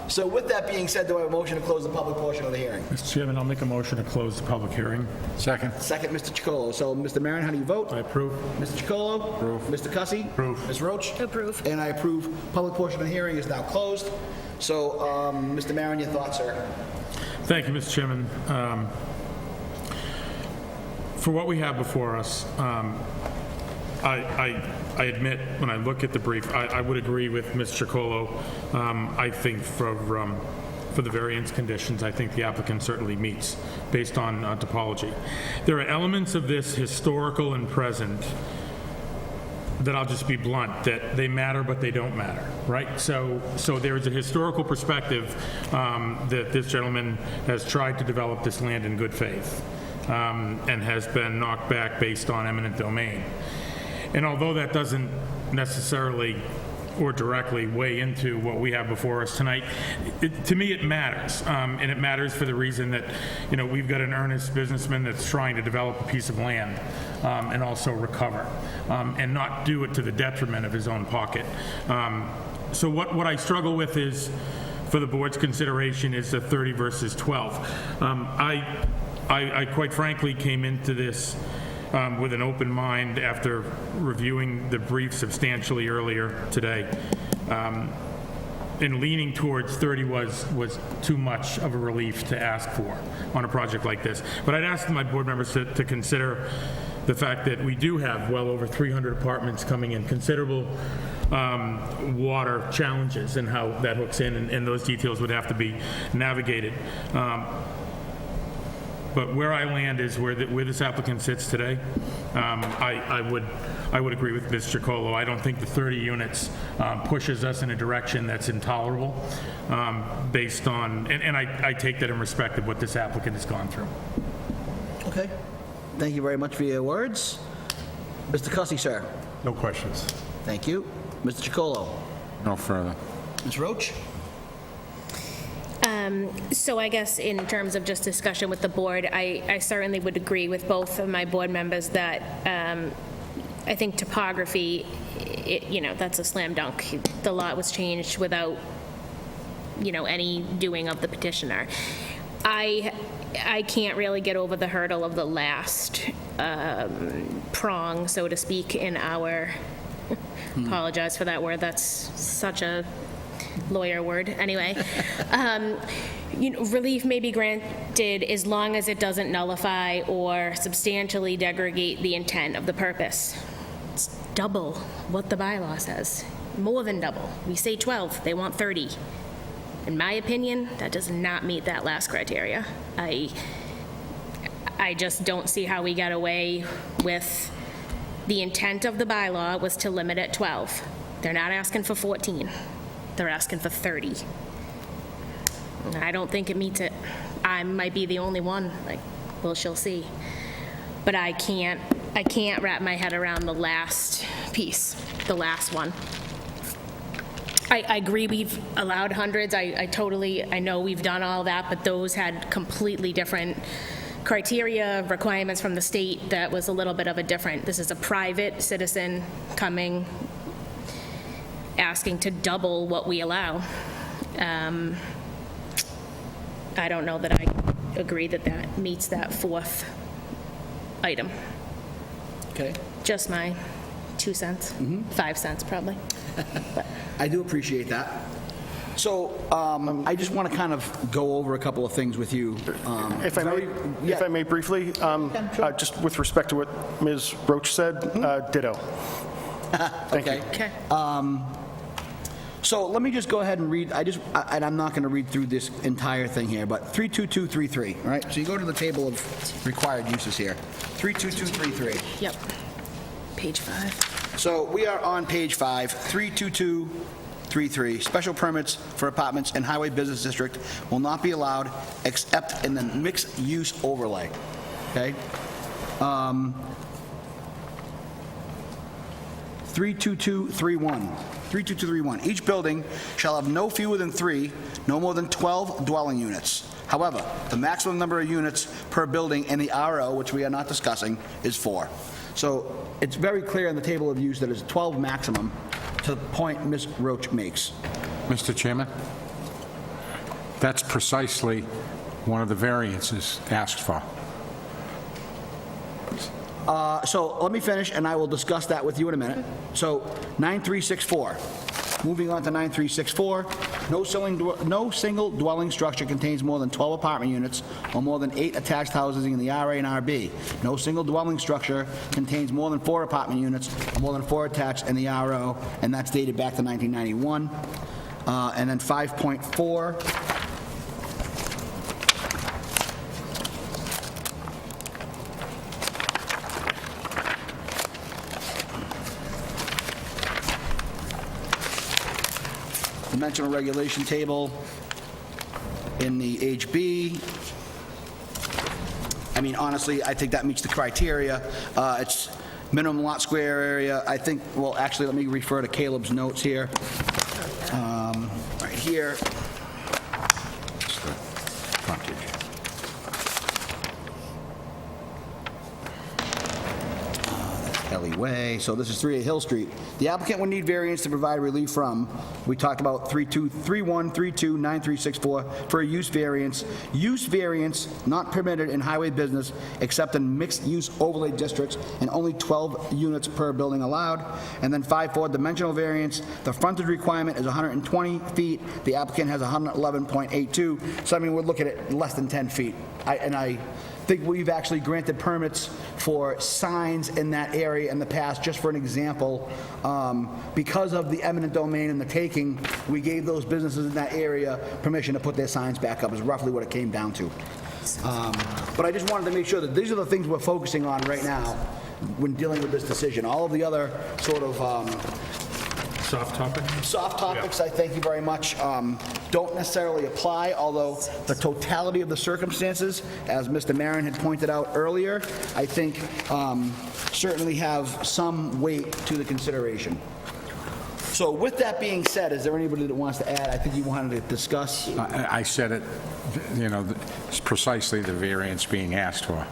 So with that being said, do I have a motion to close the public portion of the hearing? Mr. Chairman, I'll make a motion to close the public hearing. Second. Second, Mr. Chacolo. So, Mr. Maron, how do you vote? I approve. Mr. Chacolo? Approve. Mr. Cussy? Approve. Ms. Roach? Approve. And I approve. Public portion of the hearing is now closed. So, Mr. Maron, your thoughts, sir? Thank you, Mr. Chairman. For what we have before us, I admit, when I look at the brief, I would agree with Mr. Chacolo. I think for the variance conditions, I think the applicant certainly meets based on topology. There are elements of this historical and present that I'll just be blunt, that they matter, but they don't matter, right? So there's a historical perspective that this gentleman has tried to develop this land in good faith and has been knocked back based on eminent domain. And although that doesn't necessarily or directly weigh into what we have before us tonight, to me it matters. And it matters for the reason that, we've got an earnest businessman that's trying to develop a piece of land and also recover and not do it to the detriment of his own pocket. So what I struggle with is, for the board's consideration, is the 30 versus 12. I quite frankly came into this with an open mind after reviewing the brief substantially earlier today. And leaning towards 30 was too much of a relief to ask for on a project like this. But I'd ask my board members to consider the fact that we do have well over 300 apartments coming in, considerable water challenges and how that hooks in, and those details would have to be navigated. But where I land is where this applicant sits today. I would agree with Mr. Chacolo. I don't think the 30 units pushes us in a direction that's intolerable based on, and I take that in respect of what this applicant has gone through. Okay. Thank you very much for your words. Mr. Cussy, sir? No questions. Thank you. Mr. Chacolo? No further. Ms. Roach? So I guess in terms of just discussion with the board, I certainly would agree with both of my board members that I think topography, that's a slam dunk. The lot was changed without, any doing of the petitioner. I can't really get over the hurdle of the last prong, so to speak, in our, apologize for that word, that's such a lawyer word, anyway. Relief may be granted as long as it doesn't nullify or substantially degrade the intent of the purpose. It's double what the bylaw says, more than double. We say 12, they want 30. In my opinion, that does not meet that last criteria. I just don't see how we got away with the intent of the bylaw was to limit at 12. They're not asking for 14. They're asking for 30. I don't think it meets it. I might be the only one, she'll see. But I can't I can't wrap my head around the last piece, the last one. I agree we've allowed hundreds, I know we've done all that, but those had completely different criteria, requirements from the state that was a little bit of a different, this is a private citizen coming, asking to double what we allow. I don't know that I agree that that meets that fourth item. Okay. Just my 2 cents, 5 cents probably. I do appreciate that. So I just want to kind of go over a couple of things with you. If I may briefly, just with respect to what Ms. Roach said, ditto. Thank you. Okay. So let me just go ahead and read, and I'm not going to read through this entire thing here, but 32233, right? So you go to the table of required uses here, 32233. Yep. Page 5. So we are on page 5, 32233. Special permits for apartments in Highway Business District will not be allowed except in the mixed-use overlay, okay? 32231. 32231. Each building shall have no fewer than 3, no more than 12 dwelling units. However, the maximum number of units per building in the RO, which we are not discussing, is 4. So it's very clear in the table of use that it's 12 maximum, to the point Ms. Roach makes. Mr. Chairman, that's precisely one of the variances asked for. So let me finish, and I will discuss that with you in a minute. So 9364, moving on to 9364, no single dwelling structure contains more than 12 apartment units or more than 8 attached houses in the RA and RB. No single dwelling structure contains more than 4 apartment units or more than 4 attached in the RO, and that's dated back to 1991. And then 5.4, dimensional regulation table in the HB. I mean, honestly, I think that meets the criteria. It's minimum lot square area. I think, well, actually, let me refer to Caleb's notes here. Right here. Frontage. Ellie Way. So this is 3A Hill Street. The applicant would need variance to provide relief from, we talked about 3231, 32, 9364 for a use variance. Use variance not permitted in highway business except in mixed-use overlay districts and only 12 units per building allowed. And then 5.4, dimensional variance. The frontage requirement is 120 feet. The applicant has 111.82. So I mean, we're looking at less than 10 feet. I think we've actually granted permits for signs in that area in the past. Just for an example, because of the eminent domain and the taking, we gave those businesses in that area permission to put their signs back up, is roughly what it came down to. But I just wanted to make sure that these are the things we're focusing on right now when dealing with this decision. All of the other sort of Soft topic? soft topics, I thank you very much, don't necessarily apply, although the totality of the circumstances, as Mr. Maron had pointed out earlier, I think certainly have some weight to the consideration. So with that being said, is there anybody that wants to add? I think you wanted to discuss. I said it, you know, it's precisely the variance being asked for.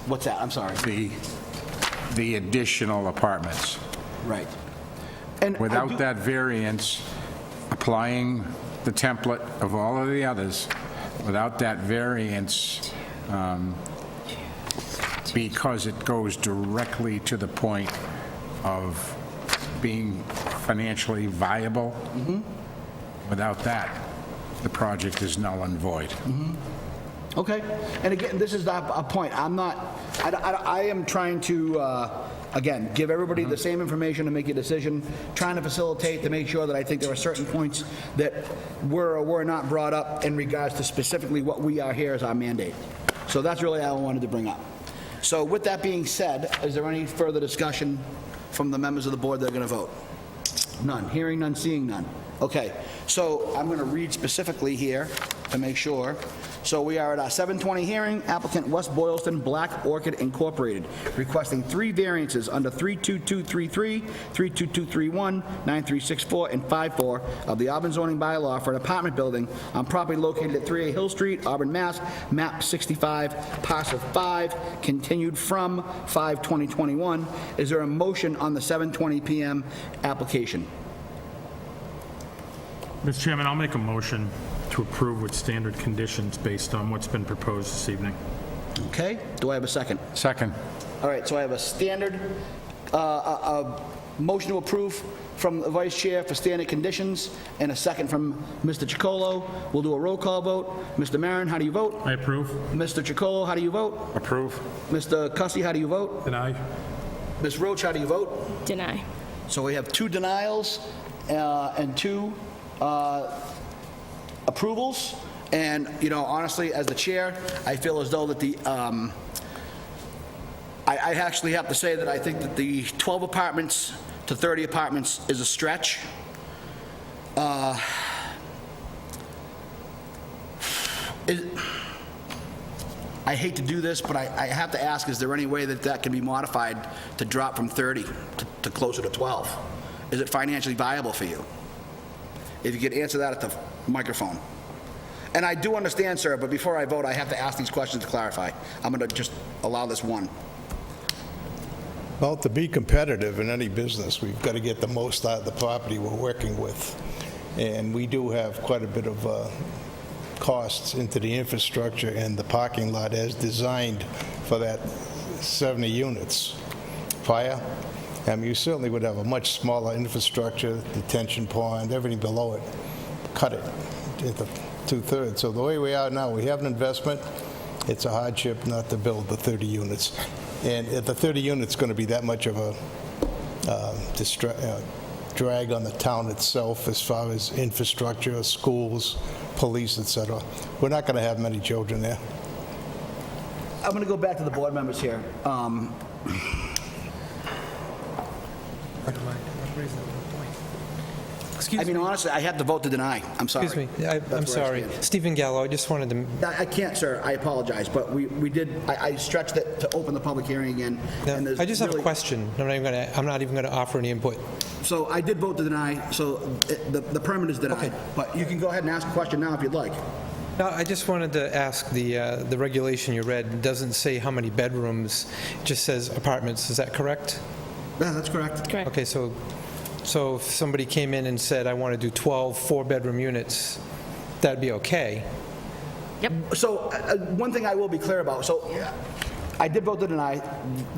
What's that? I'm sorry. The additional apartments. Right. And Without that variance, applying the template of all of the others, without that variance, because it goes directly to the point of being financially viable, without that, the project is null and void. Okay. And again, this is a point. I am trying to, again, give everybody the same information to make a decision, trying to facilitate to make sure that I think there are certain points that were or were not brought up in regards to specifically what we are here as our mandate. So that's really all I wanted to bring up. So with that being said, is there any further discussion from the members of the board that are going to vote? None. Hearing none, seeing none. Okay. So I'm going to read specifically here to make sure. So we are at our 7:20 hearing, applicant West Boylston Black Orchid Incorporated, requesting 3 variances under 32233, 32231, 9364, and 54 of the Auburn zoning bylaw for an apartment building on property located at 3A Hill Street, Auburn, Mass., map 65, parcel 5, continued from 5/2021. Is there a motion on the 7:20 PM application? Mr. Chairman, I'll make a motion to approve with standard conditions based on what's been proposed this evening. Okay, do I have a second? Second. All right, so I have a standard, motion to approve from the vice chair for standard conditions, and a second from Mr. Chacolo. We'll do a roll call vote. Mr. Maron, how do you vote? I approve. Mr. Chacolo, how do you vote? Approve. Mr. Cussy, how do you vote? Deny? Ms. Roach, how do you vote? Deny. So we have 2 denials and 2 approvals. And, you know, honestly, as the chair, I feel as though that I actually have to say that I think that the 12 apartments to 30 apartments is a stretch. I hate to do this, but I have to ask, is there any way that that can be modified to drop from 30 to closer to 12? Is it financially viable for you? If you could answer that at the microphone. And I do understand, sir, but before I vote, I have to ask these questions to clarify. I'm going to just allow this one. Well, to be competitive in any business, we've got to get the most out of the property we're working with. And we do have quite a bit of costs into the infrastructure and the parking lot as designed for that 70 units. Fire, you certainly would have a much smaller infrastructure, detention pond, everything below it. Cut it into 2/3. So the way we are now, we have an investment. It's a hardship not to build the 30 units. And if the 30 units going to be that much of a drag on the town itself as far as infrastructure, schools, police, etc. We're not going to have many children there. I'm going to go back to the board members here. I mean, honestly, I have to vote to deny. I'm sorry. Excuse me, That's where I'm I sorry. stand. Stephen Gallo, I just wanted to, I can't, sir. I apologize, but we did, I stretched it to open the public hearing again. and there's I just have a really- question. I'm not even going to offer any input. So I did vote to deny, so the permit is denied. Okay. But you can go ahead and ask a question now if you'd like. No, I just wanted to ask, the regulation you read doesn't say how many bedrooms, it just says apartments. Is that correct? Yeah, that's correct. Correct. Okay, so if somebody came in and said, I want to do 12 4-bedroom units, that'd be okay? So one thing I will be clear about, so I did vote to deny,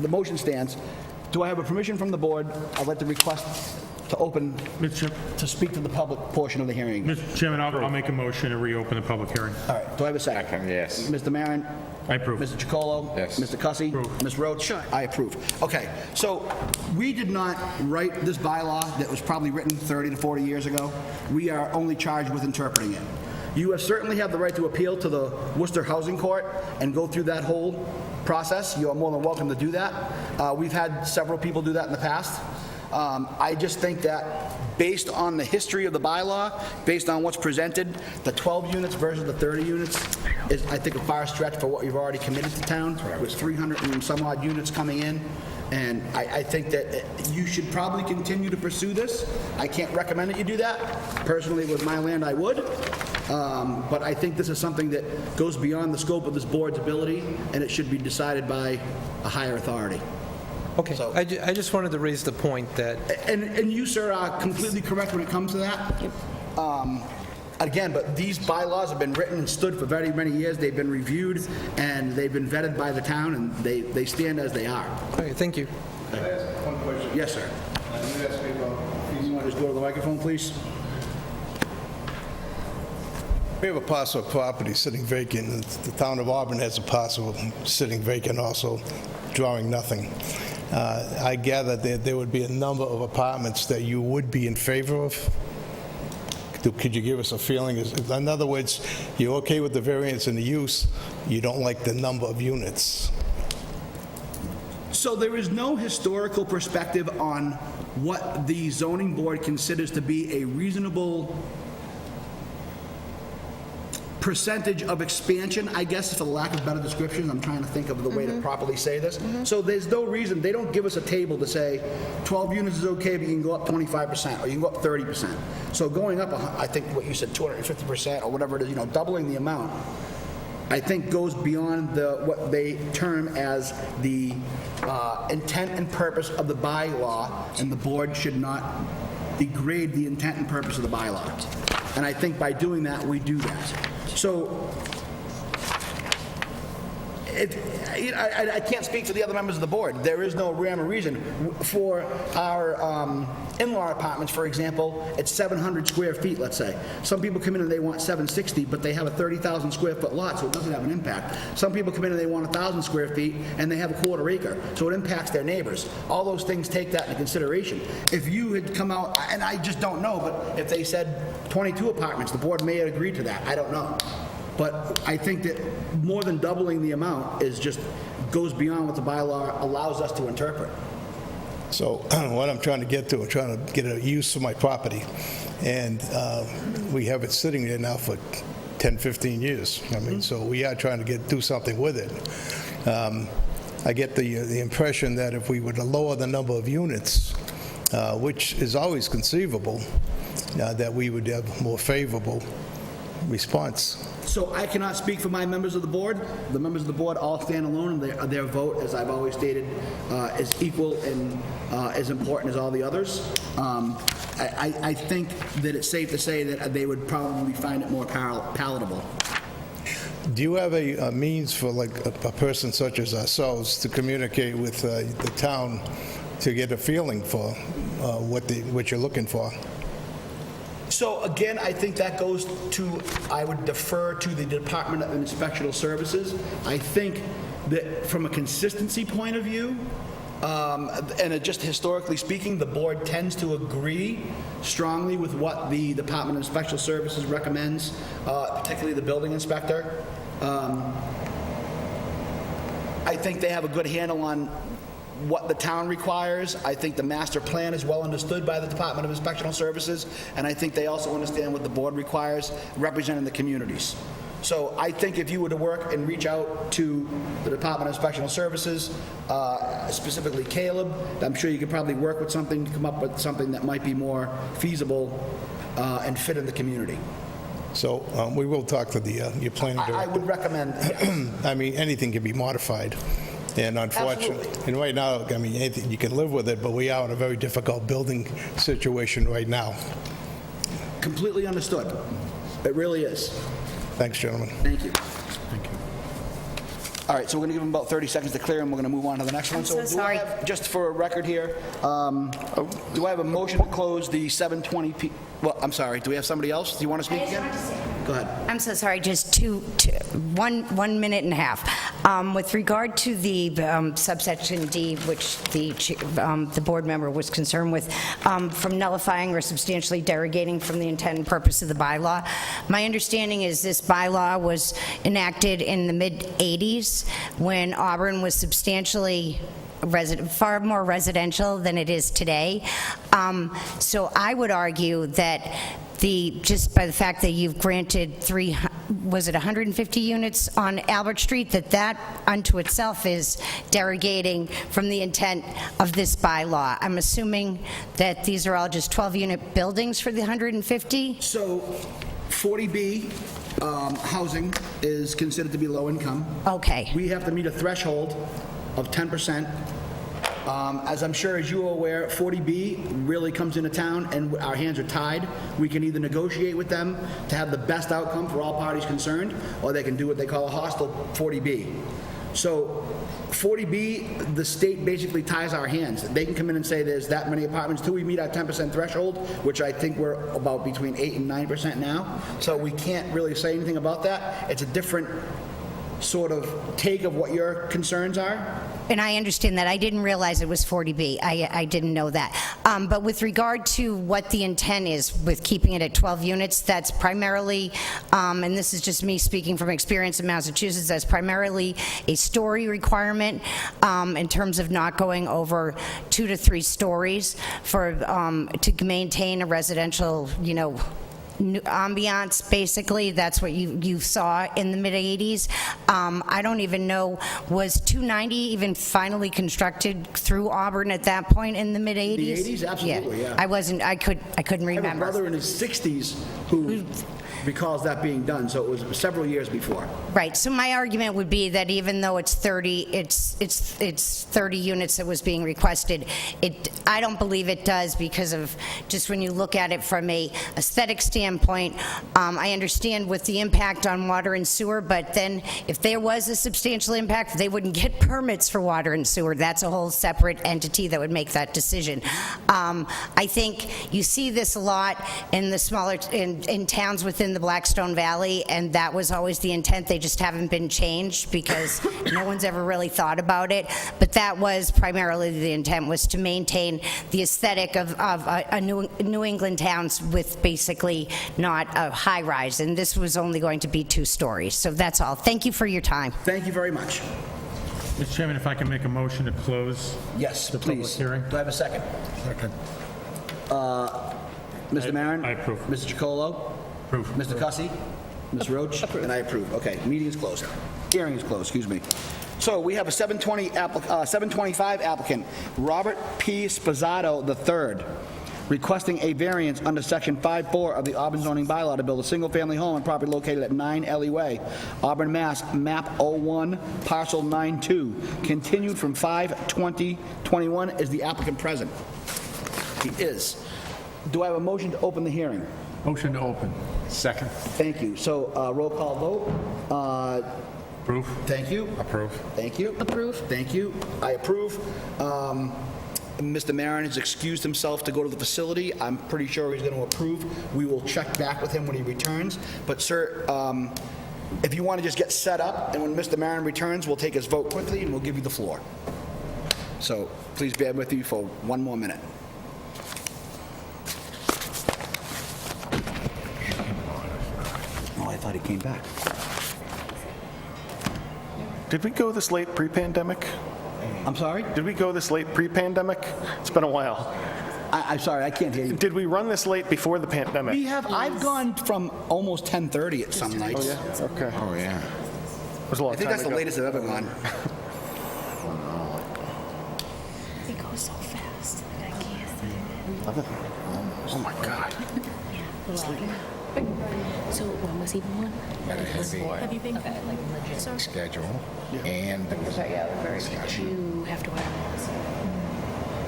the motion stands. Do I have a permission from the board? I'd like to request to open, to speak to the public portion of the hearing. Mr. Chairman, I'll make a motion to reopen the public hearing. All right, do I have a second? Second, yes. Mr. Maron? I approve. Mr. Chacolo? Yes. Mr. Cussy? Ms. Roach? Sure. I approve. Okay, so we did not write this bylaw that was probably written 30 to 40 years ago. We are only charged with interpreting it. You certainly have the right to appeal to the Worcester Housing Court and go through that whole process. You are more than welcome to do that. We've had several people do that in the past. I just think that based on the history of the bylaw, based on what's presented, the 12 units versus the 30 units is, I think, a far stretch for what you've already committed to town, with 300 and some odd units coming in. And I think that you should probably continue to pursue this. I can't recommend that you do that. Personally, with my land, I would. But I think this is something that goes beyond the scope of this board's ability, and it should be decided by a higher authority. Okay, So- I just wanted to raise the point that, And you, sir, are completely correct when it comes to that. Again, but these bylaws have been written and stood for very many years. They've been reviewed, and they've been vetted by the town, and they stand as they are. okay, thank you. Can I ask one question? Yes, sir. You asked me about You want to just go to the microphone, please? We have a parcel of property sitting vacant, and the town of Auburn has a parcel sitting vacant also, drawing nothing. I gather that there would be a number of apartments that you would be in favor of. Could you give us a feeling? In other words, you're okay with the variance in the use, you don't like the number of units. So there is no historical perspective on what the zoning board considers to be a reasonable percentage of expansion, I guess, for the lack of better description. I'm trying to think of the way to properly say this. So there's no reason, they don't give us a table to say 12 units is okay, but you can go up 25%, or you can go up 30%. So going up, I think what you said, 250% or whatever it is, doubling the amount, I think goes beyond what they term as the intent and purpose of the bylaw, and the board should not degrade the intent and purpose of the bylaw. And I think by doing that, we do that. So I can't speak for the other members of the board. There is no rhyme or reason. For our in-law apartments, for example, it's 700 square feet, let's say. Some people come in and they want 760, but they have a 30,000 square foot lot, so it doesn't have an impact. Some people come in and they want 1,000 square feet, and they have a quarter acre, so it impacts their neighbors. All those things take that into consideration. If you had come out, and I just don't know, but if they said 22 apartments, the board may have agreed to that. I don't know. But I think that more than doubling the amount goes beyond what the bylaw allows us to interpret. So what I'm trying to get to, I'm trying to get a use for my property. And we have it sitting there now for 10, 15 years. I mean, so we are trying to do something with it. I get the impression that if we were to lower the number of units, which is always conceivable, that we would have more favorable response. So I cannot speak for my members of the board. The members of the board all stand alone, and their vote, as I've always stated, is equal and as important as all the others. I think that it's safe to say that they would probably find it more palatable. Do you have a means for like a person such as ourselves to communicate with the town to get a feeling for what you're looking for? So again, I think that goes to, I would defer to the Department of Inspectional Services. I think that from a consistency point of view, and just historically speaking, the board tends to agree strongly with what the Department of Inspectional Services recommends, particularly the building inspector. I think they have a good handle on what the town requires. I think the master plan is well understood by the Department of Inspectional Services, and I think they also understand what the board requires, representing the communities. So I think if you were to work and reach out to the Department of Inspectional Services, specifically Caleb, I'm sure you could probably work with something to come up with something that might be more feasible and fit in the community. So we will talk to your planning director. I would recommend, yes. I mean, anything can be modified. And unfortunately, Absolutely. and right now, I mean, anything, you can live with it, but we are in a very difficult building situation right now. Completely understood. It really is. Thanks, gentlemen. Thank you. All right, so we're going to give them about 30 seconds to clear, and we're going to move on to the next one. so do I sorry. have, just for a record here, do I have a motion to close the 7:20 well, I'm sorry, do we have somebody else? Do you want to speak again? Go ahead. I'm so sorry, just 1 minute and a half. With regard to the subsection D, which the board member was concerned with, from nullifying or substantially derogating from the intent and purpose of the bylaw, my understanding is this bylaw was enacted in the mid-'80s when Auburn was substantially far more residential than it is today. So I would argue that just by the fact that you've granted 150 units on Albert Street, that unto itself is derogating from the intent of this bylaw. I'm assuming that these are all just 12-unit buildings for the 150? So 40B housing is considered to be low income. Okay. We have to meet a threshold of 10%. As I'm sure as you are aware, 40B really comes into town and our hands are tied. We can either negotiate with them to have the best outcome for all parties concerned, or they can do what they call a hostile 40B. So 40B, the state basically ties our hands. They can come in and say there's that many apartments till we meet our 10% threshold, which I think we're about between 8 and 9% now. So we can't really say anything about that. It's a different sort of take of what your concerns are. And I understand that. I didn't realize it was 40B. I didn't know that. But with regard to what the intent is with keeping it at 12 units, that's primarily, and this is just me speaking from experience in Massachusetts, that's primarily a story requirement in terms of not going over 2 to 3 stories to maintain a residential, ambiance, basically. That's what you saw in the mid-'80s. I don't even know, was 290 even finally constructed through Auburn at that point in the mid-'80s? The 80s, absolutely, yeah. I couldn't I have a remember. brother in his 60s who recalls that being done, so it was several years before. Right, so my argument would be that even though it's 30, it's 30 units that was being requested, I don't believe it does because of, just when you look at it from a aesthetic standpoint, I understand with the impact on water and sewer, but then if there was a substantial impact, they wouldn't get permits for water and sewer. That's a whole separate entity that would make that decision. I think you see this a lot in the smaller, in towns within the Blackstone Valley, and that was always the intent. They just haven't been changed because no one's ever really thought about it. But that was primarily the intent, was to maintain the aesthetic of a New England towns with basically not a high-rise, and this was only going to be 2 stories. So that's all. Thank you for your time. Thank you very much. Mr. Chairman, if I can make a motion to close Yes, the public please. hearing? Do I have a second? Second. Mr. Maron? I approve. Mr. Chacolo? Approve. Mr. Cussy? Ms. Roach? And I approve. Okay, meeting is closed. Hearing is closed, excuse me. So we have a 725 applicant, Robert P. Sposato III, requesting a variance under Section 5.4 of the Auburn zoning bylaw to build a single-family home on property located at 9 Ellie Way, Auburn, Mass., map 01, parcel 92, continued from 5/20/21. Is the applicant present? He is. Do I have a motion to open the hearing? Motion to open. Second. Thank you. So, roll call vote. Approve. Thank you. Approve. Thank you. Approve. Thank you. I approve. Mr. Maron has excused himself to go to the facility. I'm pretty sure he's going to approve. We will check back with him when he returns. But, sir, if you want to just get set up, and when Mr. Maron returns, we'll take his vote quickly, and we'll give you the floor. So, please bear with me for one more minute. Oh, I thought he came back. Did we go this late pre-pandemic? I'm sorry? Did we go this late pre-pandemic? It's been a while. I'm sorry, I can't hear you. Did we run this late before the pandemic? I've gone from almost 10:30 at some nights. Yeah, okay. Oh, yeah. It was a long I think time that's the ago. latest I've ever gone. It goes so fast. I can't. Oh, my God. So when was he born? Have you been? Schedule. And You have to wear a mask.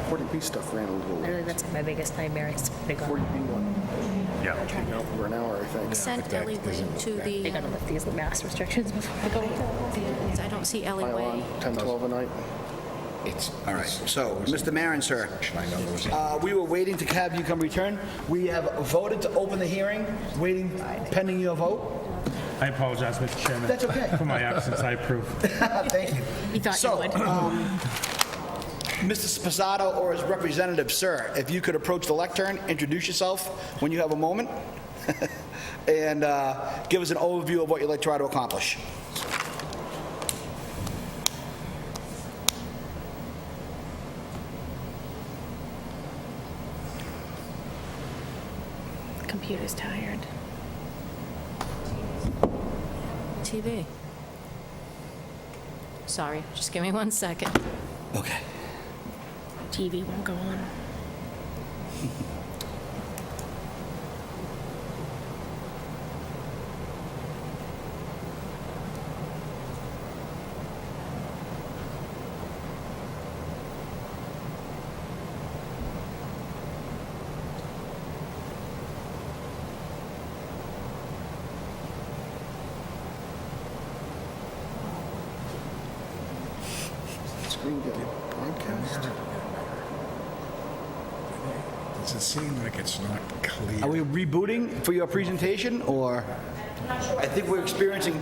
40B stuff ran a little late. Literally, that's my biggest nightmare. It's big on. 40B1. Yeah. For an hour, I think. Sent Ellie Way to They the, gotta lift these mask restrictions before I go. I don't see Ellie Way. Pylon, 10, 12 a night. it's... All right, so, Mr. Maron, sir, I know there was we were waiting to have you come return. We have voted to open the hearing, waiting pending your vote. I apologize, Mr. Chairman. That's okay. For my absence, I approve. Thank you. You thought you would. Mr. Sposato or his representative, sir, if you could approach the lectern, introduce yourself when you have a moment, and give us an overview of what you'd like to try to accomplish. Computer's tired. TV. Sorry, just give me 1 second. Okay. TV won't go on. Screen getting broadcast. Does it seem like it's not clear? Are we rebooting for your presentation, or? I think we're experiencing,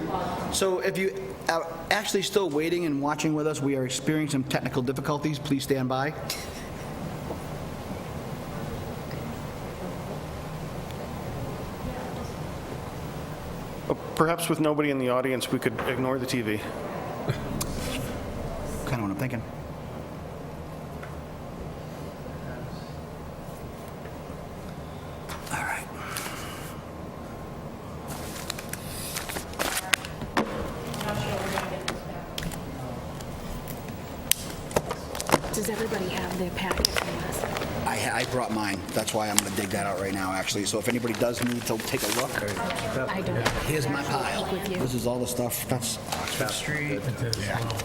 so if you are actually still waiting and watching with us, we are experiencing some technical difficulties. Please stand by. Perhaps with nobody in the audience, we could ignore the TV. Kind of what I'm thinking. All right. Does everybody have their packet from last time? I brought mine. That's why I'm going to dig that out right now, actually. So if anybody does need to take a look, I don't. here's my pile. With you. This is all the stuff. That's Oxford Street.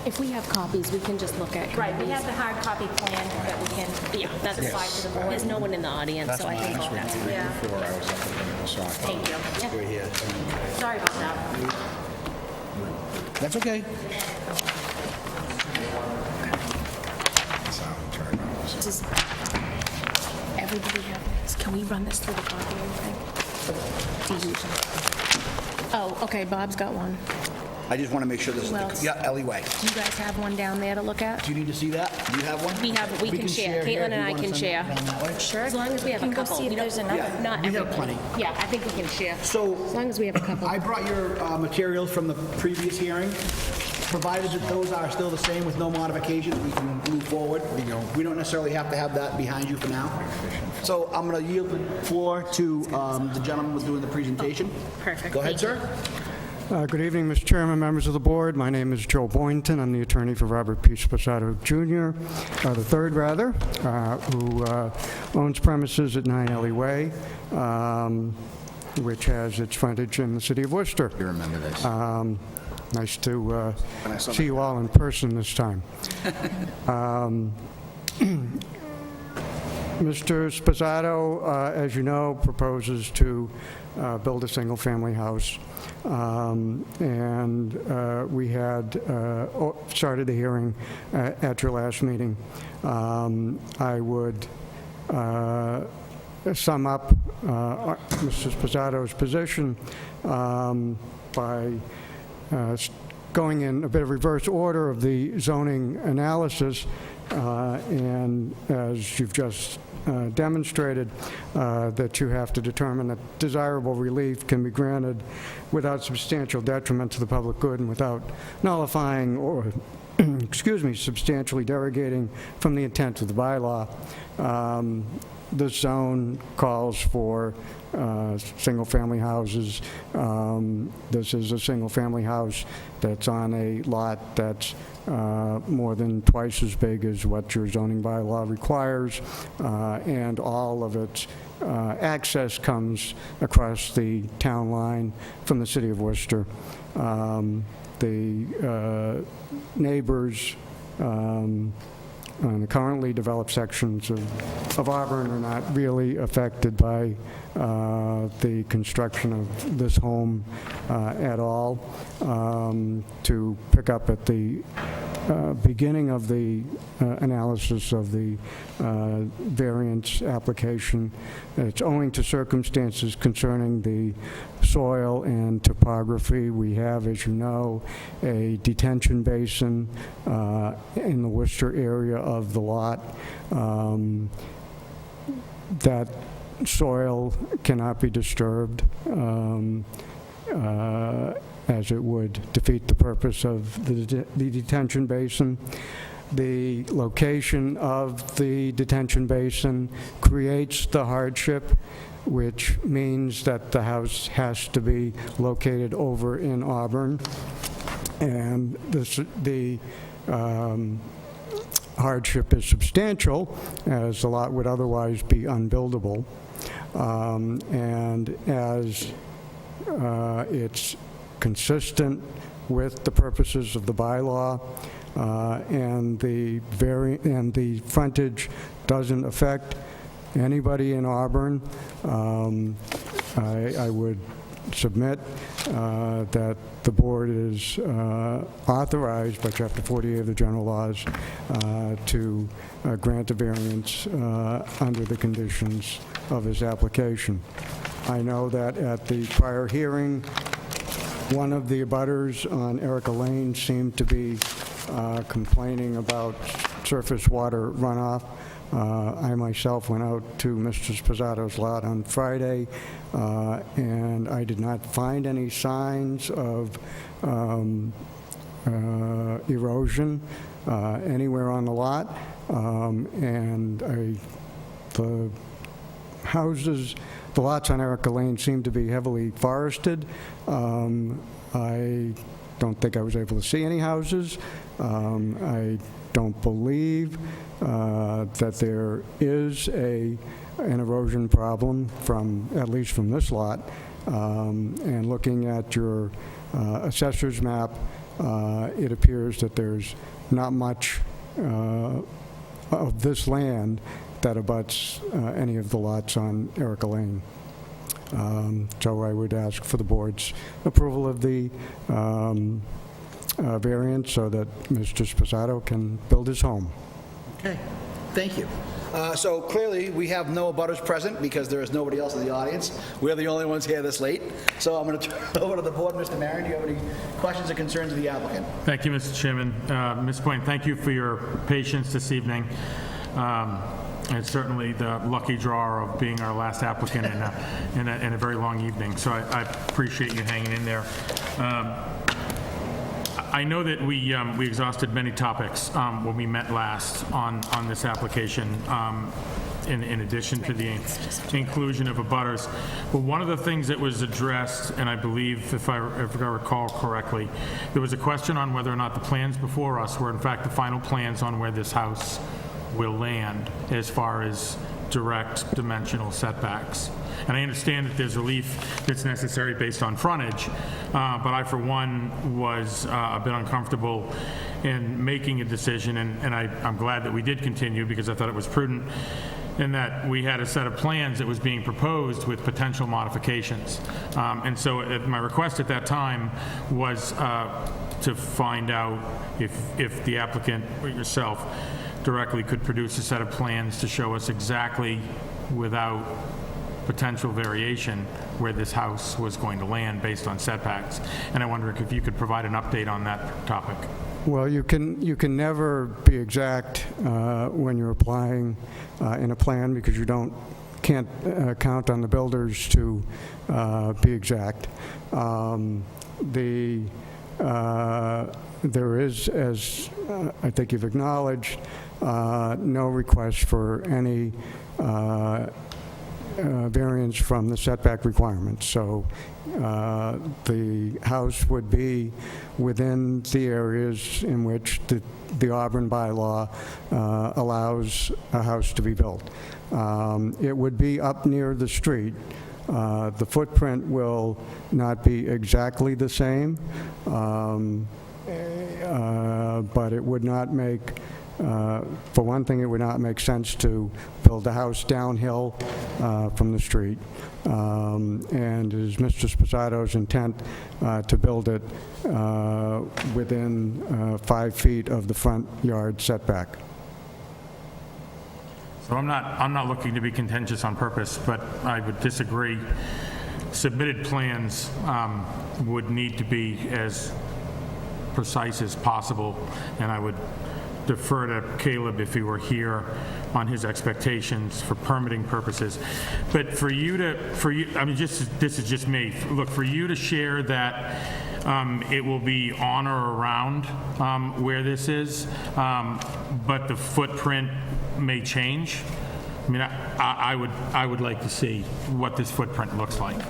If we have copies, we can just look at. Right, we have the hard copy plan that we can Yeah, that's slide to the board. There's no one in the audience, so I think all that's fine. Yeah, Before I was up in the sock. thank you. Yeah, Right here. sorry about that. That's okay. Does everybody have this? Can we run this through the copying thing? Do you? Oh, okay, Bob's got one. I just want to make sure this is Who the... else? Yeah, Ellie Way. Do you guys have one down there to look at? Do you need to see that? Do you have one? We can share. here Caitlin if and you I wanna can send it share. down that way. Sure. As long as we have a Can go couple. see if We don't- there's another. Yeah, Not we have everybody. plenty. Yeah, I think we can share. So As long as we have a couple. I brought your materials from the previous hearing. Provided that those are still the same with no modifications, we can move forward. We don't necessarily have to have that behind you for now. So I'm going to yield the floor to the gentleman who's doing the presentation. Perfect. Go ahead, Thank sir. Good evening, Mr. Chairman, members of the board. My name is Joe Boynton. I'm the attorney for Robert P. Sposato Jr., the third, rather, who owns premises at 9 Ellie Way, which has its frontage in the city of Worcester. You remember this. Nice to see you all in person this time. Mr. Sposato, as you know, proposes to build a single-family house. And we had started the hearing at your last meeting. I would sum up Mr. Sposato's position by going in a bit of reverse order of the zoning analysis, and as you've just demonstrated, that you have to determine that desirable relief can be granted without substantial detriment to the public good and without nullifying or, excuse me, substantially derogating from the intent of the bylaw. The zone calls for single-family houses. This is a single-family house that's on a lot that's more than twice as big as what your zoning bylaw requires, and all of its access comes across the town line from the city of Worcester. The neighbors on the currently developed sections of Auburn are not really affected by the construction of this home at all. To pick up at the beginning of the analysis of the variance application, it's owing to circumstances concerning the soil and topography. We have, as you know, a detention basin in the Worcester area of the lot. That soil cannot be disturbed, as it would defeat the purpose of the detention basin. The location of the detention basin creates the hardship, which means that the house has to be located over in Auburn. And the hardship is substantial, as the lot would otherwise be unbuildable. And as it's consistent with the purposes of the bylaw, and the frontage doesn't affect anybody in Auburn, I would submit that the board is authorized by Chapter 48 of the general laws to grant a variance under the conditions of his application. I know that at the prior hearing, one of the abutters on Erica Lane seemed to be complaining about surface water runoff. I myself went out to Mr. Sposato's lot on Friday, and I did not find any signs of erosion anywhere on the lot. And the houses, the lots on Erica Lane seem to be heavily forested. I don't think I was able to see any houses. I don't believe that there is an erosion problem at least from this lot. And looking at your assessor's map, it appears that there's not much of this land that abuts any of the lots on Erica Lane. So I would ask for the board's approval of the variance so that Mr. Sposato can build his home. Okay, thank you. So clearly, we have no abutters present because there is nobody else in the audience. We're the only ones here this late. So I'm going to turn it over to the board. Mr. Marion, do you have any questions or concerns of the applicant? Thank you, Mr. Chairman. Ms. Quinn, thank you for your patience this evening. It's certainly the lucky draw of being our last applicant in a very long evening. So I appreciate you hanging in there. I know that we exhausted many topics when we met last on this application, in addition to the inclusion of abutters. But one of the things that was addressed, and I believe, if I recall correctly, there was a question on whether or not the plans before us were in fact the final plans on where this house will land as far as direct dimensional setbacks. And I understand that there's relief that's necessary based on frontage, but I, for one, was a bit uncomfortable in making a decision, and I'm glad that we did continue because I thought it was prudent in that we had a set of plans that was being proposed with potential modifications. And so my request at that time was to find out if the applicant or yourself directly could produce a set of plans to show us exactly, without potential variation, where this house was going to land based on setbacks. And I wonder if you could provide an update on that topic. Well, you can never be exact when you're applying in a plan because you can't count on the builders to be exact. There is, as I think you've acknowledged, no request for any variance from the setback requirements. So the house would be within the areas in which the Auburn bylaw allows a house to be built. It would be up near the street. The footprint will not be exactly the same, but it would not make, for one thing, it would not make sense to build a house downhill from the street. And it is Mr. Sposato's intent to build it within 5 feet of the front yard setback. So I'm not looking to be contentious on purpose, but I would disagree. Submitted plans would need to be as precise as possible, and I would defer to Caleb if he were here on his expectations for permitting purposes. But I mean, this is just me. Look, for you to share that it will be on or around where this is, but the footprint may change. I mean, I would like to see what this footprint looks like.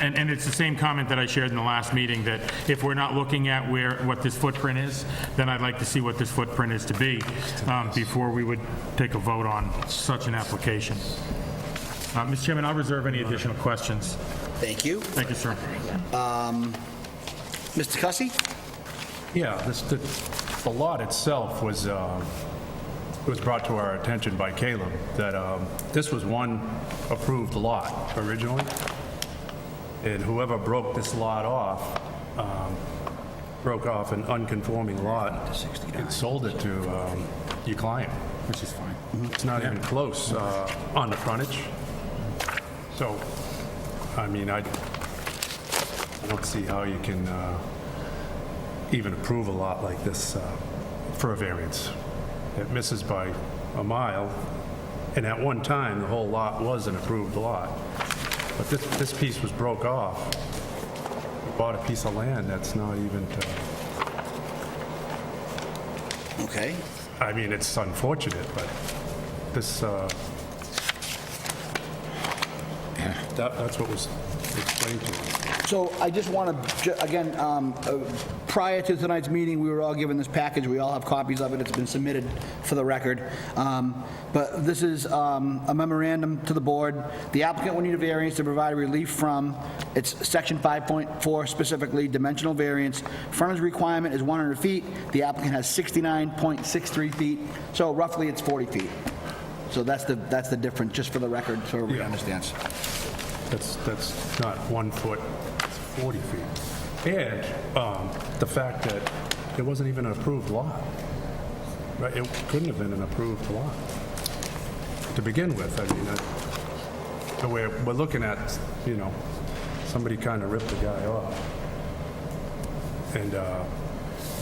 And it's the same comment that I shared in the last meeting, that if we're not looking at what this footprint is, then I'd like to see what this footprint is to be before we would take a vote on such an application. Mr. Chairman, I'll reserve any additional questions. Thank you. Thank you, sir. Mr. Cussy? Yeah, the lot itself was brought to our attention by Caleb, that this was one approved lot originally, and whoever broke this lot off, broke off an unconforming lot and sold it to your client, which is fine. It's not even close on the frontage. So, I mean, I don't see how you can even approve a lot like this for a variance. It misses by a mile, and at one time, the whole lot was an approved lot. But this piece was broke off. We bought a piece of land that's not even Okay. I mean, it's unfortunate, but this, that's what was explain to us. So I just want to, again, prior to tonight's meeting, we were all given this package. We all have copies of it. It's been submitted for the record. But this is a memorandum to the board. The applicant will need a variance to provide relief from, it's section 5.4 specifically, dimensional variance. Frontage requirement is 100 feet. The applicant has 69.63 feet. So roughly it's 40 feet. So that's the difference, just for the record, so everybody understands. That's not 1 foot, it's 40 feet. And the fact that it wasn't even an approved lot. Right, it couldn't have been an approved lot to begin with. I mean, the way we're looking at, you know, somebody kind of ripped the guy off. And I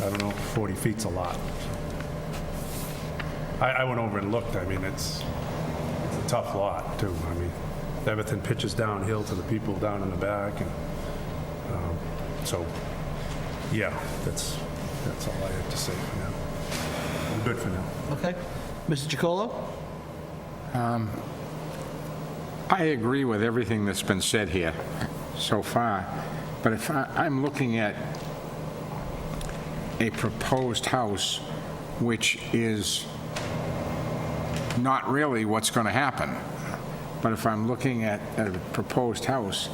don't know, 40 feet's a lot. I went over and looked. I mean, it's a tough lot, too. I mean, everything pitches downhill to the people down in the back. And so, yeah, that's all I have to say for now. I'm good for now. Okay. Mr. Chacolo? I agree with everything that's been said here so far, but if I'm looking at a proposed house, which is not really what's going to happen, but if I'm looking at a proposed house,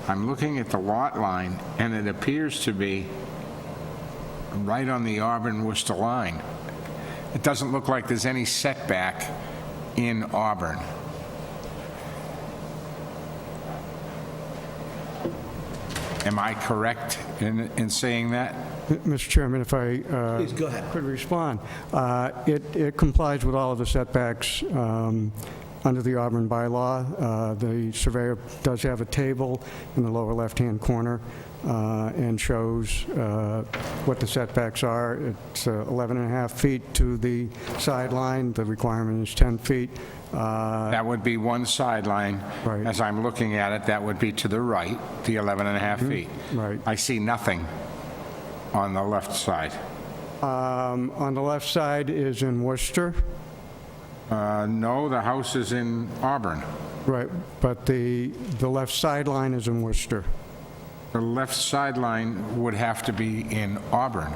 I'm looking at the lot line, and it appears to be right on the Auburn-Worcester line. It doesn't look like there's any setback in Auburn. Am I correct in saying that? Mr. Chairman, if I Please, go ahead. could respond. It complies with all of the setbacks under the Auburn bylaw. The surveyor does have a table in the lower left-hand corner and shows what the setbacks are. It's 11 and a half feet to the sideline. The requirement is 10 feet. That would be one sideline. Right. As I'm looking at it, that would be to the right, the 11 and a half feet. Right. I see nothing on the left side. On the left side is in Worcester. No, the house is in Auburn. Right, but the left sideline is in Worcester. The left sideline would have to be in Auburn.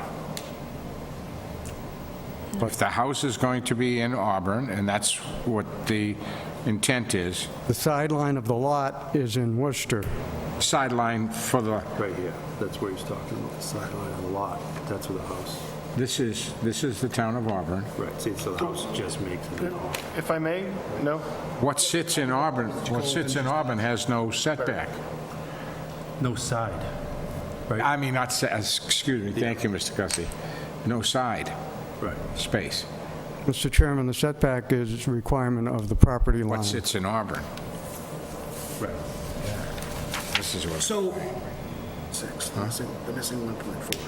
If the house is going to be in Auburn, and that's what the intent is, The sideline of the lot is in Worcester. sideline for the, Right here. That's where he's talking about, the sideline of the lot. That's where the house. this is the town of Auburn. Right, see, so the house just makes it. If I may, no? What sits in Auburn has no setback. No side. Right. I mean, not, excuse me, thank you, Mr. Gussie. No side Right. space. Mr. Chairman, the setback is a requirement of the property line. What sits in Auburn? Right. This is what, So, 6, they're missing 1.4.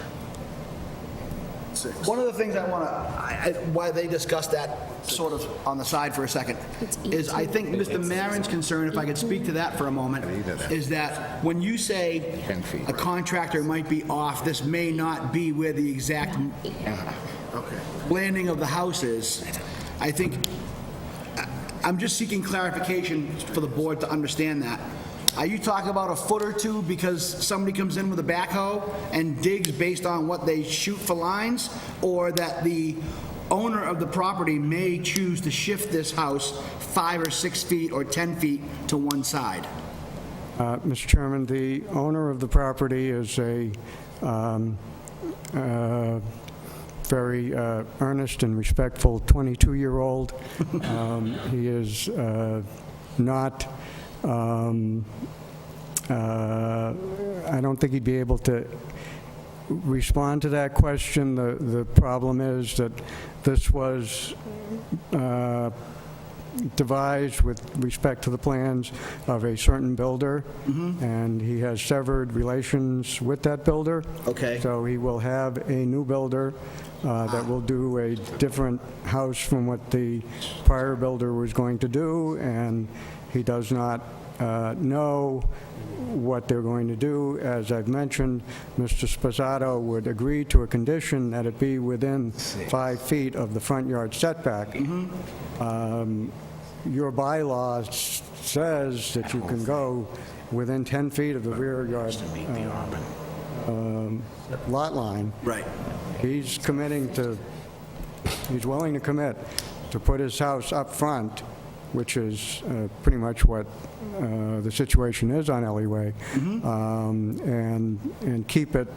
6. One of the things I want to, why they discussed that sort of on the side for a second, is I think Mr. Maron's concern, if I could speak to that for a moment, is that when you say a contractor might be off, this may not be where the exact landing of the house is, I think, I'm just seeking clarification for the board to understand that. Are you talking about a foot or two because somebody comes in with a backhoe and digs based on what they shoot for lines? Or that the owner of the property may choose to shift this house 5 or 6 feet or 10 feet to one side? Mr. Chairman, the owner of the property is a very earnest and respectful 22-year-old. He is not, I don't think he'd be able to respond to that question. The problem is that this was devised with respect to the plans of a certain builder, and he has severed relations with that builder. Okay. So he will have a new builder that will do a different house from what the prior builder was going to do, and he does not know what they're going to do. As I've mentioned, Mr. Sposato would agree to a condition that it be within 5 feet of the front yard setback. Your bylaw says that you can go within 10 feet of the rear yard lot line. Right. He's willing to commit to put his house up front, which is pretty much what the situation is on Ellie Way, and keep it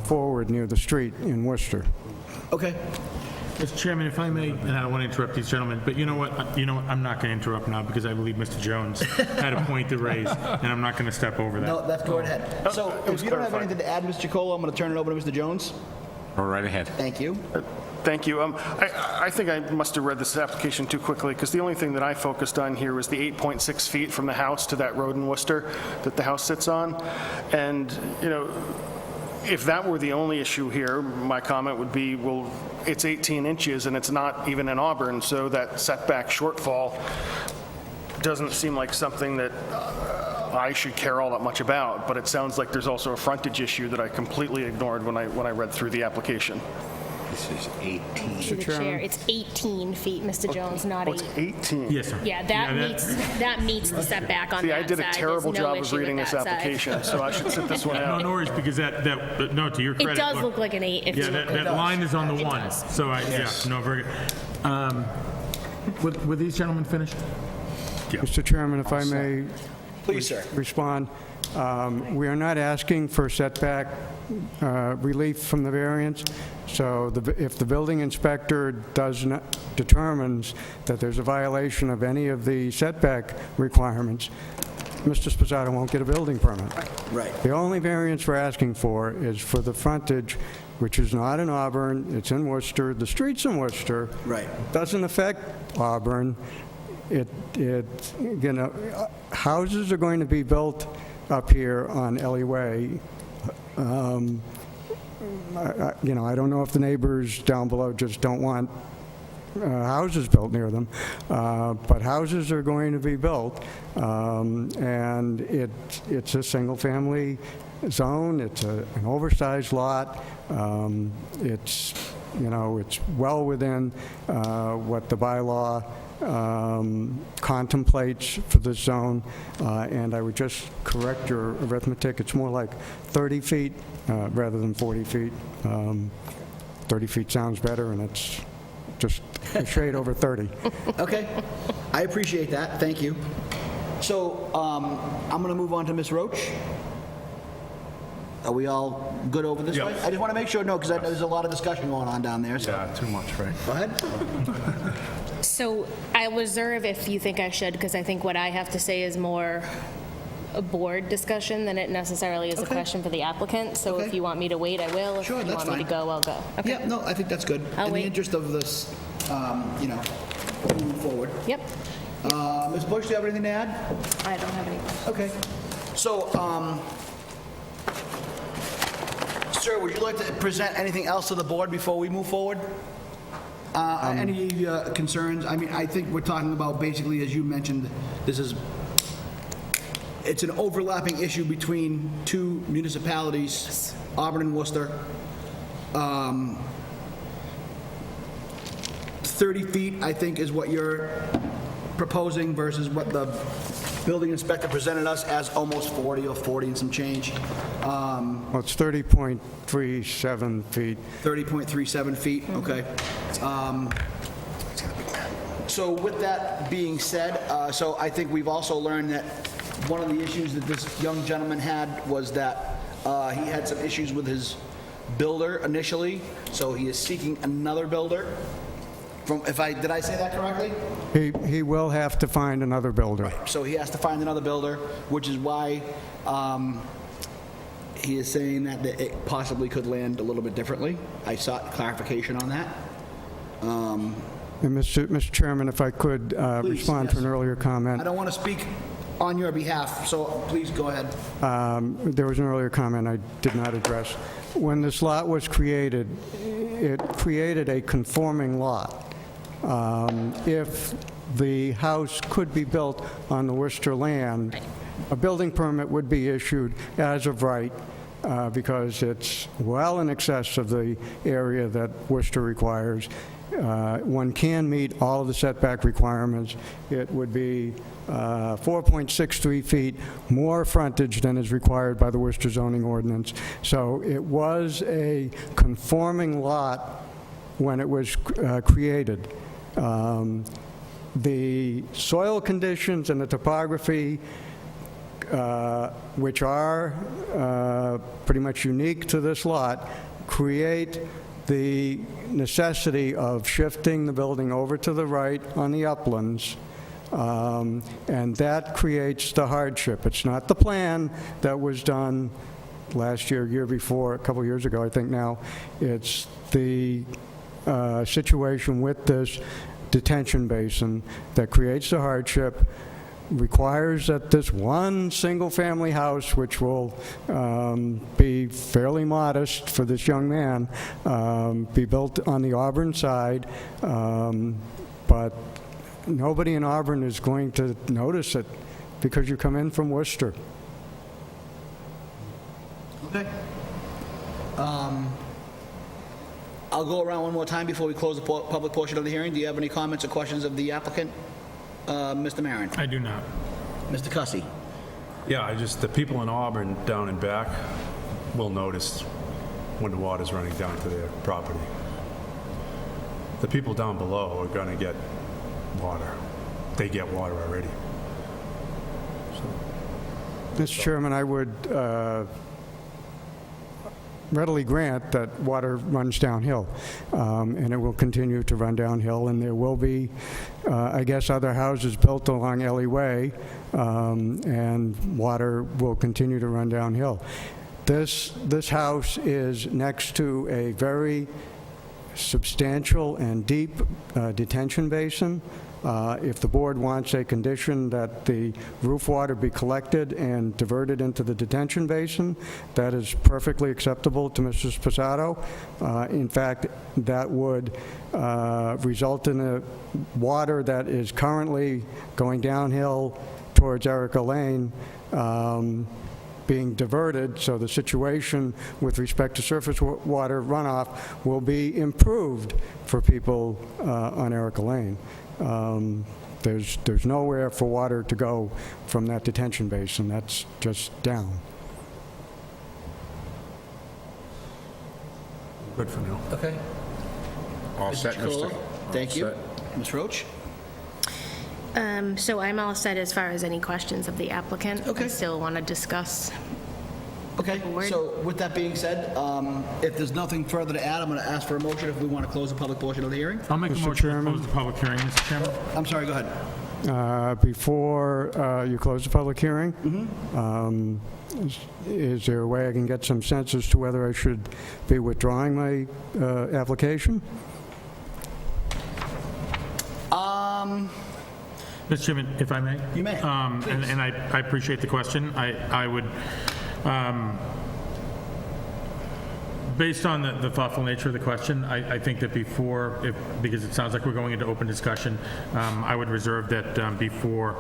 forward near the street in Worcester. Okay. Mr. Chairman, if I may, and I don't want to interrupt these gentlemen, but you know what? I'm not going to interrupt now because I believe Mr. Jones had a point to raise, and I'm not going to step over that. No, that's go ahead. So if you don't have anything to add, Mr. Chacolo, I'm going to turn it over to Mr. Jones. Go right ahead. Thank you. Thank you. I think I must have read this application too quickly, because the only thing that I focused on here was the 8.6 feet from the house to that road in Worcester that the house sits on. And, if that were the only issue here, my comment would be, well, it's 18 inches and it's not even in Auburn, so that setback shortfall doesn't seem like something that I should care all that much about, but it sounds like there's also a frontage issue that I completely ignored when I read through the application. This is 18. Through the chair, it's 18 feet, Mr. Jones, not 8. 18? Yes, sir. Yeah, that meets the setback on See, that I did a side. terrible There's no job of issue with reading this that side. application, so I should sit this one No, out. no worries, because no, to your credit. It does look like an 8 if you Yeah, look at it. that line is on the It 1. does. So, no, very good. Were these gentlemen finished? Mr. Chairman, if I may Please, sir. respond, we are not asking for setback relief from the variance, so if the building inspector determines that there's a violation of any of the setback requirements, Mr. Sposato won't get a building permit. Right. The only variance we're asking for is for the frontage, which is not in Auburn, it's in Worcester, the street's in Worcester. Right. Doesn't affect Auburn. Houses are going to be built up here on Ellie Way. I don't know if the neighbors down below just don't want houses built near them, but houses are going to be built, and it's a single-family zone. It's an oversized lot. It's well within what the bylaw contemplates for this zone, and I would just correct your arithmetic. It's more like 30 feet rather than 40 feet. 30 feet sounds better, and it's just a shade over 30. Okay. I appreciate that. Thank you. So I'm going to move on to Ms. Roach. Are we all good over this way? I just want to make sure, no, because there's a lot of discussion going on down there. So. Yeah, too much, right? Go ahead. So I'll reserve if you think I should, because I think what I have to say is more a board discussion than it necessarily is a question for the applicant. So if you want me to wait, I will. Sure, if you that's want me to go, I'll go. Okay. Yeah, no, I think that's good. I'll In wait. the interest of this, moving forward. Yep. Ms. Bush, do you have anything to add? I don't have any. Okay. So, sir, would you like to present anything else to the board before we move forward? Any concerns? I mean, I think we're talking about basically, as you mentioned, it's an overlapping issue between two municipalities, Auburn and Worcester. 30 feet, I think, is what you're proposing versus what the building inspector presented us as almost 40 or 40 and some change. Well, it's 30.37 feet. 30.37 feet, okay. So with that being said, so I think we've also learned that one of the issues that this young gentleman had was that he had some issues with his builder initially, so he is seeking another builder. Did I say that correctly? He will have to find another builder. So he has to find another builder, which is why he is saying that it possibly could land a little bit differently. I sought clarification on that. And Mr. Chairman, if I could respond to an earlier comment. I don't want to speak on your behalf, so please go ahead. There was an earlier comment I did not address. When this lot was created, it created a conforming lot. If the house could be built on the Worcester land, a building permit would be issued as of right because it's well in excess of the area that Worcester requires. one can meet all of the setback requirements. It would be 4.63 feet more frontage than is required by the Worcester zoning ordinance. So it was a conforming lot when it was created. The soil conditions and the topography, which are pretty much unique to this lot, create the necessity of shifting the building over to the right on the uplands, and that creates the hardship. It's not the plan that was done last year, year before, a couple years ago, I think now. It's the situation with this detention basin that creates the hardship, requires that this one single-family house, which will be fairly modest for this young man, be built on the Auburn side, but nobody in Auburn is going to notice it because you come in from Worcester. Okay. I'll go around one more time before we close the public portion of the hearing. Do you have any comments or questions of the applicant? Mr. Maron? I do not. Mr. Cussy? Yeah, the people in Auburn down and back will notice when the water's running down to their property. The people down below are going to get water. They get water already. Mr. Chairman, I would readily grant that water runs downhill, and it will continue to run downhill, and there will be, I guess, other houses built along Ellie Way, and water will continue to run downhill. This house is next to a very substantial and deep detention basin. If the board wants a condition that the roof water be collected and diverted into the detention basin, that is perfectly acceptable to Mrs. Posato. In fact, that would result in a water that is currently going downhill towards Erica Lane being diverted, so the situation with respect to surface water runoff will be improved for people on Erica Lane. There's nowhere for water to go from that detention basin. That's just down. Good for now. Okay. All set, Mr. Thank you. Ms. Roach? So I'm all set as far as any questions of the applicant. Okay. I still want to discuss. Okay, Board. so with that being said, if there's nothing further to add, I'm going to ask for a motion if we want to close the public portion of the hearing. I'll make a Mr. motion to Chairman? close the public hearing, Mr. Chairman. I'm sorry, go ahead. Before you close the public hearing, is there a way I can get some sense as to whether I should be withdrawing my application? Mr. Chairman, if I may? You may, please. And I appreciate the question. I would, based on the thoughtful nature of the question, I think that before, because it sounds like we're going into open discussion, I would reserve that before,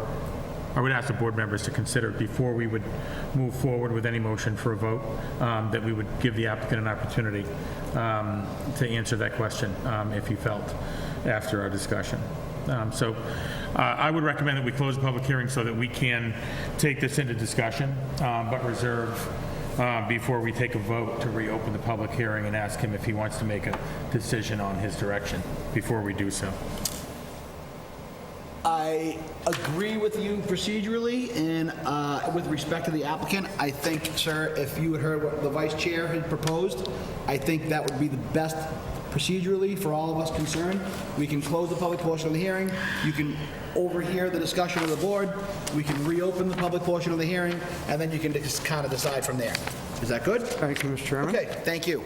I would ask the board members to consider before we would move forward with any motion for a vote, that we would give the applicant an opportunity to answer that question if he felt after our discussion. So I would recommend that we close the public hearing so that we can take this into discussion, but reserve before we take a vote to reopen the public hearing and ask him if he wants to make a decision on his direction before we do so. I agree with you procedurally, and with respect to the applicant, I think, sir, if you had heard what the vice chair had proposed, I think that would be the best procedurally for all of us concerned. We can close the public portion of the hearing. You can overhear the discussion of the board. We can reopen the public portion of the hearing, and then you can just kind of decide from there. Is that good? Thank you, Mr. Chairman. Okay, thank you.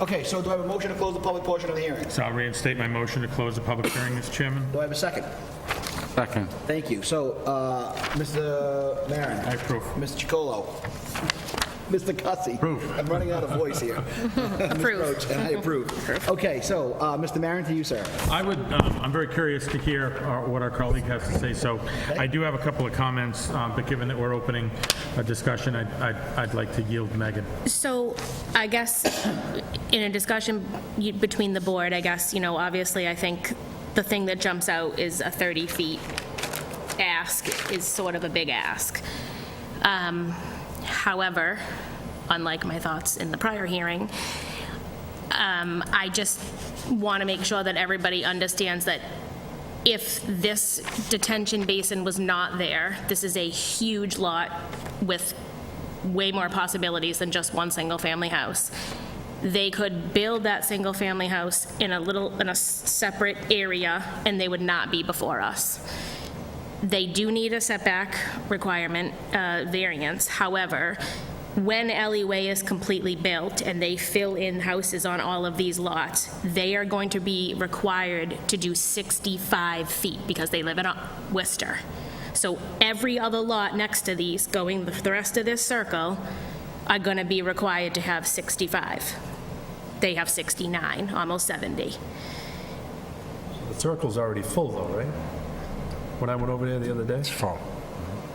Okay, so do I have a motion to close the public portion of the hearing? So I'll reinstate my motion to close the public hearing, Mr. Chairman. Do I have a second? Second. Thank you. So, Mr. Maron. I approve. Mr. Chicolo. Mr. Cussy. Approve. I'm running out of voice here. Ms. Roach, and I approve. Okay, so, Mr. Maron, to you, sir. I would, I'm very curious to hear what our colleague has to say. So I do have a couple of comments, but given that we're opening a discussion, I'd like to yield Megan. So I guess in a discussion between the board, I guess, obviously, I think the thing that jumps out is a 30 feet ask is sort of a big ask. However, unlike my thoughts in the prior hearing, I just want to make sure that everybody understands that if this detention basin was not there, this is a huge lot with way more possibilities than just one single-family house. They could build that single-family house in a separate area, and they would not be before us. They do need a setback requirement, variance. However, when Ellie Way is completely built and they fill in houses on all of these lots, they are going to be required to do 65 feet because they live in Worcester. So every other lot next to these, going the rest of this circle, are going to be required to have 65. They have 69, almost 70. The circle's already full though, right? When I went over there the other day? It's full.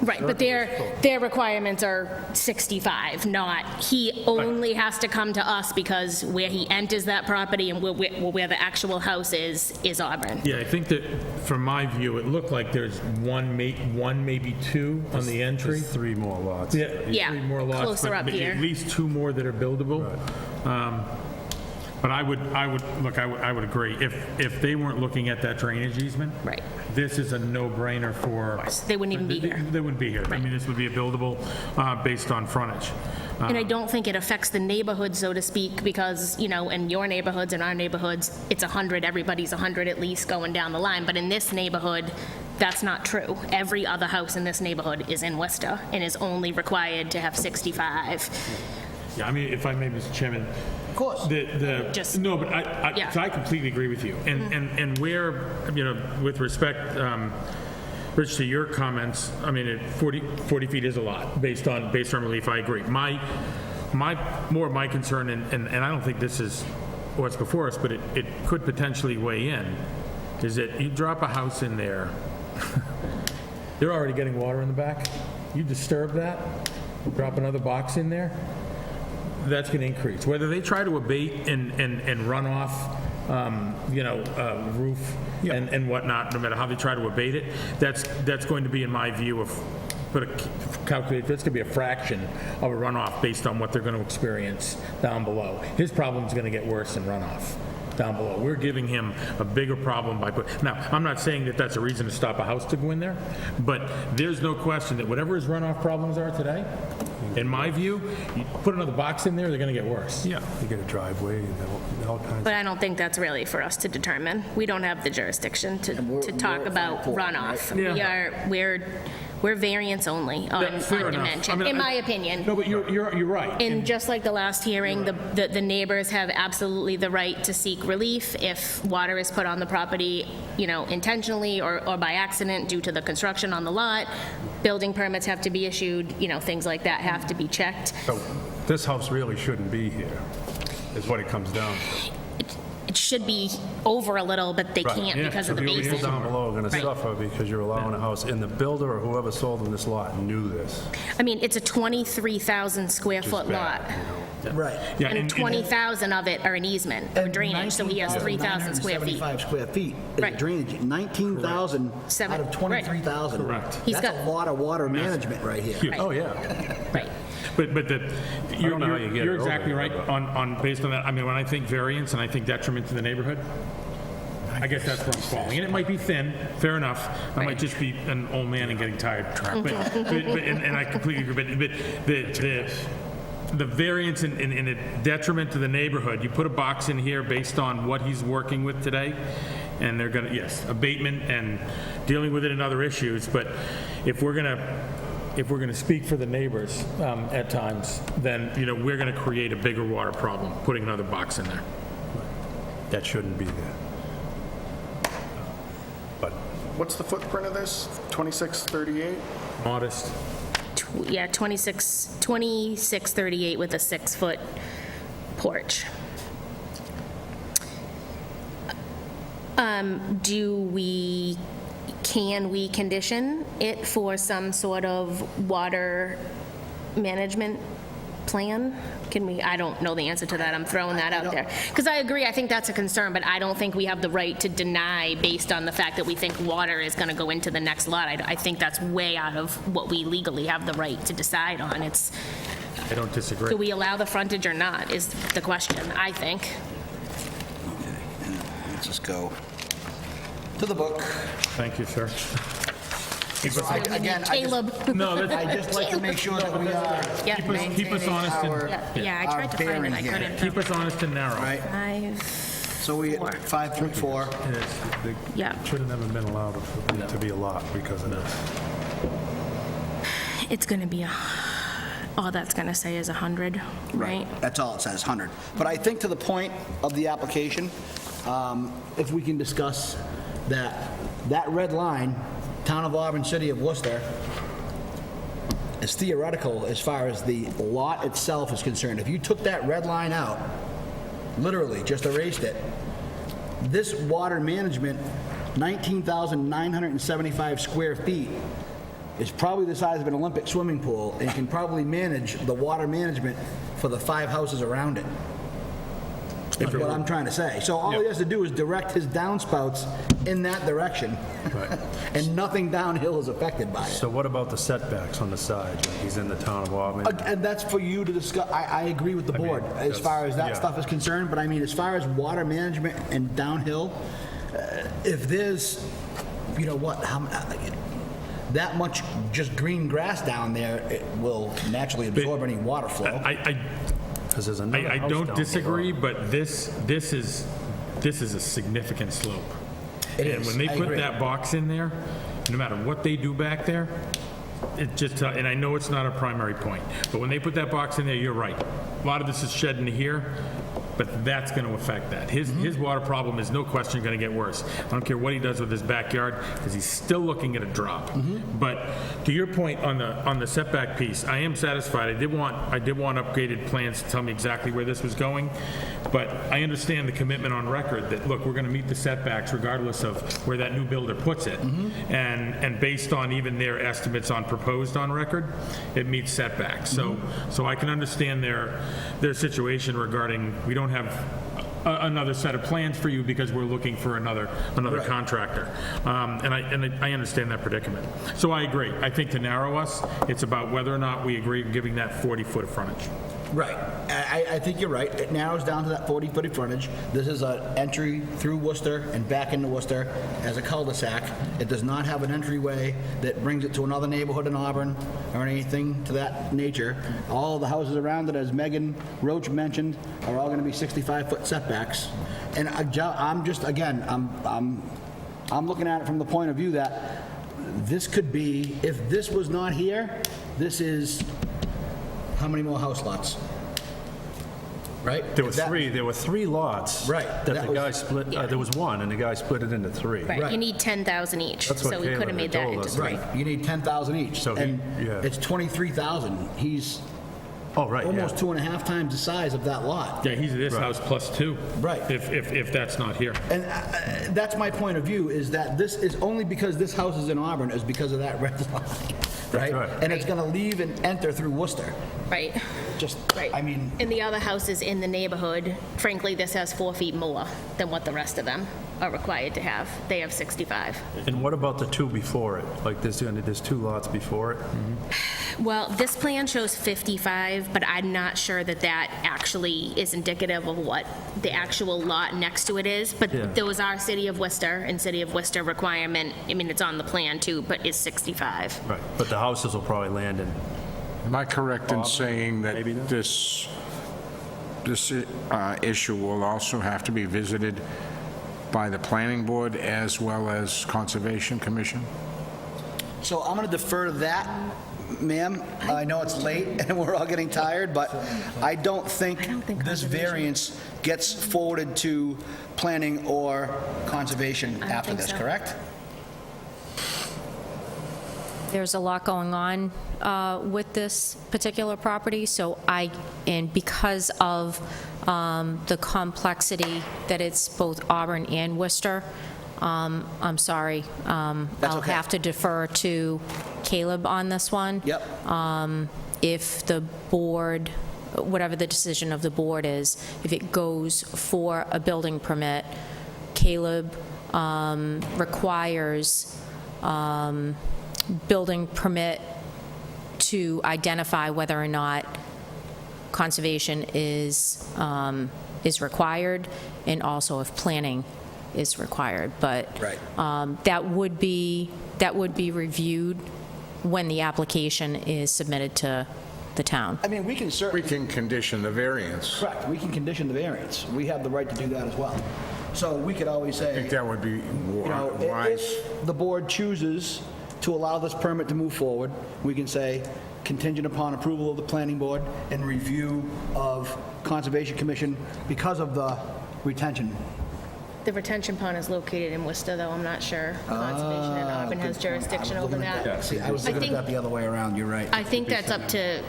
Right, but their requirements are 65, not, he only has to come to us because where he enters that property and where the actual house is Auburn. Yeah, I think that, from my view, it looked like there's one, maybe two on the entry. There's 3 more lots. Yeah, three more lots, closer but up here. At least 2 more that are buildable. But I would agree, if they weren't looking at that drainage easement. Right. This is a no-brainer for. They wouldn't even be here. They wouldn't be here. I mean, this would be a buildable based on frontage. And I don't think it affects the neighborhood, so to speak, because, in your neighborhoods and our neighborhoods, it's 100, everybody's 100 at least going down the line. But in this neighborhood, that's not true. Every other house in this neighborhood is in Worcester and is only required to have 65. Yeah, I mean, if I may, Mr. Chairman. Of course. No, but I completely agree with you. And where, with respect, Rich, to your comments, I mean, 40 feet is a lot based on relief. I agree. More of my concern, and I don't think this is what's before us, but it could potentially weigh in, is that you drop a house in there, they're already getting water in the back. You disturb that, drop another box in there, that's going to increase. Whether they try to abate and run off, roof and whatnot, no matter how they try to abate it, that's going to be, in my view, calculate, that's going to be a fraction of a runoff based on what they're going to experience down below. His problem's going to get worse than runoff down below. We're giving him a bigger problem by now, I'm not saying that that's a reason to stop a house to go in there, but there's no question that whatever his runoff problems are today, in my view, you put another box in there, they're going to get worse. Yeah. You get a driveway and all kinds But I don't think that's really for us to determine. We don't have the jurisdiction to talk about runoff. We're variance only on dimension, in my opinion. No, but you're right. And just like the last hearing, the neighbors have absolutely the right to seek relief if water is put on the property, intentionally or by accident due to the construction on the lot. Building permits have to be issued, things like that have to be checked. So this house really shouldn't be here, is what it comes down to. It should be over a little, but they can't because of the So the people down basin. below are going to suffer because you're allowing a house, and the builder or whoever sold them this lot knew this. I mean, it's a 23,000 square foot lot. Right. And 20,000 of it are an easement or drainage, so he has 3,000 square feet. 975 square feet is Right. drainage, 19,000 out of 23,000. Correct. He's That's got- a lot of water management right here. Oh, yeah. Right. But you're don't know how you get it over exactly there, right on based on that. I mean, when I think variance and I think detriment to the neighborhood, I guess that's where I'm falling. And it might be thin, fair enough. I might just be an old man and getting tired. And I completely agree. But the variance and a detriment to the neighborhood, you put a box in here based on what he's working with today, and they're going to, yes, abatement and dealing with it and other issues, but if we're going to speak for the neighbors at times, then, we're going to create a bigger water problem, putting another box in there. That shouldn't be there. But What's the footprint of this? 2638? Modest. Yeah, 2638 with a 6-foot porch. Can we condition it for some sort of water management plan? Can we, I don't know the answer to that, I'm throwing that out there. Because I agree, I think that's a concern, but I don't think we have the right to deny based on the fact that we think water is going to go into the next lot. I think that's way out of what we legally have the right to decide on. It's, I don't disagree. do we allow the frontage or not, is the question, I think. Okay, let's just go to the book. Thank you, sir. So again, Caleb. I just like to make sure that we are Yeah. Keep us honest our, and, Yeah, I tried to find it, bearing I here. couldn't. keep us honest and narrow. right? 5, So we, 5.4. yeah. Should have never been allowed to be a lot because of this. It's going to be, all that's going to say is 100, right? That's all it says, 100. But I think to the point of the application, if we can discuss that red line, Town of Auburn, City of Worcester, is theoretical as far as the lot itself is concerned. If you took that red line out, literally just erased it, this water management, 19,975 square feet, is probably the size of an Olympic swimming pool and can probably manage the water management for the 5 houses around it. Is what I'm trying to say. So all he has to do is direct his downspouts in that direction, and nothing downhill is affected by it. So what about the setbacks on the side? He's in the town of Auburn. And that's for you to discuss. I agree with the board as far as that yeah. stuff is concerned, but I mean, as far as water management and downhill, if there's, you know what, that much just green grass down there, it will naturally absorb any water flow. Because there's another I house don't down the disagree, road. but this is a significant slope. It And is. when they I put agree. that box in there, no matter what they do back there, it just, and I know it's not a primary point, but when they put that box in there, you're right. A lot of this is shed into here, but that's going to affect that. His water problem is no question going to get worse. I don't care what he does with his backyard, because he's still looking at a drop. But to your point on the setback piece, I am satisfied. I did want upgraded plans to tell me exactly where this was going, but I understand the commitment on record that, look, we're going to meet the setbacks regardless of where that new builder puts it. And based on even their estimates on proposed on record, it meets setbacks. So I can understand their situation regarding, we don't have another set of plans for you because we're looking for another contractor. And I understand that predicament. So I agree. I think to narrow us, it's about whether or not we agree giving that 40-foot of frontage. Right. I think you're right. It narrows down to that 40-foot frontage. This is an entry through Worcester and back into Worcester as a cul-de-sac. It does not have an entryway that brings it to another neighborhood in Auburn or anything to that nature. All the houses around it, as Megan Roach mentioned, are all going to be 65-foot setbacks. And I'm just, again, I'm looking at it from the point of view that this could be, if this was not here, this is how many more house lots? Right? There were three lots. Right. That That the was- guy split, there was one, and the guy split it into three. Right, you need 10,000 each, That's what so we could Caleb have had made that told into us. 3. Right, you need 10,000 each. So he- And yeah. it's 23,000. He's Oh, right, yeah. almost 2.5 times the size of that lot. Yeah, he's this house plus 2. Right. If that's not here. And that's my point of view, is that this is only because this house is in Auburn is because of that red line, right? right. And it's going to leave and enter through Worcester. Right, Just, right. I mean, And the other houses in the neighborhood, frankly, this has 4 feet more than what the rest of them are required to have. They have 65. And what about the two before it? Like, there's 2 lots before it? Well, this plan shows 55, but I'm not sure that that actually is indicative of what the actual lot next to it is. But Yeah. those are City of Worcester, and City of Worcester requirement, I mean, it's on the plan too, but is 65. Right, but the houses will probably land in, Am I correct in Auburn, saying that maybe then? this issue will also have to be visited by the planning board as well as Conservation Commission? so I'm going to defer to that, ma'am. I know it's late and we're all getting tired, but I don't think this variance gets forwarded to planning or conservation I don't after think this, so. correct? There's a lot going on with this particular property, so and because of the complexity that it's both Auburn and Worcester, I'm sorry, I'll okay. have to defer to Caleb on this one. Yep. If the board whatever the decision of the board is, if it goes for a building permit, Caleb requires building permit to identify whether or not conservation is required, and also if planning is required. But that would be reviewed when the application is submitted to the town. I mean, we can certainly... We can condition the variance. Correct, we can condition the variance. We have the right to do that as well. So we could always say... I think that would be You know, wise. if the board chooses to allow this permit to move forward, we can say contingent upon approval of the planning board and review of Conservation Commission because of the retention. The retention pond is located in Worcester, though. I'm not sure. Conservation in Auburn has jurisdiction over that. See, I was looking at that the other way around, you're right. I think that's up to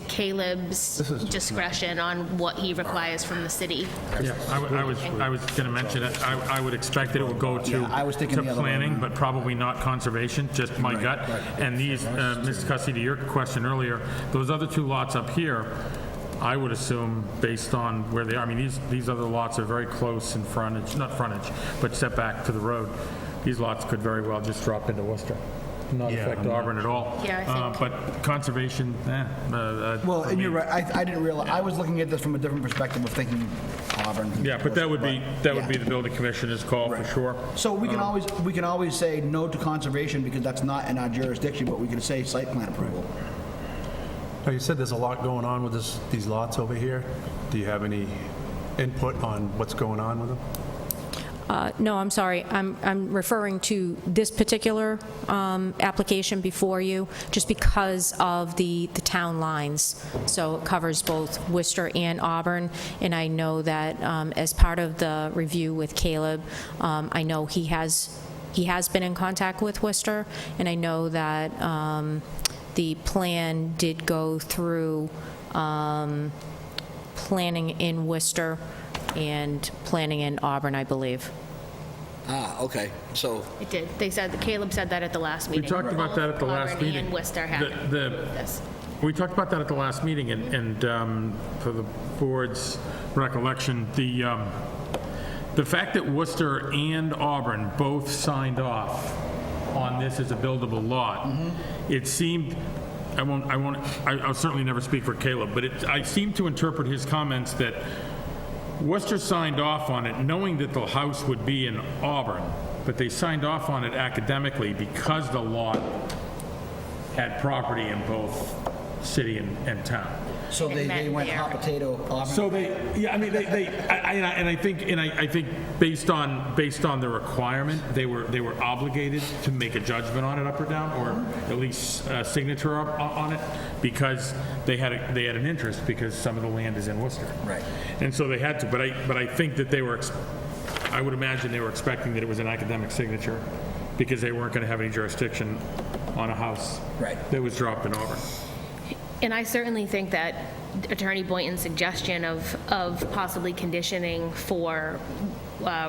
Caleb's discretion on what he requires from the city. Yeah, I was going to mention it. I would expect that it would go to Yeah, I was thinking to the other way planning, around. but probably not conservation, just my gut. And these, Mrs. Cussy, to your question earlier, those other two lots up here, I would assume, based on where they are, I mean, these other lots are very close in frontage, not frontage, but setback to the road. These lots could very well just drop into Worcester, not affect Auburn at all. Yeah, I think- But conservation, Well, and you're right, I didn't realize, I was looking at this from a different perspective of thinking Auburn. Yeah, but that would be the building commissioner's call for sure. So we can always say no to conservation because that's not in our jurisdiction, but we can say site plan approval. Now, you said there's a lot going on with these lots over here. Do you have any input on what's going on with them? No, I'm sorry. I'm referring to this particular application before you, just because of the town lines. So it covers both Worcester and Auburn, and I know that as part of the review with Caleb, I know he has been in contact with Worcester, and I know that the plan did go through planning in Worcester and planning in Auburn, I believe. Okay, so... It did. Caleb said that at the last meeting. We talked about that at the last Auburn meeting. and Worcester had this. We talked about that at the last meeting, and for the board's recollection, the fact that Worcester and Auburn both signed off on this as a buildable lot, it seemed, I'll certainly never speak for Caleb, but I seem to interpret his comments that Worcester signed off on it knowing that the house would be in Auburn, but they signed off on it academically because the lot had property in both city and town. So they went hot potato Auburn? So I think based on the requirement, they were obligated to make a judgment on it up or down, or at least a signature on it, because they had an interest, because some of the land is in Worcester. Right. And so they had to, but I think that I would imagine they were expecting that it was an academic signature, because they weren't going to have any jurisdiction on a house that was dropped in Auburn. And I certainly think that Attorney Boynton's suggestion of possibly conditioning for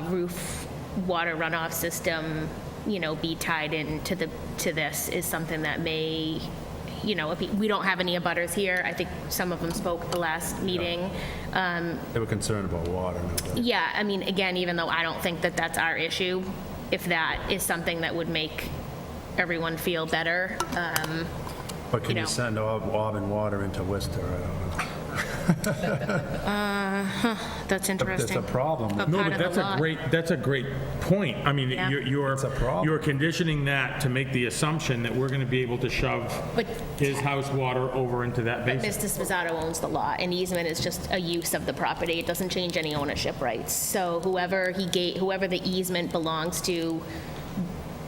roof water runoff system, be tied into this is something that may, we don't have any abutters here. I think some of them spoke at the last meeting. They were concerned about water. Yeah, I mean, again, even though I don't think that that's our issue, if that is something that would make everyone feel better, But can you send Auburn water into Worcester? I don't know. That's interesting. That's a problem. But No, part but of the that's a great point. I mean, Yeah. you're conditioning that to make the assumption that we're going to be able to shove But- his house water over into that But basin. Mr. Spazzato owns the lot, and easement is just a use of the property. It doesn't change any ownership rights. So whoever the easement belongs to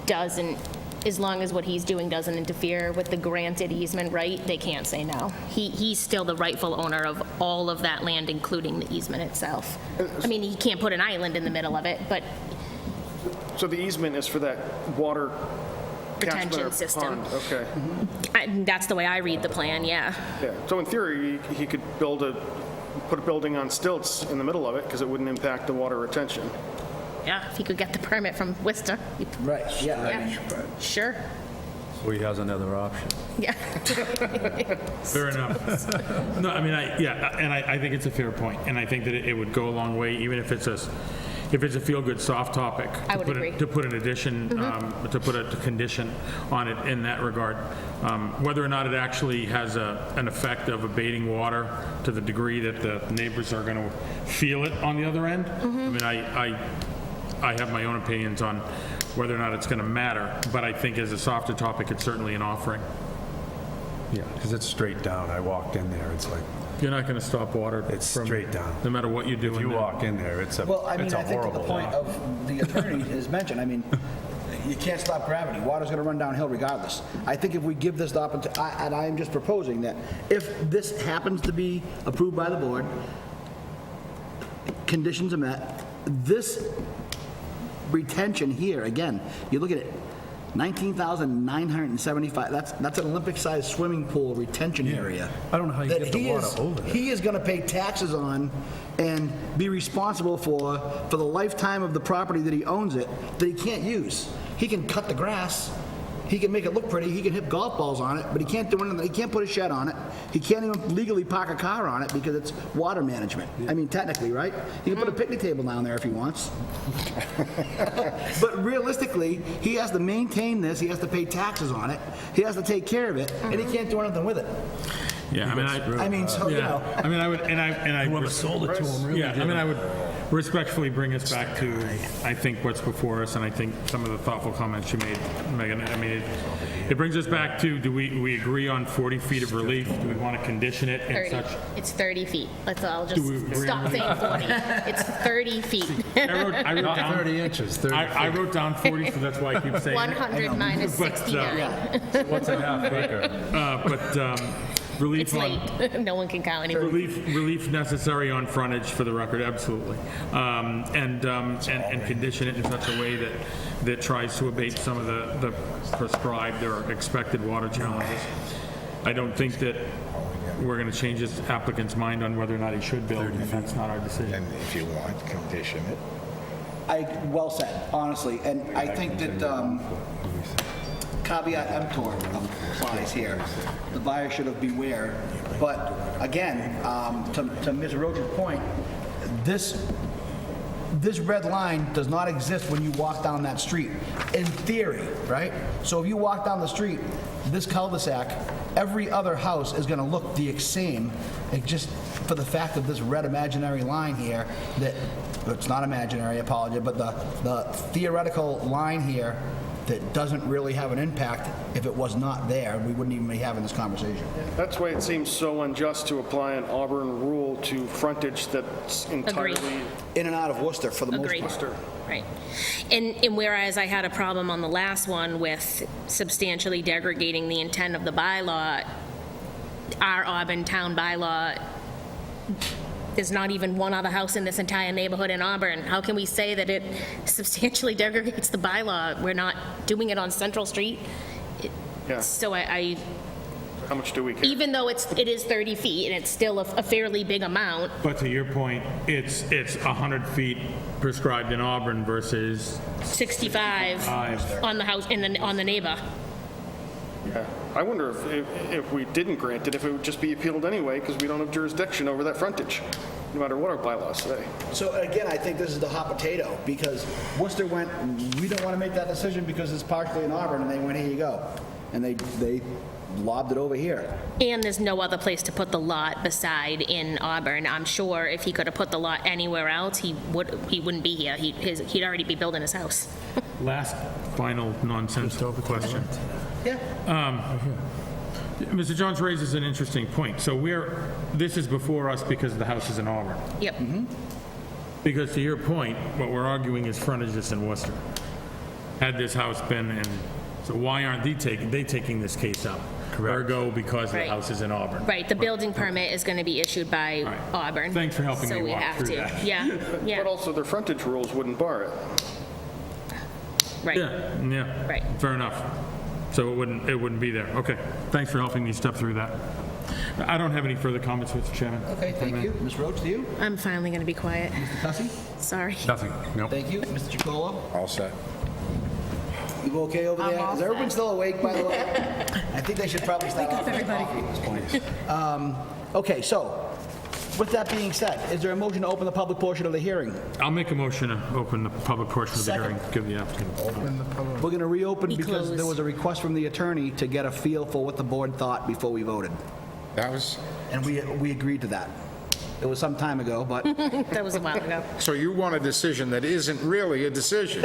doesn't, as long as what he's doing doesn't interfere with the granted easement right, they can't say no. He's still the rightful owner of all of that land, including the easement itself. I mean, he can't put an island in the middle of it, but So the easement is for that water catchment or retention system. pond? Okay. That's the way I read the plan, yeah. Yeah, so in theory, he could put a building on stilts in the middle of it because it wouldn't impact the water retention. Yeah, if he could get the permit from Worcester. Right, yeah. Yeah, sure. So he has another option. Yeah. Fair enough. No, I mean, I think it's a fair point, and I think that it would go a long way, even if it's a feel-good soft topic. I would agree. To put an addition, to put a condition on it in that regard. Whether or not it actually has an effect of abating water to the degree that the neighbors are going to feel it on the other end. I mean, I have my own opinions on whether or not it's going to matter, but I think as a softer topic, it's certainly an offering. Yeah, because it's straight down. I walked in there, it's like, You're not going to stop water. it's straight down. No matter what you do. If you walk in there, it's a Well, I mean, I think to the horrible point walk. of the attorney has mentioned, I mean, you can't stop gravity. Water's going to run downhill regardless. I think if we give this the opportunity, and I am just proposing that if this happens to be approved by the board, conditions are met, this retention here, again, you look at it, 19,975, that's an Olympic-sized swimming pool retention area. I don't know how you that get the he water is- over there. He is gonna pay taxes on and be responsible for the lifetime of the property that he owns it, that he can't use. He can cut the grass, he can make it look pretty, he can hit golf balls on it, but he can't do anything, he can't put a shed on it, he can't even legally park a car on it because it's water management. I mean, technically, right? He can put a picnic table down there if he wants. But realistically, he has to maintain this, he has to pay taxes on it, he has to take care of it, and he can't do anything with it. Yeah, I mean, so, you know. I mean, I would, and I. Whoever sold it to him really did. I mean, I would respectfully bring us back to, I think, what's before us, and I think some of the thoughtful comments you made, Megan. I mean, it brings us back to, do we agree on 40 feet of relief? Do we want to condition it in 30. such? It's 30 feet. Let's all Do we just agree stop on saying 40. It's 30 feet. I wrote Not down, 30 inches, 30 I feet. wrote down 40, so that's why I keep saying it. 100 minus But, 69. What's a half acre? But relief It's on. late. No one can count anymore. Relief necessary on frontage, for the record, absolutely. And condition it in such a way that tries to abate some of the prescribed or expected water challenges. I don't think that we're going to change this applicant's mind on whether or not he should build, and that's not our decision. And if you want, condition it. Well said, honestly, and I think that caveat emptor applies here. The buyer should have beware, but again, to Ms. Roach's point, this red line does not exist when you walk down that street, in theory, right? So if you walk down the street, this cul-de-sac, every other house is gonna look the same, it just for the fact of this red imaginary line here, that, it's not imaginary, I apologize, but the theoretical line here that doesn't really have an impact, if it was not there, we wouldn't even be having this conversation. That's why it seems so unjust to apply an Auburn rule to frontage that's entirely In and out of Worcester for the most Agreed. part. Right. And whereas I had a problem on the last one with substantially degrading the intent of the bylaw, our Auburn town bylaw, there's not even one other house in this entire neighborhood in Auburn. How can we say that it substantially degrades the bylaw? We're not doing it on Central Street. Yeah. So I How much do we care? even though it is 30 feet, and it's still a fairly big amount, But to your point, it's 100 feet prescribed in Auburn versus 65 on the house, on the neighbor. Yeah. I wonder if we didn't grant it, if it would just be appealed anyway, because we don't have jurisdiction over that frontage, no matter what our bylaws say. So again, I think this is the hot potato, because Worcester went, we don't want to make that decision because it's partially in Auburn, and they went, here you go. And they lobbed it over here. And there's no other place to put the lot beside in Auburn. I'm sure if he could have put the lot anywhere else, he wouldn't be here. He'd already be building his house. last final nonsense question. Yeah. Mr. Jones raises an interesting point. So this is before us because the house is in Auburn. Yep. Because to your point, what we're arguing is frontages in Worcester. Had this house been in, so why aren't they taking this case up? Correct. Ergo, because the Right. house is in Auburn. Right, the building permit is going to be issued by right. Auburn. Thanks for helping so me we walk have through to. that. Yeah, yeah, But also, their frontage rules wouldn't bar it. right. Yeah, Right. fair enough. So it wouldn't be there. Okay, thanks for helping me step through that. I don't have any further comments, Mr. Chairman. Okay, thank you. Ms. Rhodes, to you. I'm finally going to be quiet. Mr. Cussy? Sorry. Nothing, no. Thank you. Mr. Chacolo? All set. You okay over there? Is everyone still awake, by the way? I think they should probably start off with coffee at this point. Okay, so, with that being said, is there a motion to open the public portion of the hearing? I'll make a motion to open the public portion of the hearing, give the applicant. We're going to reopen because there was a request from the attorney to get a feel for what the board thought before we voted. That was, And we agreed to that. It was some time ago, but... That was a while ago. so you want a decision that isn't really a decision?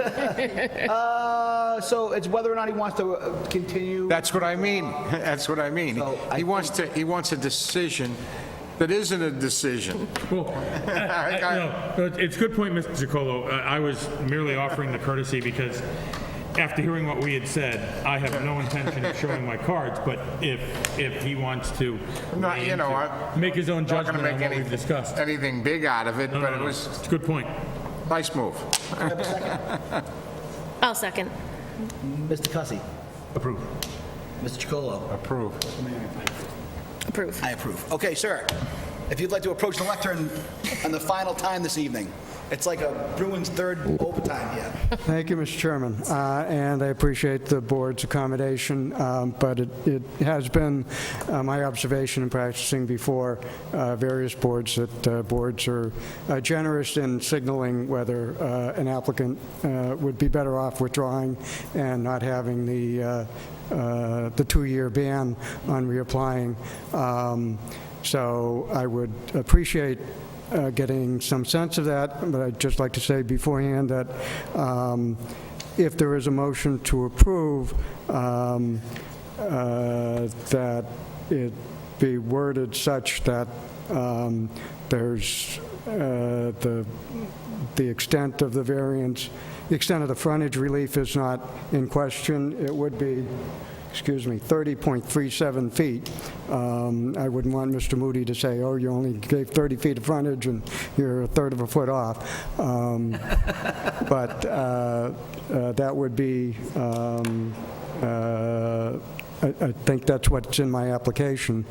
So it's whether or not he wants to continue... That's what I mean. That's what I mean. So I He wants a decision that isn't a decision. Well, it's a good point, Mr. Chacolo. I was merely offering the courtesy because after hearing what we had said, I have no intention of showing my cards, but if he wants to Not, you know, make his own not judgment gonna on make what we've discussed. anything big out of it, but it was It's a good point. nice move. I'll second. Mr. Cussy? Approve. Mr. Chacolo? Approve. Approve. I approve. Okay, sir, if you'd like to approach the lectern on the final time this evening. It's like a Bruins third overtime here. Thank you, Mr. Chairman, and I appreciate the board's accommodation, but it has been my observation in practicing before various boards that boards are generous in signaling whether an applicant would be better off withdrawing and not having the 2-year ban on reapplying. So I would appreciate getting some sense of that, but I'd just like to say beforehand that if there is a motion to approve, that it be worded such that there's the extent of the variance, the extent of the frontage relief is not in question. It would be 30.37 feet. I wouldn't want Mr. Moody to say, oh, you only gave 30 feet of frontage and you're a third of a foot off. But that would be, I think that's what's in my application.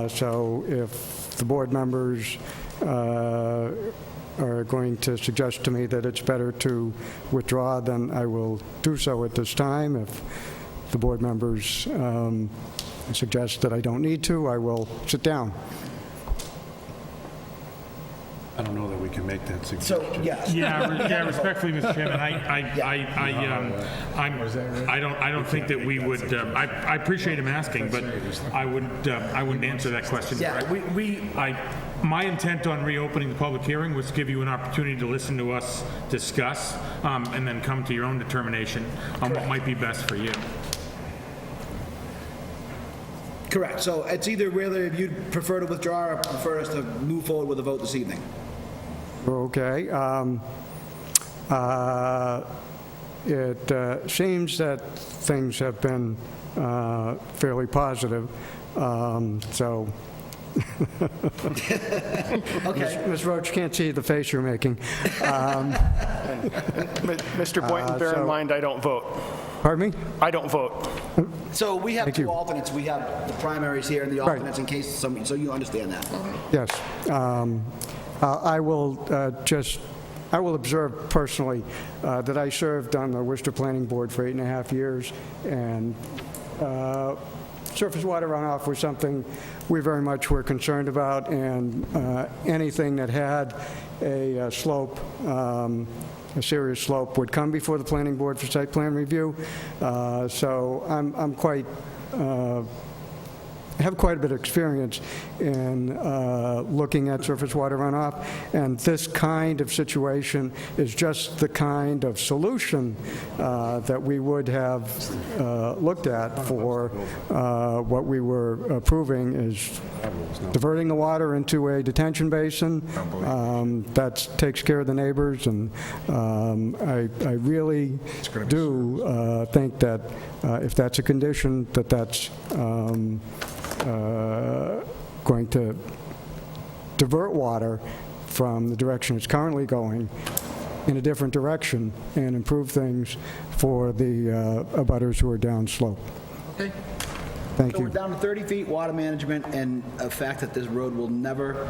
So if the board members are going to suggest to me that it's better to withdraw, then I will do so at this time. If the board members suggest that I don't need to, I will sit down. I don't know that we can make that So, suggestion. yes. Yeah, respectfully, Mr. Chairman, I don't think that we would, I appreciate him asking, but I wouldn't answer that question. Yeah, My intent on reopening the public hearing was to give you an opportunity to listen to us discuss, and then come to your own determination on what might be best for you. Correct. So it's either whether you'd prefer to withdraw or prefer us to move forward with a vote this evening. Okay. It seems that things have been fairly positive, so... Okay. Ms. Roach can't see the face you're making. Mr. Boynton, bear in mind, I don't vote. Pardon me? I don't vote. So we have Thank two you. alternates. We have the primaries here and the Right. alternates in case somebody, so you understand that. Yes. I will I will observe personally that I served on the Worcester Planning Board for 8.5 years, and surface water runoff was something we very much were concerned about, and anything that had a slope, a serious slope, would come before the planning board for site plan review. So I'm quite, have quite a bit of experience in looking at surface water runoff, and this kind of situation is just the kind of solution that we would have looked at for what we were approving is diverting the water into a detention basin. That takes care of the neighbors, and I really do think that if that's a condition, that that's going to divert water from the direction it's currently going in a different direction and improve things for the abutters who are downslope. Okay. Thank So we're you. down to 30 feet water management and a fact that this road will never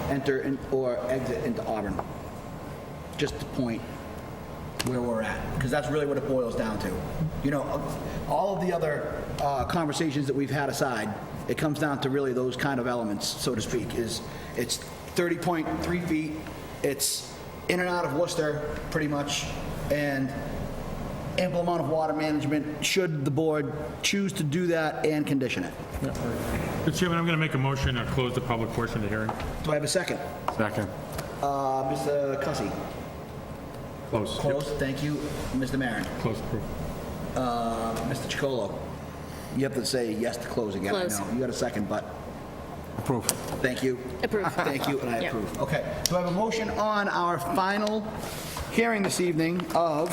enter or exit into Auburn. Just the point. where we're at, because that's really what it boils down to. You know, all of the other conversations that we've had aside, it comes down to really those kind of elements, so to speak, is it's 30.3 feet, it's in and out of Worcester, pretty much, and ample amount of water management, should the board choose to do that and condition it. Mr. Chairman, I'm going to make a motion to close the public portion of the hearing. Do I have a second? Second. Mr. Cussy? Close. Close, thank you. Mr. Maron? Close approved. Mr. Chacolo? You have to say yes to close again, I Close. know. You got a second, but Approve. thank you. Approve. Thank you, and I Yep. approve. Okay, so I have a motion on our final hearing this evening of,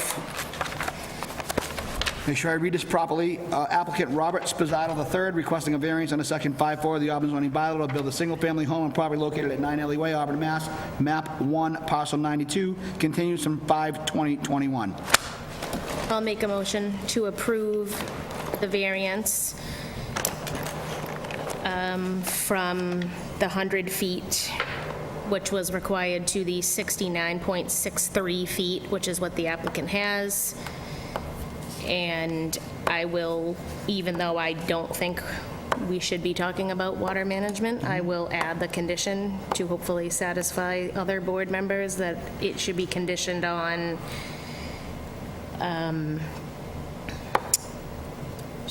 make sure I read this properly, applicant Robert Sposato III requesting a variance under section 5.4 of the Auburn zoning bylaw to build a single-family home on property located at 9 Ellie Way, Auburn, Mass., map 1, parcel 92, continues from 5/20/21. I'll make a motion to approve the variance from the 100 feet, which was required, to the 69.63 feet, which is what the applicant has. And I will, even though I don't think we should be talking about water management, I will add the condition to hopefully satisfy other board members that it should be conditioned on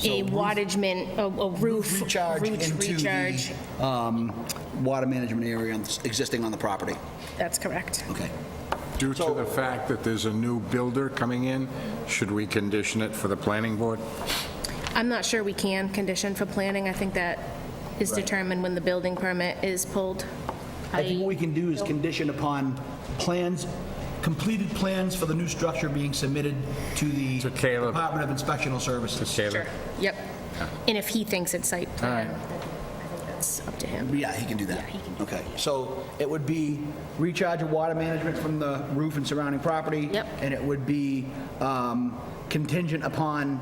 a wattage, a roof. Recharge into recharge. the water management area existing on the property. That's correct. Okay. Due to the fact that there's a new builder coming in, should we condition it for the planning board? I'm not sure we can condition for planning. I think that is determined when the building permit is pulled. I think what we can do is condition upon plans, completed plans for the new structure being submitted to the Caleb. Department of Inspectional Services. Sure. Yep. And if he thinks it's site All plan, right. I think that's up to him. Yeah, he can do that. Okay, so it would be recharge of water management from the roof and surrounding property. Yep. And it would be contingent upon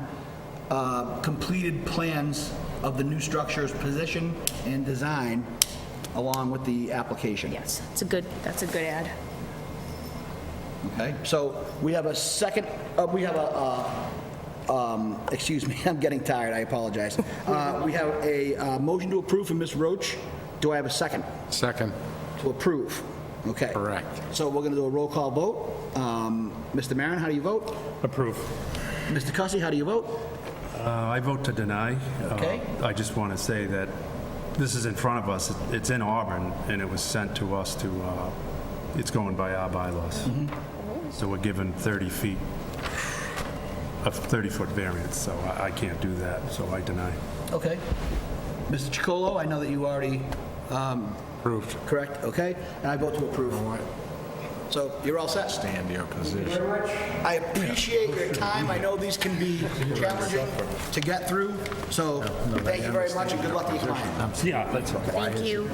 completed plans of the new structure's position and design along with the application. Yes, that's a good add. Okay, so we have a second, we have excuse me, I'm getting tired, I apologize. We have a motion to approve from Ms. Roach. Do I have a second? Second. To approve. Okay. Correct. So we're going to do a roll call vote. Mr. Maron, how do you vote? Approve. Mr. Cussy, how do you vote? I vote to deny. Okay. I just want to say that this is in front of us. It's in Auburn, and it was sent to us to, it's going by our bylaws. So we're given 30 feet, a 30-foot variance, so I can't do that, so I deny. Okay. Mr. Chacolo, I know that you already Approved. correct, okay? And I vote to approve. So you're all set? Stand your position. I appreciate your time. I know these can be challenging to get through, so thank you very much and good luck to your client. Yeah, that's okay. Thank you.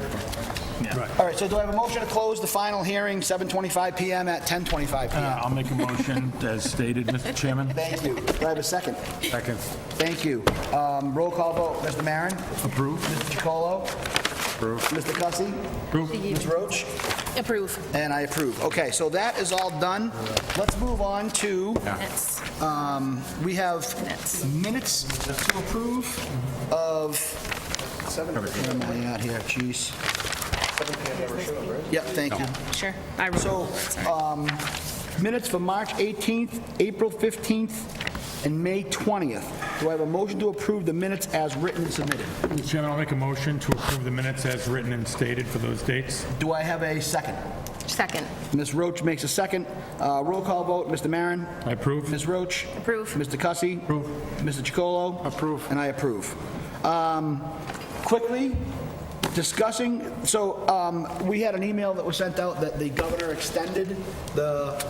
All right, so do I have a motion to close the final hearing, 7:25 PM at 10:25 PM? I'll make a motion as stated, Mr. Chairman. Thank you. Do I have a second? Second. Thank you. Roll call vote. Mr. Maron? Approve. Mr. Chacolo? Approve. Mr. Cussy? Approve. Ms. Roach? Approve. And I approve. Okay, so that is all done. Let's move on to, Minutes. we have minutes to approve of, where am I at here, jeez? Yep, thank you. Sure. I wrote So, minutes for March 18th, April 15th, and May 20th. Do I have a motion to approve the minutes as written and submitted? Mr. Chairman, I'll make a motion to approve the minutes as written and stated for those dates. Do I have a second? Second. Ms. Roach makes a second. Roll call vote. Mr. Maron? I approve. Ms. Roach? Approve. Mr. Cussy? Approve. Mr. Chacolo? Approve. And I approve. Quickly, discussing, so we had an email that was sent out that the governor extended the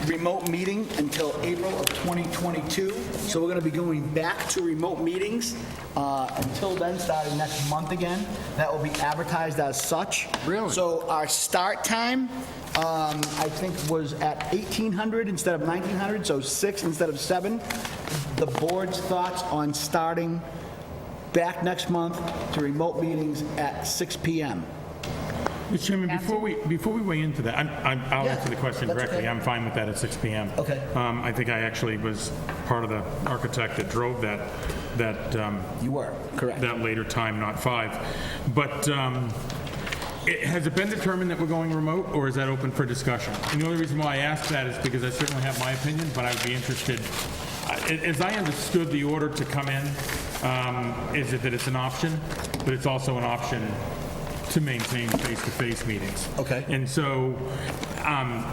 remote meeting until April of 2022. So we're going to be going back to remote meetings until then, starting next month again. That will be advertised as such. Really? So our start time, I think, was at 1800 instead of 1900, so 6 instead of 7. The board's thoughts on starting back next month to remote meetings at 6 PM. Mr. Chairman, before we weigh into that, I'll Yeah, answer the question that's directly. okay. I'm fine with that at 6 PM. Okay. I think I actually was part of the architect that drove that. You were, correct. That later time, not 5. But has it been determined that we're going remote, or is that open for discussion? And the only reason why I ask that is because I certainly have my opinion, but I would be interested. As I understood the order to come in, is it that it's an option, but it's also an option to maintain face-to-face meetings. Okay. And so,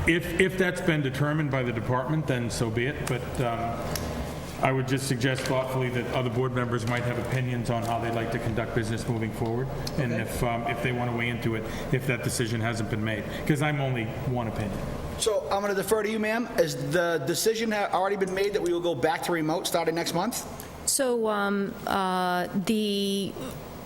if that's been determined by the department, then so be it, but I would just suggest thoughtfully that other board members might have opinions on how they'd like to conduct business moving forward, and if they want to weigh into it, if that decision hasn't been made, because I'm only one opinion. So I'm going to defer to you, ma'am. Is the decision already been made that we will go back to remote starting next month? So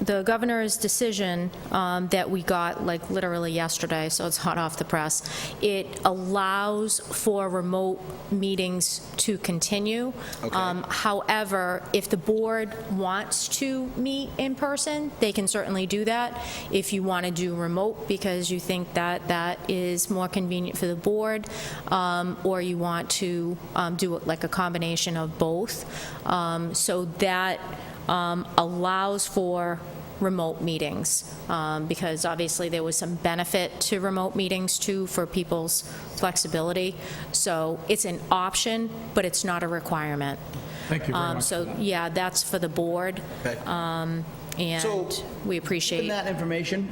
the governor's decision that we got like literally yesterday, so it's hot off the press, it allows for remote meetings to continue. However, if the board wants to meet in person, they can certainly do that. If you want to do remote because you think that that is more convenient for the board, or you want to do it like a combination of both. So that allows for remote meetings, because obviously there was some benefit to remote meetings too for people's flexibility. So it's an option, but it's not a requirement. Thank you very much. So yeah, that's for the board. Okay. And So, we appreciate. Given that information,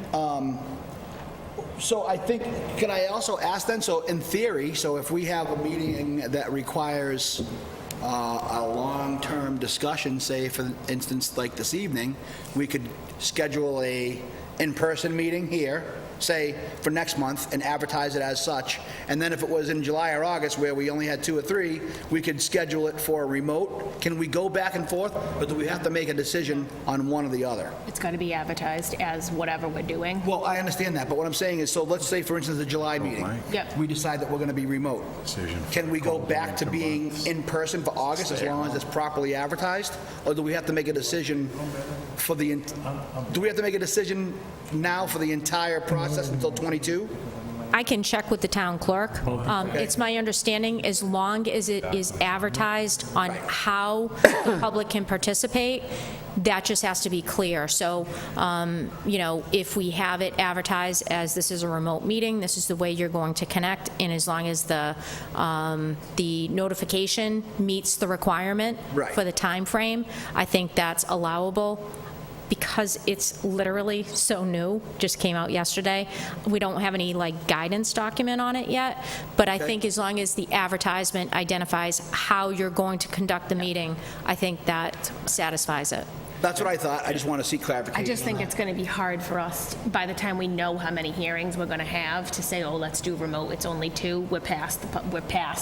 so I think, can I also ask then, so in theory, so if we have a meeting that requires a long-term discussion, say for instance like this evening, we could schedule a in-person meeting here, say for next month, and advertise it as such, and then if it was in July or August where we only had 2 or 3, we could schedule it for a remote. Can we go back and forth, or do we have to make a decision on one or the other? It's got to be advertised as whatever we're doing. Well, I understand that, but what I'm saying is, so let's say, for instance, the July meeting. Yep. We decide that we're going to be remote. Can we go back to being in person for August as long as it's properly advertised? Or do we have to make a decision for the, do we have to make a decision now for the entire process until 22? I can check with the town clerk. It's my understanding, as long as it is advertised on how the public can participate, that just has to be clear. So, you know, if we have it advertised as this is a remote meeting, this is the way you're going to connect, and as long as the notification meets the requirement for the time frame, I think that's allowable. Because it's literally so new, just came out yesterday, we don't have any like guidance document on it yet, but I think as long as the advertisement identifies how you're going to conduct the meeting, I think that satisfies it. That's what I thought. I just want to seek clarification. I just think on it's going to be hard for us, by the time we know how many hearings we're going to have, to say, oh, let's do remote, it's only 2, we're past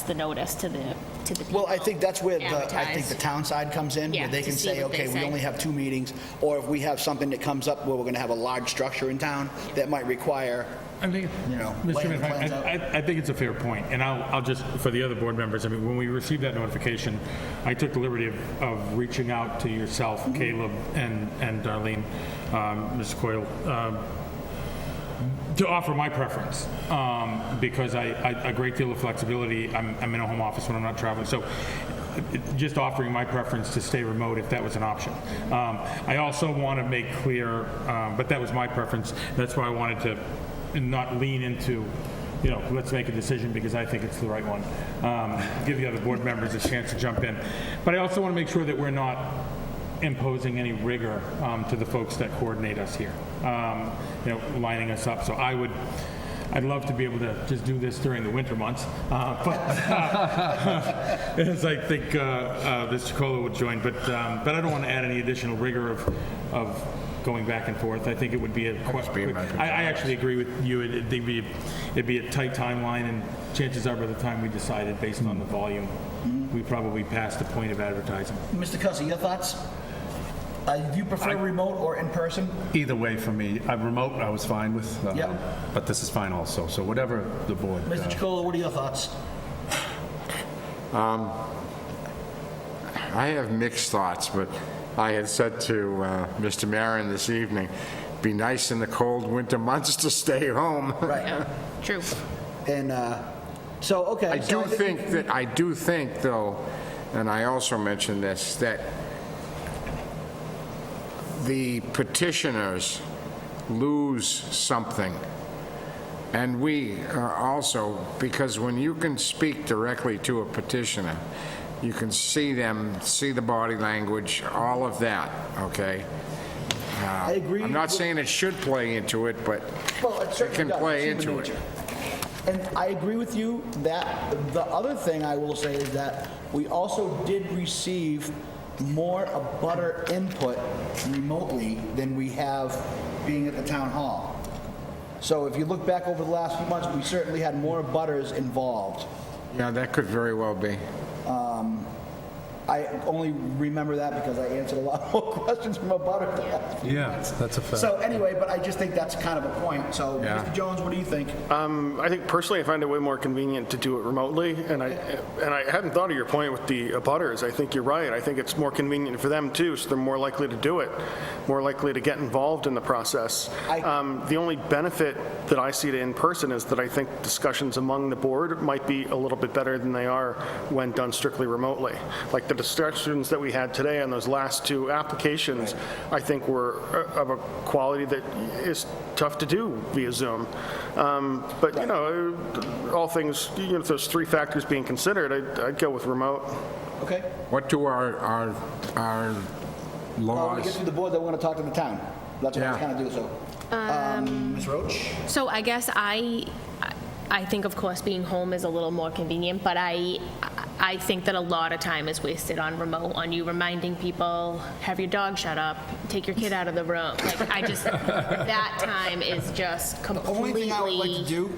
the notice to the people. Well, I think that's where I think advertised. the town side comes in, Yeah, where they to can see say, what they okay, we say. only have 2 meetings, or if we have something that comes up where we're going to have a large structure in town that might require, I think, you know, Mr. laying the Chairman, plans out. I think it's a fair point, and I'll just, for the other board members, I mean, when we received that notification, I took the liberty of reaching out to yourself, Caleb, and Darlene, Ms. Coyle, to offer my preference, because a great deal of flexibility, I'm in a home office when I'm not traveling, so just offering my preference to stay remote if that was an option. I also want to make clear, but that was my preference, that's why I wanted to not lean into, you know, let's make a decision because I think it's the right one. Give the other board members a chance to jump in. But I also want to make sure that we're not imposing any rigor to the folks that coordinate us here, you know, lining us up. So I'd love to be able to just do this during the winter months, but as I think Mr. Chacolo would join, but I don't want to add any additional rigor of going back and forth. I think it would be a quick. I actually agree with you. It'd be a tight timeline, and chances are by the time we decided, based on the volume, we probably passed the point of advertising. Mr. Cussy, your thoughts? Do you prefer remote or in person? Either way for me. Remote, I was fine with, but this is fine also. So whatever the board. Mr. Chacolo, what are your thoughts? I have mixed thoughts, but I had said to Mr. Maron this evening, be nice in the cold winter months to stay home. Right. True. And so, okay. I so do think, though, and I also mentioned this, that the petitioners lose something. And we also, because when you can speak directly to a petitioner, you can see them, see the body language, all of that, okay? I agree. I'm not saying it should play into it, but Well, it it certainly can does. play It's human into it. nature. And I agree with you that the other thing I will say is that we also did receive more abutter input remotely than we have being at the town hall. So if you look back over the last few months, we certainly had more abutters involved. Yeah, that could very well be. I only remember that because I answered a lot more questions from abutters the last few Yeah, months. that's a fact. So anyway, but I just think that's kind of a point. So, Yeah. Mr. Jones, what do you think? I think personally, I find it way more convenient to do it remotely, and I hadn't thought of your point with the abutters. I think you're right. I think it's more convenient for them too, so they're more likely to do it, more likely to get involved in the process. The only benefit that I see to in-person is that I think discussions among the board might be a little bit better than they are when done strictly remotely. Like the discussions that we had today on those last two applications, I think were of a quality that is tough to do via Zoom. But, you know, all things, you know, those three factors being considered, I'd go with remote. Okay. What do our Well, when we laws? get to the board, they want to talk to the town. That's what I was Yeah. kind of do, so. Ms. Roach? So I guess I think, of course, being home is a little more convenient, but I think that a lot of time is wasted on remote, on you reminding people, have your dog shut up, take your kid out of the room. Like, I just, that time is just The only completely. thing I would like to do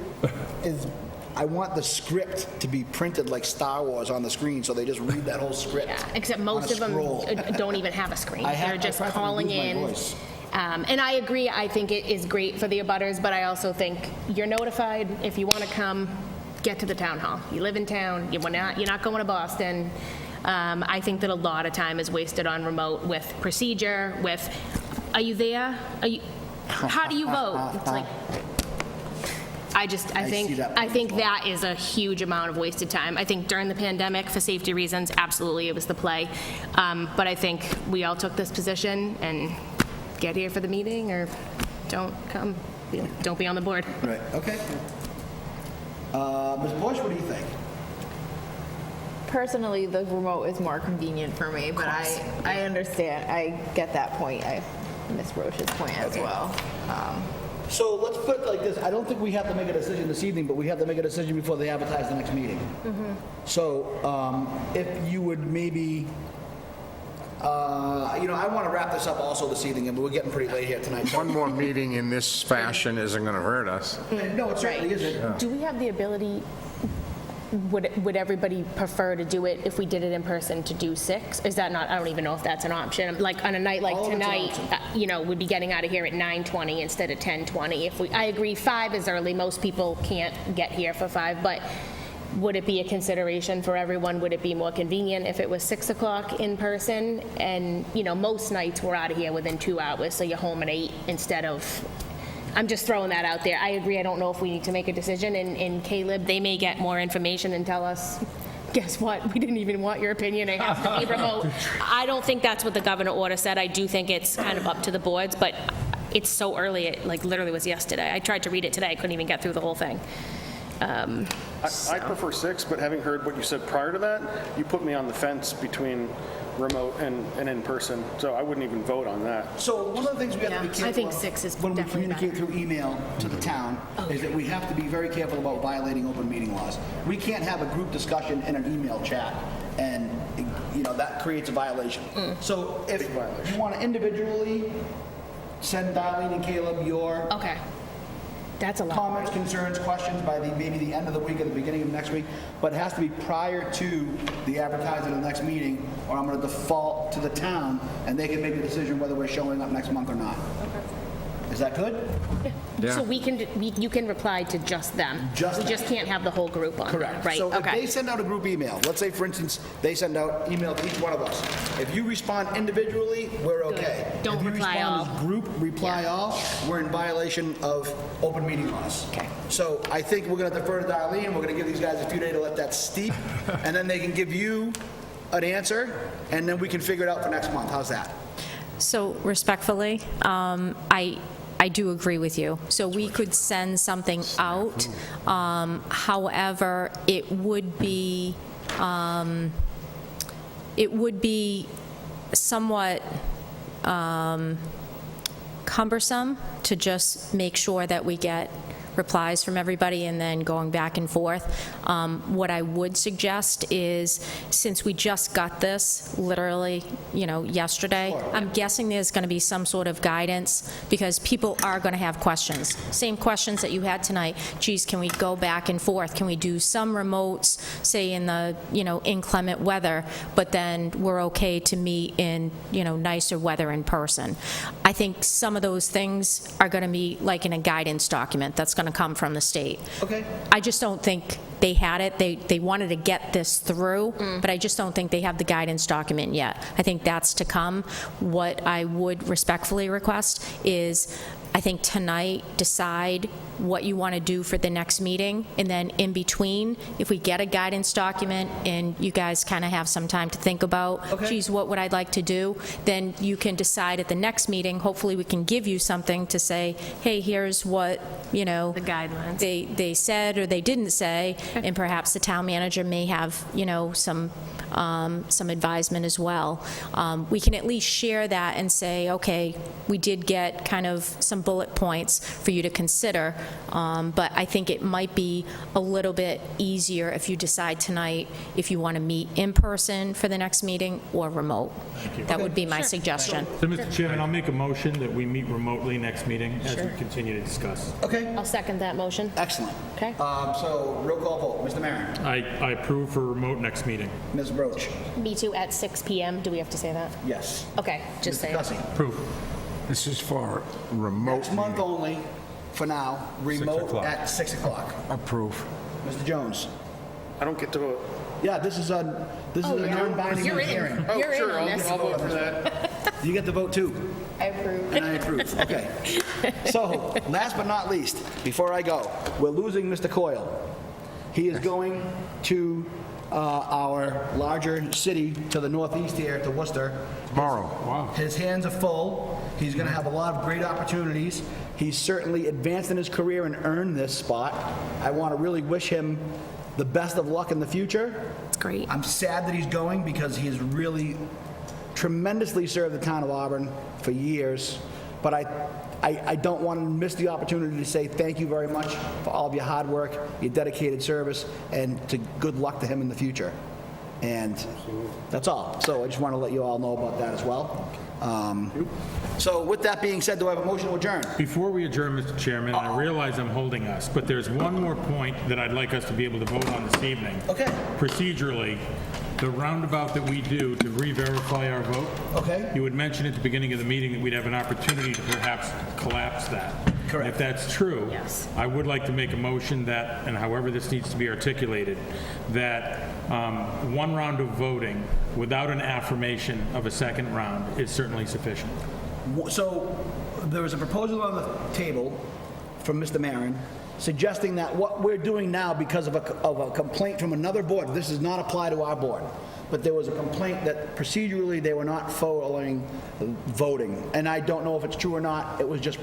is I want the script to be printed like Star Wars on the screen, so they just read that whole script. Yeah, except on most a of them scroll. don't even have a screen. I They're just practically calling lose my in. voice. And I agree, I think it is great for the abutters, but I also think you're notified. If you want to come, get to the town hall. You live in town, you're not going to Boston. I think that a lot of time is wasted on remote with procedure, with, are you there? How do you vote? It's like, I see that think that is a huge amount of wasted time. I think during the pandemic, for safety reasons, absolutely, it was the play. But I think we all took this position and get here for the meeting or don't come, don't be on the board. Right, okay. Ms. Bush, what do you think? Personally, the remote is more convenient for me, but I understand, I get that point, Ms. Roach's point as well. So let's put it like this, I don't think we have to make a decision this evening, but we have to make a decision before they advertise the next meeting. So if you would maybe, you know, I want to wrap this up also this evening, and we're getting pretty late here tonight. One more meeting in this fashion isn't going to hurt us. No, it certainly isn't. Do we have the ability, would everybody prefer to do it if we did it in person to do 6? Is that not, I don't even know if that's an option. Like on a night like All of it's an tonight, option. you know, we'd be getting out of here at 9:20 instead of 10:20. I agree, 5 is early. Most people can't get here for 5, but would it be a consideration for everyone? Would it be more convenient if it was 6 o'clock in person? And, you know, most nights we're out of here within 2 hours, so you're home at 8 instead of, I'm just throwing that out there. I agree, I don't know if we need to make a decision. In Caleb, they may get more information and tell us, guess what? We didn't even want your opinion. It has to be remote. I don't think that's what the governor order said. I do think it's kind of up to the boards, but it's so early. It like literally was yesterday. I tried to read it today. I couldn't even get through the whole thing. I prefer 6, but having heard what you said prior to that, you put me on the fence between remote and in person, so I wouldn't even vote on that. So one of the things we have to be Yeah, careful I think of 6 is when we definitely communicate better. through email to the town is that we have to be very careful about violating open meeting laws. We can't have a group discussion in an email chat, and, you know, that creates a violation. So if you want to individually send Darlene and Caleb your Okay. That's a lot. comments, concerns, questions by maybe the end of the week or the beginning of next week, but it has to be prior to the advertising of the next meeting, or I'm going to default to the town, and they can make a decision whether we're showing up next month or not. Is that good? So you can reply to just them? Just We them. just can't have the whole group on there? Correct. Right, So if okay. they send out a group email, let's say, for instance, they send out email to each one of us. If you respond individually, we're okay. Don't reply all. If you respond as group, reply all, we're in violation of open meeting laws. Okay. So I think we're going to defer to Darlene, we're going to give these guys a few days to let that steep, and then they can give you an answer, and then we can figure it out for next month. How's that? So respectfully, I do agree with you. So we could send something out. However, it would be somewhat cumbersome to just make sure that we get replies from everybody and then going back and forth. What I would suggest is, since we just got this literally, yesterday, I'm guessing there's going to be some sort of guidance, because people are going to have questions. Same questions that you had tonight. Geez, can we go back and forth? Can we do some remotes, say in the, inclement weather, but then we're okay to meet in, nicer weather in person? I think some of those things are going to be like in a guidance document that's going to come from the state. Okay. I just don't think they had it. They wanted to get this through, but I just don't think they have the guidance document yet. I think that's to come. What I would respectfully request is, I think tonight, decide what you want to do for the next meeting, and then in between, if we get a guidance document and you guys kind of have some time to think about, geez, what would I like to do, then you can decide at the next meeting. Hopefully we can give you something to say, hey, here's what, The guidelines. they said or they didn't say, and perhaps the town manager may have, some advisement as well. We can at least share that and say, okay, we did get kind of some bullet points for you to consider, but I think it might be a little bit easier if you decide tonight if you want to meet in person for the next meeting or remote. That would be my suggestion. So, Mr. Chairman, I'll make a motion that we meet remotely next meeting as we continue to discuss. Okay. I'll second that motion. Excellent. Okay. So roll call vote. Mr. Maron. I approve for remote next meeting. Ms. Roach. Me too, at 6 PM. Do we have to say that? Yes. Okay, just say Mr. it. Cussy. Approve. This is for remote Next month only, for now, remote at 6 o'clock. approve. Mr. Jones. I don't get to vote. Yeah, this is a non-binding You're in. hearing. Oh, You're in sure, on I'll this. vote for that. You get the vote too. I approve. And I approve, okay. So, last but not least, before I go, we're losing Mr. Coyle. He is going to our larger city to the northeast here, to Worcester. Tomorrow. Wow. His hands are full. He's going to have a lot of great opportunities. He's certainly advanced in his career and earned this spot. I want to really wish him the best of luck in the future. It's great. I'm sad that he's going, because he has really tremendously served the town of Auburn for years, but I don't want to miss the opportunity to say thank you very much for all of your hard work, your dedicated service, and to good luck to him in the future. And that's all. So I just want to let you all know about that as well. So with that being said, do I have a motion to adjourn? Before we adjourn, Mr. Chairman, I realize I'm holding us, but there's one more point that I'd like us to be able to vote on this evening. Okay. Procedurally, the roundabout that we do to re-verify our vote. Okay. You had mentioned at the beginning of the meeting that we'd have an opportunity to perhaps collapse that. Correct. If that's true. Yes. I would like to make a motion that, and however this needs to be articulated, that one round of voting without an affirmation of a second round is certainly sufficient. So there was a proposal on the table from Mr. Maron suggesting that what we're doing now, because of a complaint from another board, this does not apply to our board, but there was a complaint that procedurally they were not following voting. And I don't know if it's true or not. It was just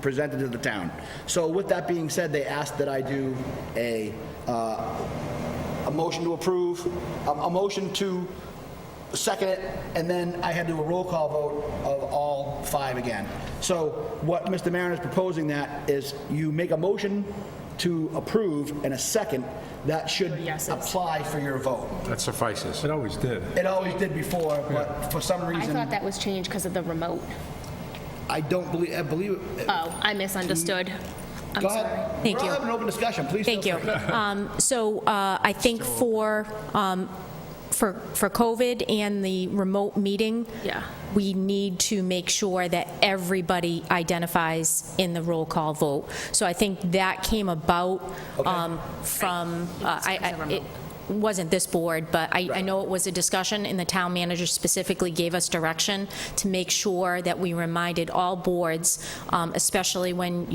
presented to the town. So with that being said, they asked that I do a motion to approve, a motion to second it, and then I had to do a roll call vote of all 5 again. So what Mr. Maron is proposing that is you make a motion to approve and a second, that should apply for your vote. That suffices. It always did. It always did before, but for some I reason, thought that was changed because of the remote. I believe it. Oh, I misunderstood. I'm Go sorry. ahead. Thank We're you. all having an open discussion, please. Thank you. feel free. So I think for COVID and the remote meeting, Yeah. we need to make sure that everybody identifies in the roll call vote. So I think that came about from, it wasn't this board, but I know it was a discussion, and the town manager specifically gave us direction to make sure that we reminded all boards, especially when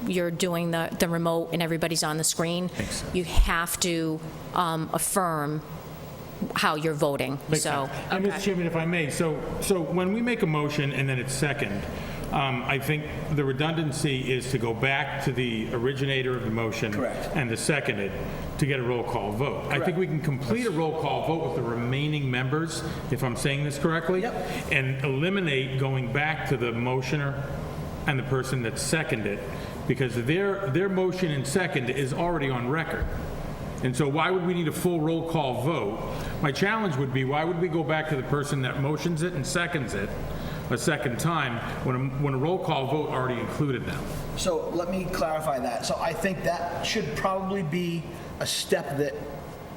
you're doing the remote and everybody's on the screen, you have to affirm how you're voting. So, And Mr. Chairman, if I may, so when we make a motion and then it's second, I think the redundancy is to go back to the originator of the motion. Correct. And the seconded to get a roll call vote. I think we can complete a roll call vote with the remaining members, if I'm saying this correctly. Yep. And eliminate going back to the motioner and the person that seconded, because their motion and second is already on record. And so why would we need a full roll call vote? My challenge would be, why would we go back to the person that motions it and seconds it a second time when a roll call vote already included them? So let me clarify that. So I think that should probably be a step that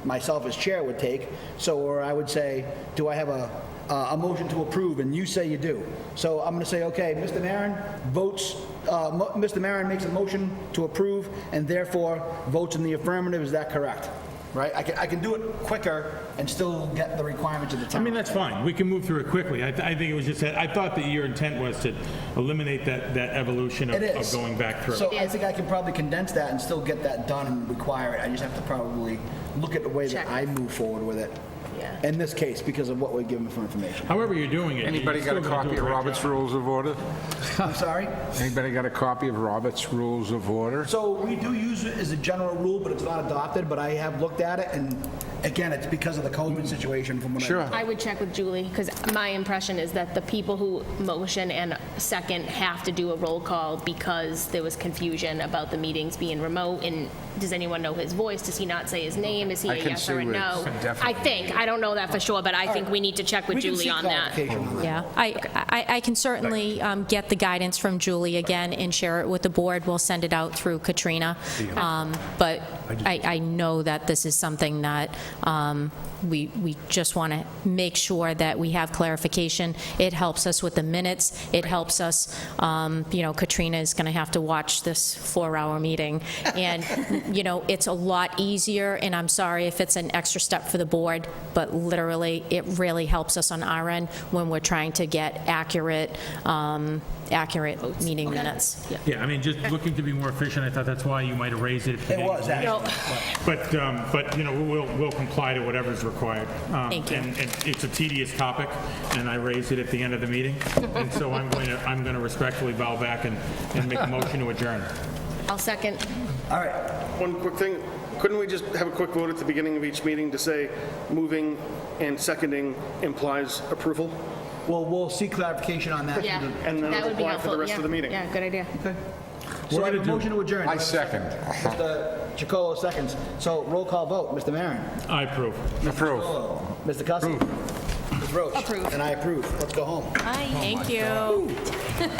myself as chair would take. So, or I would say, do I have a motion to approve, and you say you do. So I'm going to say, okay, Mr. Maron votes, Mr. Maron makes a motion to approve and therefore votes in the affirmative. Is that correct? Right? I can do it quicker and still get the requirements of the I town. mean, that's fine. We can move through it quickly. I think it was just that, I thought that your intent was to eliminate that evolution It of is. going back through. So I think I can probably condense that and still get that done and require it. I just have to probably look at the way that I move forward with it. Yeah. In this case, because of what we're given for information. However you're doing it. Anybody got a copy of Robert's Rules of Order? I'm sorry? Anybody got a copy of Robert's Rules of Order? So we do use it as a general rule, but it's not adopted, but I have looked at it, and again, it's because of the COVID situation from when I would check with Julie, because my impression is that the people who motion and second have to do a roll call because there was confusion about the meetings being remote, and does anyone know his voice? Does he not say his name? Is he I a can yes see or a where no? it's definitely- I think. I don't know that for sure, but I think we need to check with We can Julie seek on that. clarification on that. yeah, I can certainly get the guidance from Julie again and share it with the board. We'll send it out through Katrina. But I know that this is something that we just want to make sure that we have clarification. It helps us with the minutes. It helps us, Katrina is going to have to watch this 4-hour meeting. And, it's a lot easier, and I'm sorry if it's an extra step for the board, but literally, it really helps us on our end when we're trying to get accurate meeting minutes. Yeah. Yeah, I mean, just looking to be more efficient, I thought that's why you might have raised it at the beginning. was, actually. But we'll comply to whatever's required. Thank you. And it's a tedious topic, and I raised it at the end of the meeting, and so I'm going to respectfully bow back and make a motion to adjourn. I'll second. All right. One quick thing, couldn't we just have a quick vote at the beginning of each meeting to say moving and seconding implies approval? Well, we'll seek clarification on that. Yeah, And then that it'll would be apply for the helpful. rest Yeah. of the meeting. Yeah, good idea. So I have a motion to adjourn. I second. Mr. Chacolo seconds. So roll call vote. Mr. Maron. I approve. Approve. Mr. Cussy. Ms. Roach. Approve. And I approve. Let's go home. Hi, thank you.